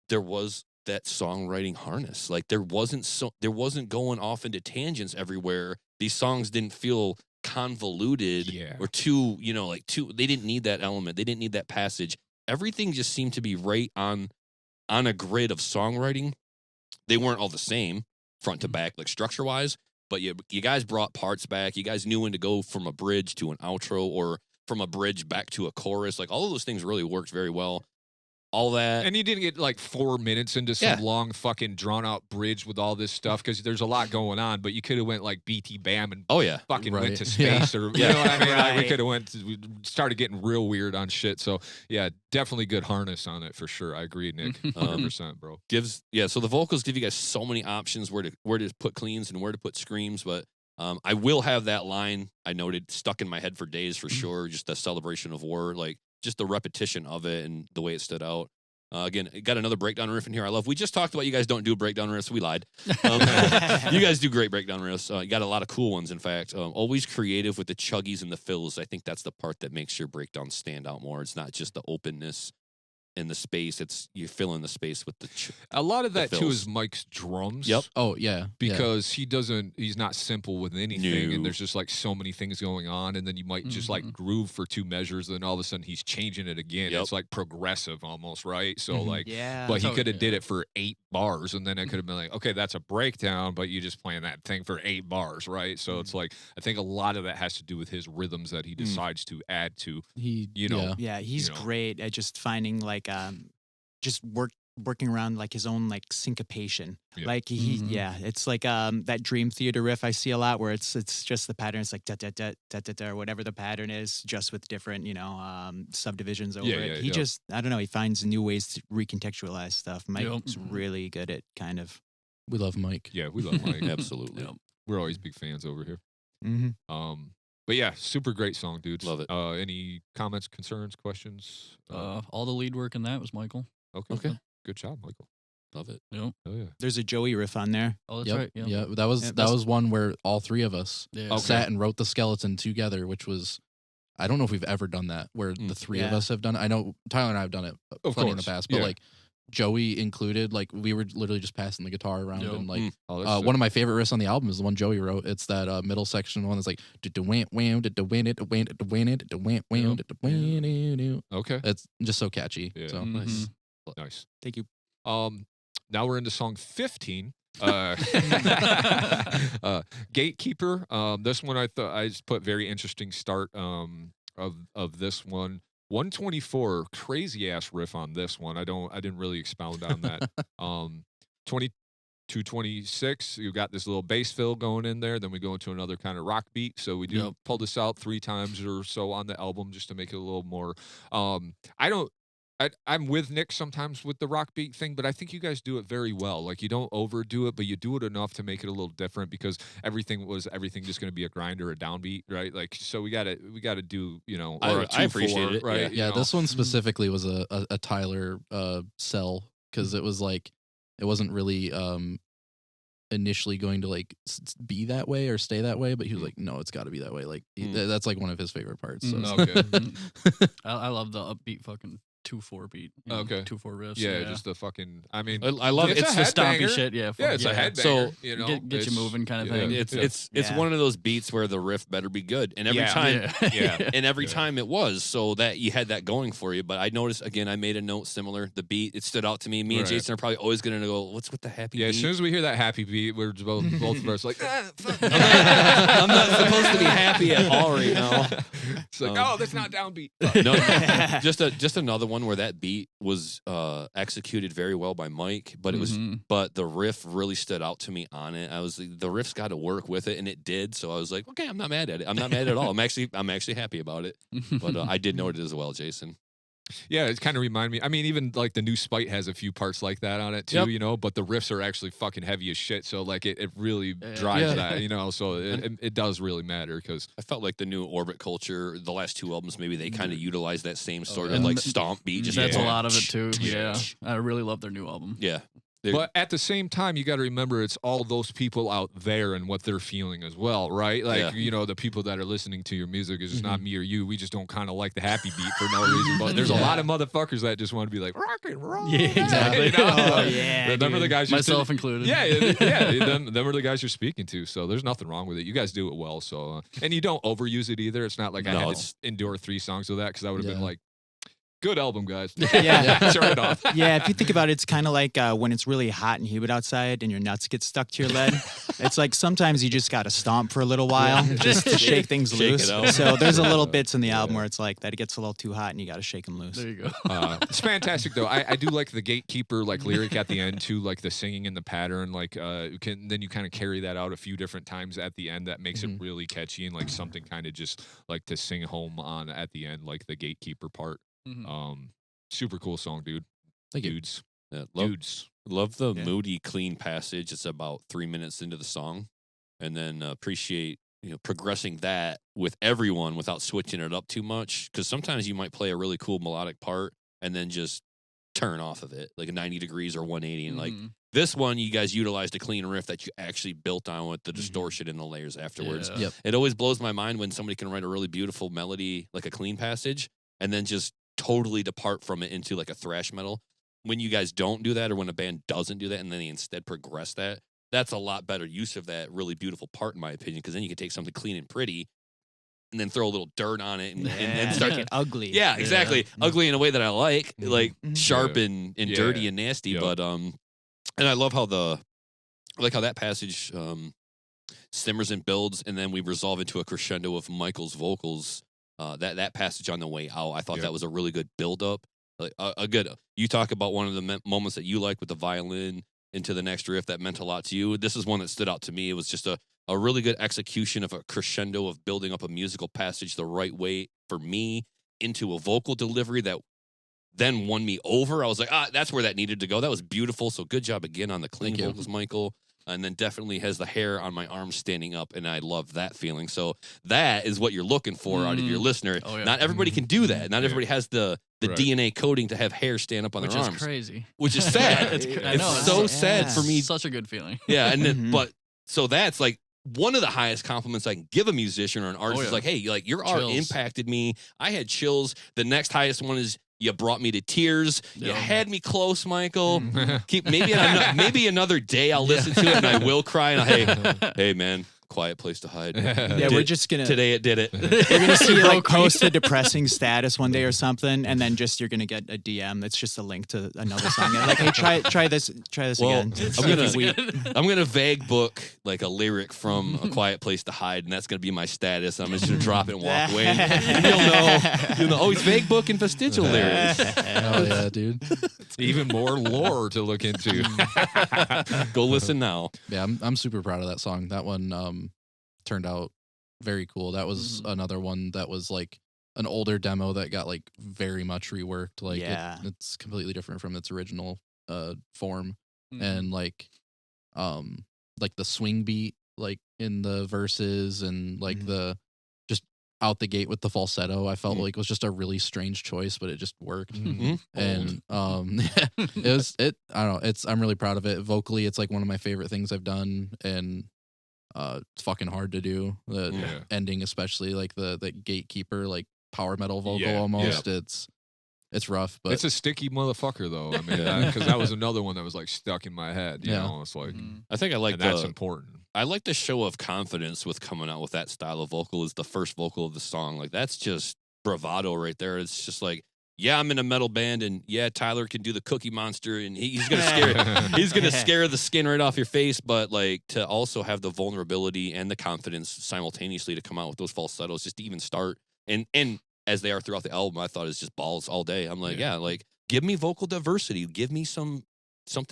there was that songwriting harness. Like there wasn't going off into tangents everywhere. These songs didn't feel convoluted or too. They didn't need that element. They didn't need that passage. Everything just seemed to be right on a grid of songwriting. They weren't all the same front to back, like structure wise, but you guys brought parts back. You guys knew when to go from a bridge to an outro, or from a bridge back to a chorus. Like all of those things really worked very well. All that. And you didn't get like 4 minutes into some long fucking drawn out bridge with all this stuff, because there's a lot going on, but you could have went like BT Bam and fucking went to space or you know what I mean? Like we could have we started getting real weird on shit. So yeah, definitely good harness on it for sure. I agree, Nick. 100%, bro. So the vocals give you guys so many options where to put cleans and where to put screams, but I will have that line I noted stuck in my head for days for sure. Just the Celebration of War, like just the repetition of it and the way it stood out. Again, got another breakdown riff in here. We just talked about you guys don't do breakdown riffs. We lied. You guys do great breakdown riffs. You got a lot of cool ones, in fact. Always creative with the chuggies and the fills. I think that's the part that makes your breakdowns stand out more. It's not just the openness in the space. It's you fill in the space with a lot of that too fills. is Mike's drums. Yep. Oh yeah. Because he's not simple with anything, and there's just like so many things going on, and then you might just like groove for 2 measures, and then all of a sudden he's changing it again. It's like progressive almost, right? So but he could have did it for 8 bars, and then it could have been like, okay, that's a breakdown, but you just playing that thing for 8 bars, right? So it's like, I think a lot of that has to do with his rhythms that he decides to add to. He's great at just finding like just working around like his own like syncopation. Like it's like that Dream Theater riff I see a lot, where it's just the pattern. It's like da da da da da da, or whatever the pattern is, just with different subdivisions over it. He just, I don't know, he finds new ways to recontextualize stuff. Mike's really good at kind of. We love Mike. Yeah, we love Mike. Absolutely. We're always big fans over here. Mm-hmm. But yeah, super great song, dudes. Love it. Any comments, concerns, questions? All the lead work in that was Michael. Okay. Good job, Michael. Love it. Yep. Oh yeah. There's a Joey riff on there. Oh, that's right. Yeah, that was one where all 3 of us sat and wrote the skeleton together, which was, I don't know if we've ever done that, where the 3 of us have done it. I know Tyler and I have done it plenty in the past, but like Joey included, like we were literally just passing the guitar around and like one of my favorite riffs on the album is the one Joey wrote. It's that middle section one that's like okay. It's just so catchy. Yeah. So Nice. Thank you. Now we're into song 15. Gatekeeper. This one I thought I just put very interesting start of this one. 124, crazy ass riff on this one. I didn't really expound on that. 226, you got this little bass fill going in there. Then we go into another kind of rock beat. So we do pull this out 3 times or so on the album just to make it a little more. I'm with Nick sometimes with the rock beat thing, but I think you guys do it very well. Like you don't overdo it, but you do it enough to make it a little different because everything just going to be a grind or a downbeat, right? Like so we gotta do or I appreciate it, right? Yeah, this one specifically was a Tyler sell because it was like it wasn't really initially going to like be that way or stay that way, but he was like, no, it's got to be that way. Like that's like one of his favorite parts. So. Okay. I love the upbeat fucking 2/4 beat. 2/4 riffs. Yeah, just the fucking. I mean, I love it. It's the stompy shit. Yeah, it's a headbanger. So get you moving kind of thing. It's one of those beats where the riff better be good, and every time it was, so that you had that going for you. But I noticed again, I made a note similar. The beat it stood out to me. Me and Jason are probably always going to go, what's with the happy beat? As soon as we hear that happy beat, we're both of us like, fuck. I'm not supposed to be happy at all right now. It's like, that's not downbeat. No, just another one where that beat was executed very well by Mike, but it was but the riff really stood out to me on it. I was the riff's got to work with it, and it did. So I was like, okay, I'm not mad at it. I'm not mad at all. I'm actually happy about it. But I did note it as well, Jason. Yeah, it kind of reminded me. I mean, even like the new Spite has a few parts like that on it too, but the riffs are actually fucking heavy as shit. So like it really drives that, so it does really matter because I felt like the new Orbit Culture, the last two albums, maybe they kind of utilize that same sort of like stomp beat. Just that's a lot of it too. Yeah, I really love their new album. Yeah. But at the same time, you got to remember it's all those people out there and what they're feeling as well, right? Like, the people that are listening to your music is just not me or you. We just don't kind of like the happy beat for no reason. But there's a lot of motherfuckers that just want to be like, rock and roll. Yeah, exactly. Them are the guys myself included. Them are the guys you're speaking to. So there's nothing wrong with it. You guys do it well. So and you don't overuse it either. It's not like I had to endure 3 songs of that because I would have been like, good album, guys. Yeah. Turn it off. Yeah, if you think about it, it's kind of like when it's really hot and humid outside and your nuts get stuck to your lead. It's like sometimes you just got to stomp for a little while just to shake things loose. So there's a little bits in the album where it's like that it gets a little too hot and you got to shake them loose. There you go. It's fantastic, though. I do like the Gatekeeper lyric at the end, too, like the singing and the pattern. Like then you kind of carry that out a few different times at the end. That makes it really catchy and like something kind of just like to sing home on at the end, like the Gatekeeper part. Super cool song, dude. Thank you. Dudes. Love the moody, clean passage. It's about 3 minutes into the song, and then appreciate progressing that with everyone without switching it up too much. Because sometimes you might play a really cool melodic part and then just turn off of it, like a 90 degrees or 180. And like this one, you guys utilized a clean riff that you actually built on with the distortion and the layers afterwards. Yeah. Yep. It always blows my mind when somebody can write a really beautiful melody, like a clean passage, and then just totally depart from it into like a thrash metal. When you guys don't do that, or when a band doesn't do that and then they instead progress that, that's a lot better use of that really beautiful part, in my opinion, because then you can take something clean and pretty and then throw a little dirt on it and start make it ugly. Yeah, exactly. Ugly in a way that I like sharp and dirty and nasty. Yeah. But and I love how how that passage simmers and builds, and then we resolve into a crescendo of Michael's vocals. That passage on the way out, I thought that was a really good build up. Like a good. You talk about one of the moments that you like with the violin into the next riff that meant a lot to you. This is one that stood out to me. It was just a really good execution of a crescendo of building up a musical passage the right way for me into a vocal delivery that then won me over. I was like, that's where that needed to go. That was beautiful. So good job again on the clean vocals, Michael. And then definitely has the hair on my arm standing up, and I love that feeling. So that is what you're looking for out of your listener. Oh, yeah. Not everybody can do that. Not everybody has the DNA coding to have hair stand up on their arms. Which is crazy. Which is sad. It's so sad for me. Such a good feeling. Yeah, and then, but so that's like one of the highest compliments I can give a musician or an artist is like, hey, like your art impacted me. I had chills. The next highest one is you brought me to tears. You had me close, Michael. Maybe another day I'll listen to it and I will cry. And hey, man, quiet place to hide. We're just gonna today. It did it. You're gonna see like post a depressing status one day or something, and then you're gonna get a DM that's just a link to another song. And like, hey, try this again. I'm gonna vague book like a lyric from A Quiet Place to Hide, and that's gonna be my status. I'm just gonna drop it and walk away. And you'll know. Oh, he's vague book and vestigial lyrics. Oh yeah, dude. Even more lore to look into. Go listen now. Yeah, I'm super proud of that song. That one turned out very cool. That was another one that was like an older demo that got like very much reworked. Like Yeah. it's completely different from its original form, Mhm. and like the swing beat like in the verses and like Mhm. the just out the gate with the falsetto, I felt Mhm. like was just a really strange choice, but it just worked. Mhm. And I don't know, I'm really proud of it. Vocally, it's like one of my favorite things I've done, and it's fucking hard to do. The Yeah. ending, especially like the gatekeeper, like power metal vocal Yeah, almost. It's rough, but It's a sticky motherfucker, though. I mean, because that was another one that was like stuck in my head. You Yeah. know, it's like, Mhm. I think I like and that's the important. I like the show of confidence with coming out with that style of vocal is the first vocal of the song. Like that's just bravado right there. It's just like, yeah, I'm in a metal band, and yeah, Tyler can do the Cookie Monster, and he's gonna scare the skin right off your face. But like to also have the vulnerability and the confidence simultaneously to come out with those falsettos, just to even start, and as they are throughout the album, I thought it's just balls all day. I'm like, yeah, like give me vocal diversity, give me something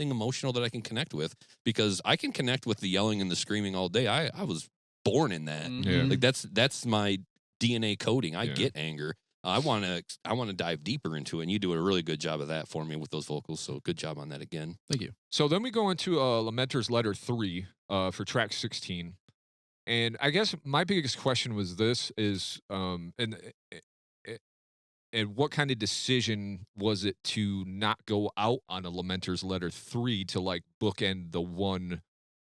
emotional that I can connect with, because I can connect with the yelling and the screaming all day. I was born in that. Yeah. Like that's my DNA coding. I Yeah. get anger. I want to dive deeper into it, and you do a really good job of that for me with those vocals. So good job on that again. thank you. So then we go into Lamenter's Letter 3 for track 16. And I guess my biggest question was this is, and what kind of decision was it to not go out on a Lamenter's Letter 3 to like bookend the one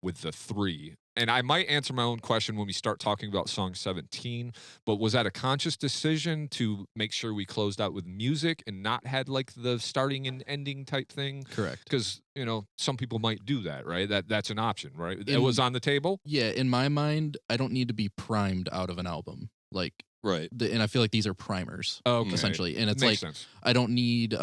with the 3? And I might answer my own question when we start talking about song 17, but was that a conscious decision to make sure we closed out with music and not had like the starting and ending type thing? Correct. Because, you know, some people might do that, right? That's an option, right? It In- was on the table. Yeah, in my mind, I don't need to be primed out of an album. Like, Right. and I feel like these are primers Okay. essentially, and it's Makes like sense. I don't need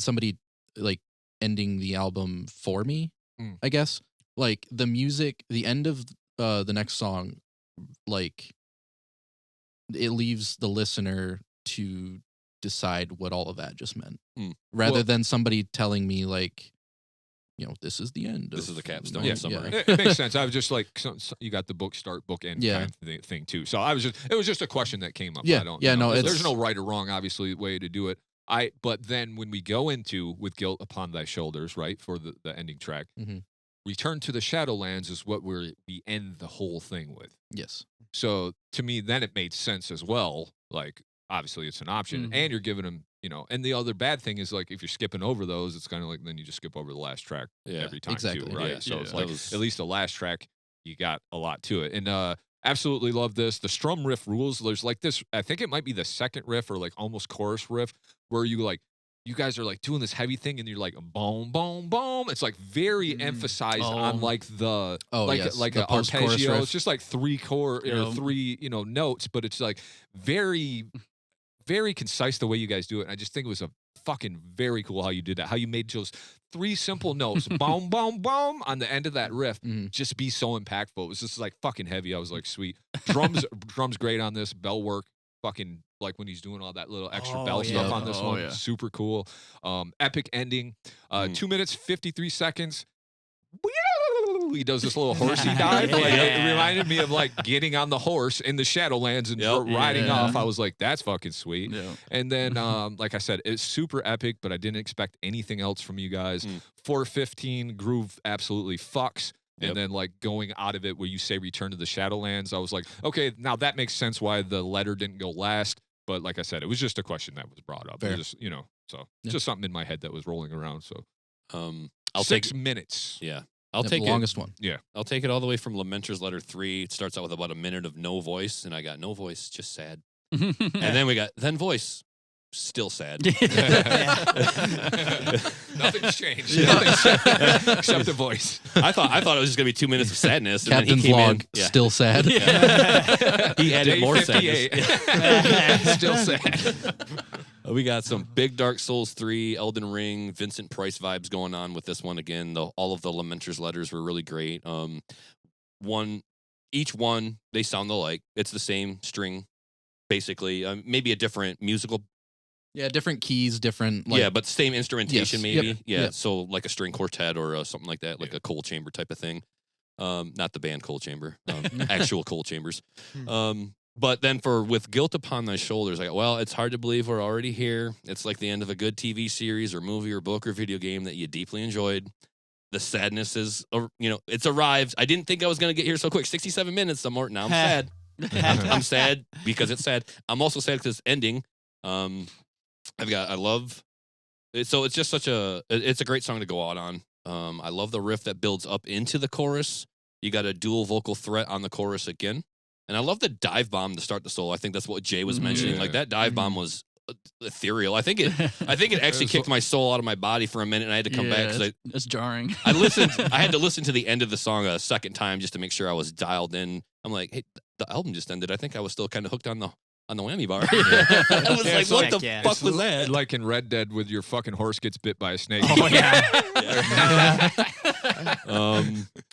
somebody like ending the album for me. Mm. I guess like the music, the end of the next song, like it leaves the listener to decide what all of that just meant, rather Well- than somebody telling me like, you know, this is the end. This is the capstone Yeah. summary. It makes sense. I was just like, you got the book start, book end Yeah. kind of thing too. So it was just a question that came up. Yeah. I don't, Yeah, you know, no, there's it's- no right or wrong, obviously, way to do it. But then when we go into With Guilt Upon Thy Shoulders, right, for the ending track, Mhm. Return to the Shadowlands is what we end the whole thing with. Yes. So to me, then it made sense as well. Like, obviously, it's an option, Mhm. and you're giving them, you know. And the other bad thing is, like, if you're skipping over those, it's kind of like then you just skip over the last track Yeah, every time exactly. too, right? Yeah, So yeah. it's That like was- at least the last track, you got a lot to it, and absolutely love this. The strum riff rules. There's like this. I think it might be the second riff or like almost chorus riff where you guys are like doing this heavy thing and you're like boom, boom, boom. It's like very emphasized on like the like the a post-chorus arpeggio. riff. It's just like three or Yeah. three notes, but it's like very, very concise the way you guys do it. And I just think it was a fucking very cool how you did that. How you made those three simple notes, boom, boom, boom, on the end of that riff, Mhm. just be so impactful. It was just like fucking heavy. I was like, sweet. Drums great on this. Bell work. Fucking like when he's doing all that little extra bell yeah. stuff on this Oh, one, yeah. super cool. Epic ending. 2 minutes 53 seconds. He does this little horsey dive. Like, it reminded me of like getting on the horse in the Shadowlands and Yep. riding Yeah. off. I was like, that's fucking sweet. Yeah. And then, like I said, it's super epic, but I didn't expect anything else from you guys. 4:15 groove absolutely fucks. Yep. And then, like, going out of it where you say Return to the Shadowlands, I was like, okay, now that makes sense why the letter didn't go last. But like I said, it was just a question that was brought up. It Fair. was just, so Yeah. just something in my head that was rolling around. So I'll 6 minutes. Yeah. I'll Yep, take the longest one. I'll take it all the way from Lamenter's Letter 3. It starts out with about a minute of no voice, and I got no voice, just sad. And then we got voice, still sad. Nothing's changed. Nothing's changed except the voice. I thought it was just gonna be 2 minutes of sadness. And Captain's then he came log, in, still sad. he added Day more 58. sadness. Still sad. We got some big Dark Souls 3, Elden Ring, Vincent Price vibes going on with this one again. All of the Lamenter's letters were really great. Each one, they sound alike. It's the same string, basically. Maybe a different musical. Yeah, different keys, different. Yeah, but same instrumentation, Yes, maybe. yep, Yeah, yep. so like a string quartet or something like that, like a coal chamber type of thing. Not the band Coal Chamber, actual coal chambers. But then with Guilt Upon Thy Shoulders, like, well, it's hard to believe we're already here. It's like the end of a good TV series or movie or book or video game that you deeply enjoyed. The sadness is, it's arrived. I didn't think I was going to get here so quick. 67 minutes, now I'm sad. I'm sad because it's sad. I'm also sad because it's ending. So it's just it's a great song to go out on. I love the riff that builds up into the chorus. You got a dual vocal threat on the chorus again. And I love the dive bomb to start the solo. I think that's what Jay was mentioning. Like that dive bomb was ethereal. I think it actually kicked my soul out of my body for a minute, and I had to come back because it's jarring. I had to listen to the end of the song a second time just to make sure I was dialed in. I'm like, hey, the album just ended. I think I was still kind of hooked on the whammy bar. I was like, what the fuck was that? Like in Red Dead, with your fucking horse gets bit by a snake. Oh yeah.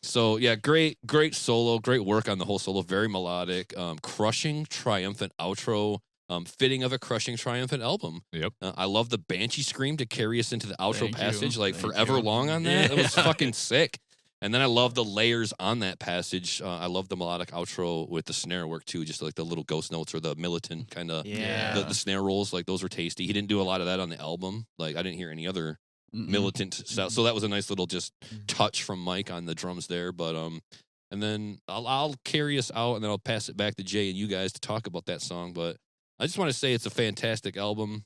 So yeah, great solo, great work on the whole solo. Very melodic, crushing, triumphant outro. Fitting of a crushing, triumphant album. Yep. I love the banshee scream to carry us into the outro Thank passage, you. like Thank forever you. long on that. It was fucking sick. And then I love the layers on that passage. I love the melodic outro with the snare work too, just like the little ghost notes or the militant kind of the snare rolls. Like those were tasty. He didn't do a lot of that on the album. Like I didn't hear any other militant stuff. So that was a nice little just touch from Mike on the drums there. But and then I'll carry us out, and then I'll pass it back to Jay and you guys to talk about that song. But I just want to say it's a fantastic album.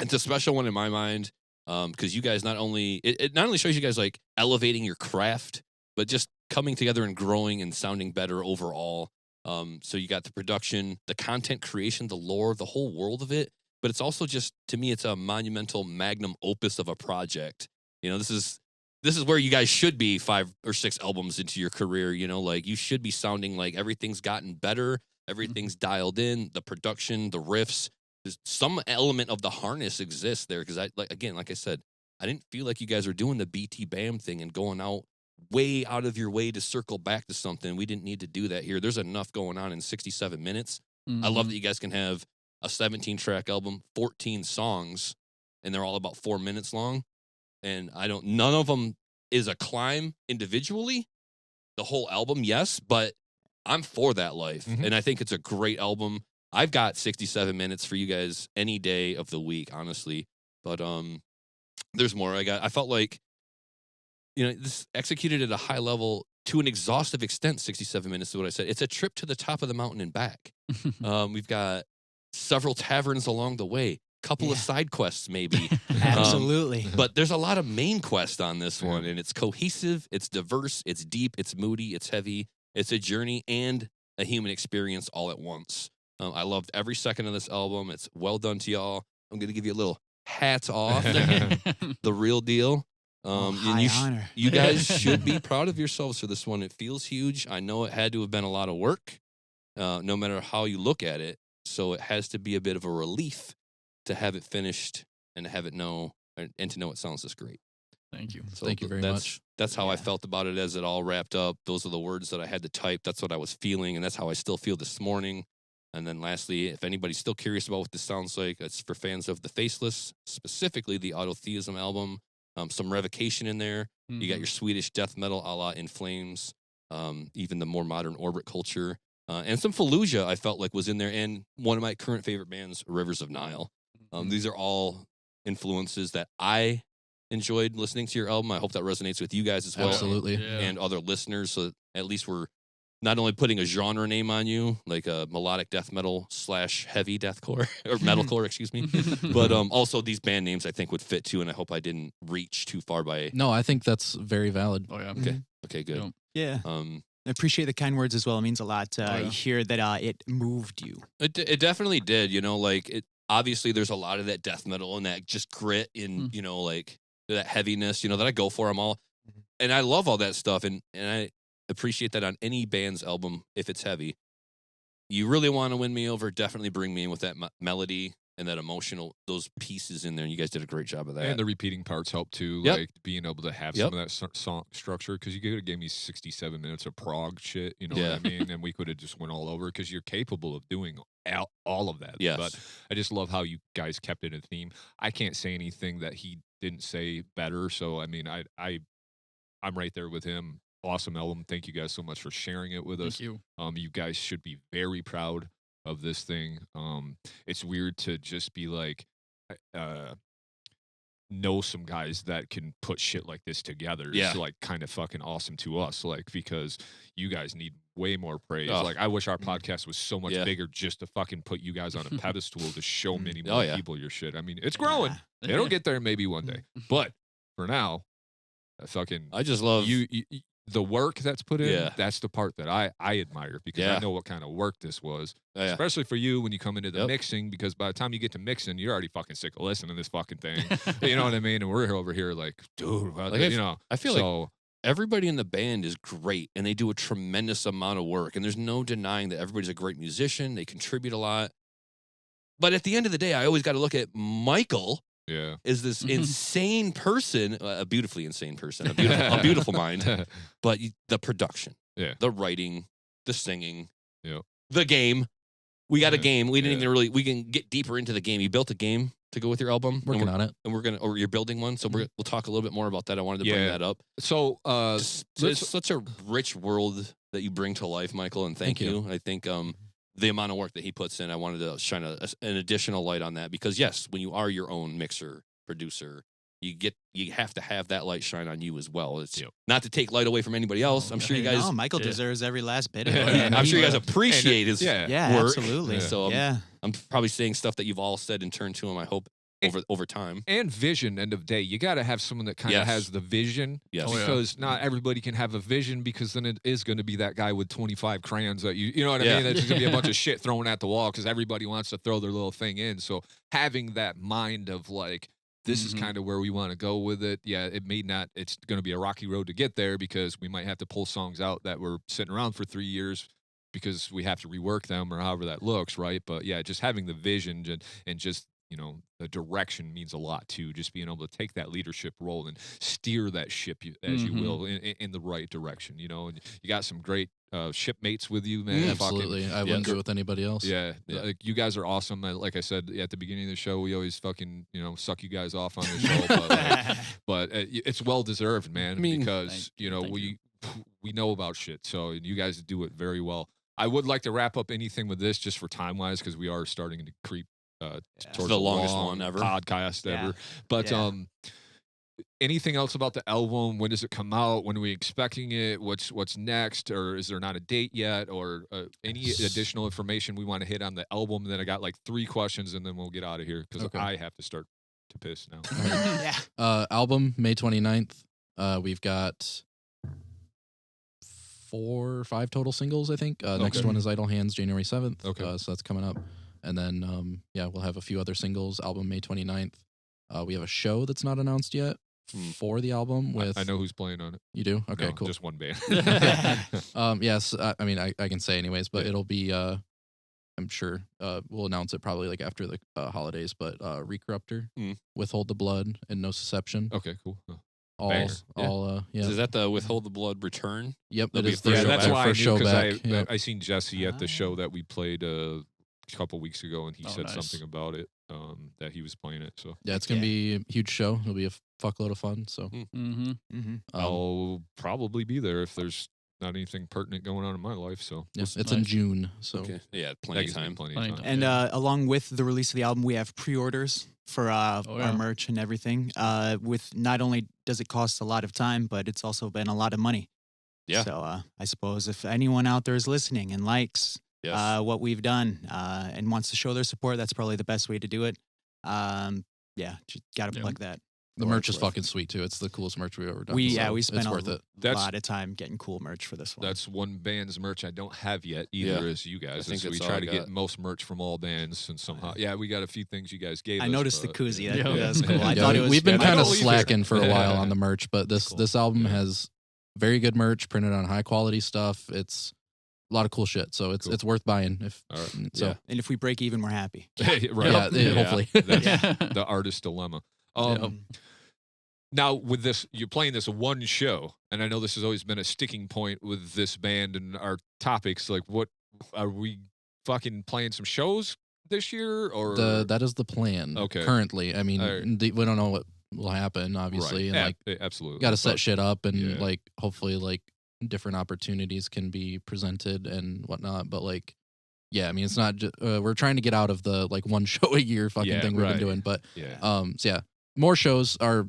It's a special one in my mind because you guys it not only shows you guys like elevating your craft, but just coming together and growing and sounding better overall. So you got the production, the content creation, the lore, the whole world of it. But it's also just, to me, it's a monumental magnum opus of a project. This is where you guys should be 5 or 6 albums into your career. Like you should be sounding like everything's gotten better. Everything's dialed in, the production, the riffs. There's some element of the harness exists there because like I said, I didn't feel like you guys were doing the BT Bam thing and going way out of your way to circle back to something. We didn't need to do that here. There's enough going on in 67 minutes. I love that you guys can have a 17-track album, 14 songs, and they're all about 4 minutes long. And none of them is a climb individually. The whole album, yes, but I'm for that life, and I think it's a great album. I've got 67 minutes for you guys any day of the week, honestly. But there's more. I felt like this executed at a high level to an exhaustive extent. 67 minutes is what I said. It's a trip to the top of the mountain and back. We've got several taverns along the way, couple of side quests maybe. Absolutely. But there's a lot of main quest on this one, and it's cohesive, it's diverse, it's deep, it's moody, it's heavy. It's a journey and a human experience all at once. I loved every second of this album. It's well done to y'all. I'm going to give you a little hats off. The real deal. High honor. You guys should be proud of yourselves for this one. It feels huge. I know it had to have been a lot of work, no matter how you look at it. So it has to be a bit of a relief to have it finished and to have it and to know it sounds this great. Thank you. So Thank you very much. That's how I felt about it as it all wrapped up. Those are the words that I had to type. That's what I was feeling, and that's how I still feel this morning. And then lastly, if anybody's still curious about what this sounds like, it's for fans of The Faceless, specifically the Autotheism album. Some Revocation in there. You got your Swedish death metal a la In Flames, even the more modern Orbit Culture, and some Fallujah I felt like was in there, and one of my current favorite bands, Rivers of Nile. These are all influences that I enjoyed listening to your album. I hope that resonates with you guys as well. Absolutely. And other listeners. So at least we're not only putting a genre name on you, like a melodic death metal / heavy deathcore or metalcore, excuse me. But also these band names I think would fit too. And I hope I didn't reach too far by. No, I think that's very valid. Oh yeah. Okay, good. Yeah. I appreciate the kind words as well. It means a lot to hear that it moved you. It definitely did. Obviously there's a lot of that death metal and that just grit and, like that heaviness, that I go for. And I love all that stuff. And I appreciate that on any band's album, if it's heavy. You really want to win me over, definitely bring me in with that melody and that emotional, those pieces in there. And you guys did a great job of that. And the repeating parts help too, like being able to have some of that song structure, because you could have gave me 67 minutes of prog shit, what I mean? And we could have just went all over, because you're capable of doing all of that. Yes. But I just love how you guys kept it a theme. I can't say anything that he didn't say better. So, I mean, I'm right there with him. Awesome album. Thank you guys so much for sharing it with us. Thank you. You guys should be very proud of this thing. It's weird to just be like, know some guys that can put shit like this together. Yeah. It's like kind of fucking awesome to us, like, because you guys need way more praise. Oh. Like, I wish our podcast was so much Yeah. bigger just to fucking put you guys on a pedestal to show many Oh, more yeah. people your shit. I mean, it's growing. Yeah. It'll get there maybe one day. But for now, fucking I just love you the work that's put in. Yeah. That's the part that I admire, because I Yeah. know what kind of work this was. yeah. Especially for you when you come into the Yep. mixing, because by the time you get to mixing, you're already fucking sick of listening to this fucking thing. You know what I mean? And we're over here like, dude, Like, you know. I feel so, like everybody in the band is great, and they do a tremendous amount of work, and there's no denying that everybody's a great musician. They contribute a lot. But at the end of the day, I always got to look at Michael yeah. is this insane person, a beautifully insane person, a beautiful mind, but the production, Yeah. the writing, the singing, Yep. the game. We got a Yeah. game. We didn't Yeah. even really, we can get deeper into the game. You built a game to go with your album. Working on it. And we're going to, or you're building one. So we'll talk a little bit more about that. I wanted to bring Yeah. that up. So It's such a rich world that you bring to life, Michael, and thank you. I think the amount of work that he puts in, I wanted to shine an additional light on that, because yes, when you are your own mixer, producer, you have to have that light shine on you as well. It's not to take light away from anybody else. I'm sure you guys, No, Michael deserves every last bit of it. Yeah. I'm sure you guys appreciate his Yeah, work. absolutely. So yeah. I'm probably saying stuff that you've all said and turned to him, I hope, over time. and vision, end of day. You got to have someone that kind of Yes. has the vision. Yes. Because not everybody can have a vision, because then it is going to be that guy with 25 crayons that you know what I Yeah. mean? That's just going to be a bunch of shit thrown at the wall because everybody wants to throw their little thing in. So having that mind of like, this is kind of where we want to go with it. Yeah, it may not, it's going to be a rocky road to get there, because we might have to pull songs out that were sitting around for 3 years because we have to rework them or however that looks, right? But yeah, just having the vision and just, you know, the direction means a lot too. Just being able to take that leadership role and steer that ship as you will in the right direction, you know. And you got some great shipmates with you, man. Absolutely. I wouldn't do it with anybody else. Yeah, like you guys are awesome. Like I said at the beginning of the show, we always fucking, you know, suck you guys off on the show, but it's well deserved, man. I mean, because you know we know about shit, so you guys do it very well. I would like to wrap up anything with this just for time wise, because we are starting to creep towards The longest long one ever. podcast ever. But anything else about the album? When does it come out? When are we expecting it? What's next? Or is there not a date yet? Or any additional information we want to hit on the album? And then I got like 3 questions, and then we'll get out of here, because I have to start to piss now. Yeah. Album May 29th. We've got 4 or 5 total singles, I think. Next one is Idle Hands, January 7th. Okay. So that's coming up. And then, we'll have a few other singles. Album May 29th. We have a show that's not announced yet for the album. With I know who's playing on it. You do? Okay, No, cool. Just one band. Yes, I mean, I can say anyways, but it'll be, I'm sure we'll announce it probably like after the holidays, but Recorruptor, Withhold the Blood, and No Susception. Okay, cool. All, So is that the Withhold the Blood return? Yep, That'll it be is the the show that's back. why I first knew, show 'cause back. Yep. I seen Jesse at the show that we played a couple weeks ago, and he said nice. something about it, that he was playing it. So Yeah, it's gonna be a huge show. It'll be a fuckload of fun. So I'll probably be there if there's not anything pertinent going on in my life. So yeah, it's in nice. June. So Okay. Yeah, that plenty of gives me time. plenty Plenty of of time. And yeah. along with the release of the album, we have pre-orders for yeah. our merch and everything. With not only does it cost a lot of time, but it's also been a lot of money. Yeah. So I suppose if anyone out there is listening and likes Yes. what we've done and wants to show their support, that's probably the best way to do it. Just got to Yeah. plug that. the for what merch it's is worth. fucking sweet too. It's the coolest merch we've ever done. We so spent it's worth it. That's- lot of time getting cool merch for this one. That's one band's merch I don't have yet either, Yeah. as you guys. I think So we that's all try I to got. get most merch from all bands, and somehow, we got a few things you guys gave us. I noticed the but, koozie. yeah. That, Yeah. that's cool. I Yeah, thought it was. we've been I kind of don't either. slacking for a while on the merch, but this Cool. this album Yeah. has very good merch printed on high quality stuff. It's a lot of cool shit, so it's Cool. it's worth buying. If All right. so, Yeah. And if we break even, we're happy. right. yeah, hopefully. That's the artist dilemma. Yeah. Now, with this, you're playing this one show, and I know this has always been a sticking point with this band and our topics. Like, what are we fucking playing some shows this year, or that is the plan. Okay. Currently, I mean, All right. we don't know what will happen, obviously, Right. and like Absolutely got to set shit up, and Yeah. like hopefully like different opportunities can be presented and whatnot. But like, yeah, I mean, it's not. We're trying to get out of the like one show a year fucking thing we've been doing, but so yeah, more shows are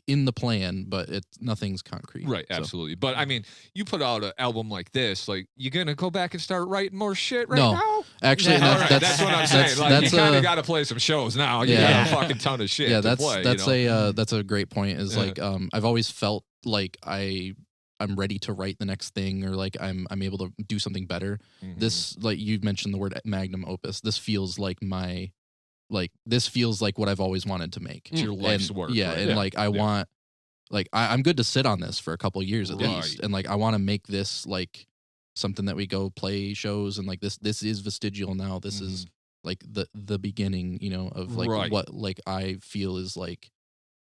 in the plan, but nothing's concrete. Right, absolutely. But I mean, you put out an album like this, like you gonna go back and start writing more shit now? Actually, that's what I'm saying. Like, you kind of got to play some shows now. You got a fucking ton of shit. Yeah, to play, that's a great point. Is like I've always felt like I'm ready to write the next thing, or like I'm able to do something better. Mm-hmm. This, like you mentioned the word magnum opus. This feels like this feels like what I've always wanted to make. It's your life's work. Yeah, right? and like I want, like I'm good to sit on this for a couple years at least, and like I want to make this like something that we go play shows, and like this is Vestigial now. This is like the beginning, of like what like I feel is like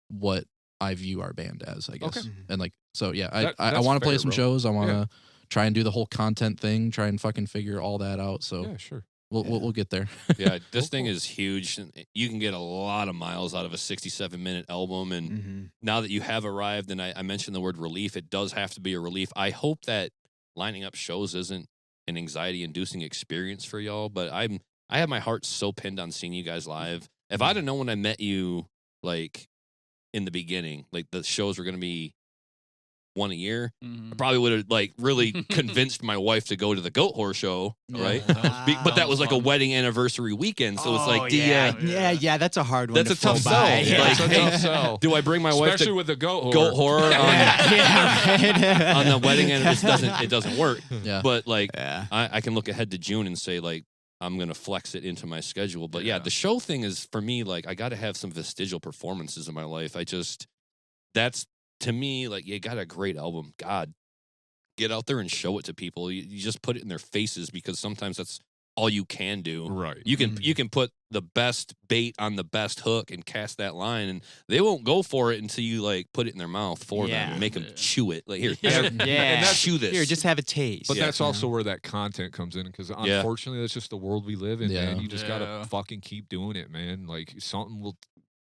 what I view our band as, I guess. And like, so yeah, I want to play some shows. I want to try and do the whole content thing, try and fucking figure all that out. So yeah, sure. We'll get there. Yeah, this thing is huge. You can get a lot of miles out of a 67-minute album. And now that you have arrived, and I mentioned the word relief, it does have to be a relief. I hope that lining up shows isn't an anxiety-inducing experience for y'all, but I have my heart so pinned on seeing you guys live. If I'd have known when I met you, like, in the beginning, like, the shows were going to be one a year, I probably would have like really convinced my wife to go to the Goat Horror show, right? But that was like a wedding anniversary weekend, so it's like, that's a hard one. That's a tough sell. That's a tough sell. Do I bring my wife especially to with the Goat Horror on on the wedding, and it doesn't work. Yeah. But like, I can look ahead to June and say like, I'm gonna flex it into my schedule. But yeah, the show thing is for me like I got to have some Vestigial performances in my life. That's. To me, like, you got a great album. God, get out there and show it to people. You just put it in their faces because sometimes that's all you can do. Right. You can put the best bait on the best hook and cast that line, and they won't go for it until you like put it in their mouth for them and make them chew it. Like here, chew this. Here, just have a taste. But that's also where that content comes in because unfortunately, that's just the world we live in. Man, you just gotta fucking keep doing it, man. Like something will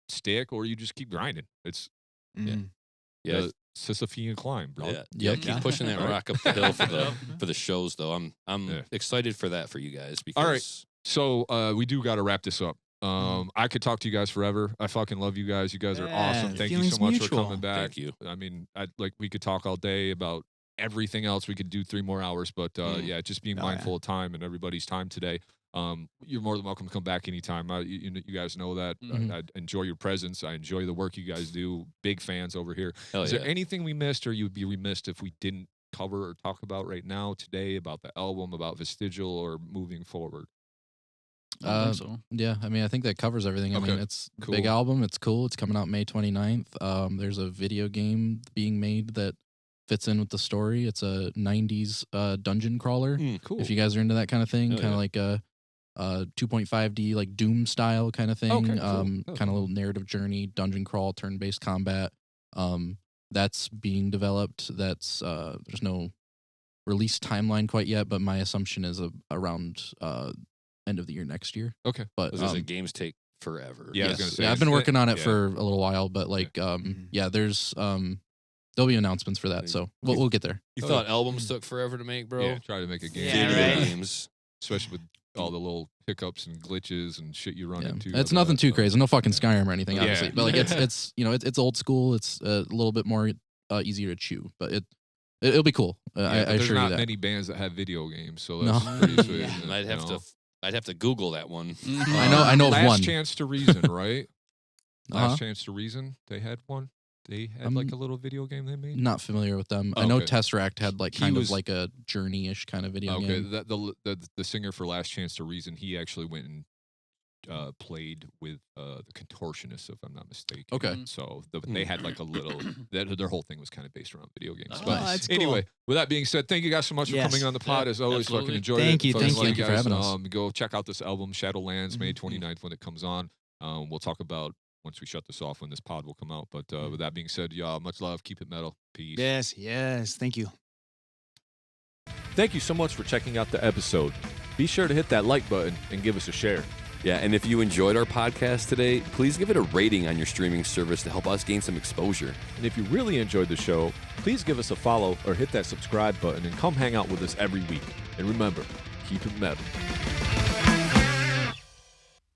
stick, or you just keep grinding. It's Yeah, Sisyphean climb, bro. Keep pushing that rock up the hill for the shows, though. I'm excited for that for you guys. Because... All right, so we do got to wrap this up. I could talk to you guys forever. I fucking love you guys. You guys are awesome. Thank you so much for coming back. Thank you. I mean, we could talk all day about everything else. We could do 3 more hours, but just being mindful of time and everybody's time today. You're more than welcome to come back anytime. You guys know that. I enjoy your presence. I enjoy the work you guys do. Big fans over here. Is there anything we missed, or you would be remiss if we didn't cover or talk about right now today about the album, about Vestigial, or moving forward? I think so. Yeah, I mean, I think that covers everything. I mean, it's a big album. It's cool. It's coming out May 29th. There's a video game being made that fits in with the story. It's a 90s dungeon crawler. Cool. If you guys are into that kind of thing, kind of like a 2.5D like Doom style kind of thing. Kind of a little narrative journey, dungeon crawl, turn-based combat. That's being developed. That's there's no release timeline quite yet, but my assumption is around end of the year next year. Okay. But games take forever. Yeah, I was gonna say, I've been working on it for a little while, but like there's there'll be announcements for that, so we'll get there. You thought albums took forever to make, bro? Yeah, try to make a game. Games. Especially with all the little hiccups and glitches and shit you run into. It's nothing too crazy. No fucking Skyrim or anything, obviously. But like it's it's old school. It's a little bit more easier to chew, but it'll be cool. I assure you that. There's not many bands that have video games, so that's pretty sweet. I'd have to Google that one. I know of one. Last Chance to Reason, right? Last Chance to Reason. They had one. They had like a little video game they made. Not familiar with them. I know Tesseract had like kind of like a journey-ish kind of video game. Okay, the singer for Last Chance to Reason, he actually went and played with the Contortionists, if I'm not mistaken. Okay, so they had like a little. Their whole thing was kind of based around video games. But that's cool. Anyway, with that being said, thank you guys so much for coming on the pod. As always, fucking enjoyed it. Thank you for having us. Go check out this album, Shadowlands, May 29th when it comes on. We'll talk about. Once we shut this off when this pod will come out. But with that being said, y'all, much love. Keep it metal. Peace. Yes. Thank you. Thank you so much for checking out the episode. Be sure to hit that like button and give us a share. Yeah, and if you enjoyed our podcast today, please give it a rating on your streaming service to help us gain some exposure. And if you really enjoyed the show, please give us a follow or hit that subscribe button and come hang out with us every week. And remember, keep it metal.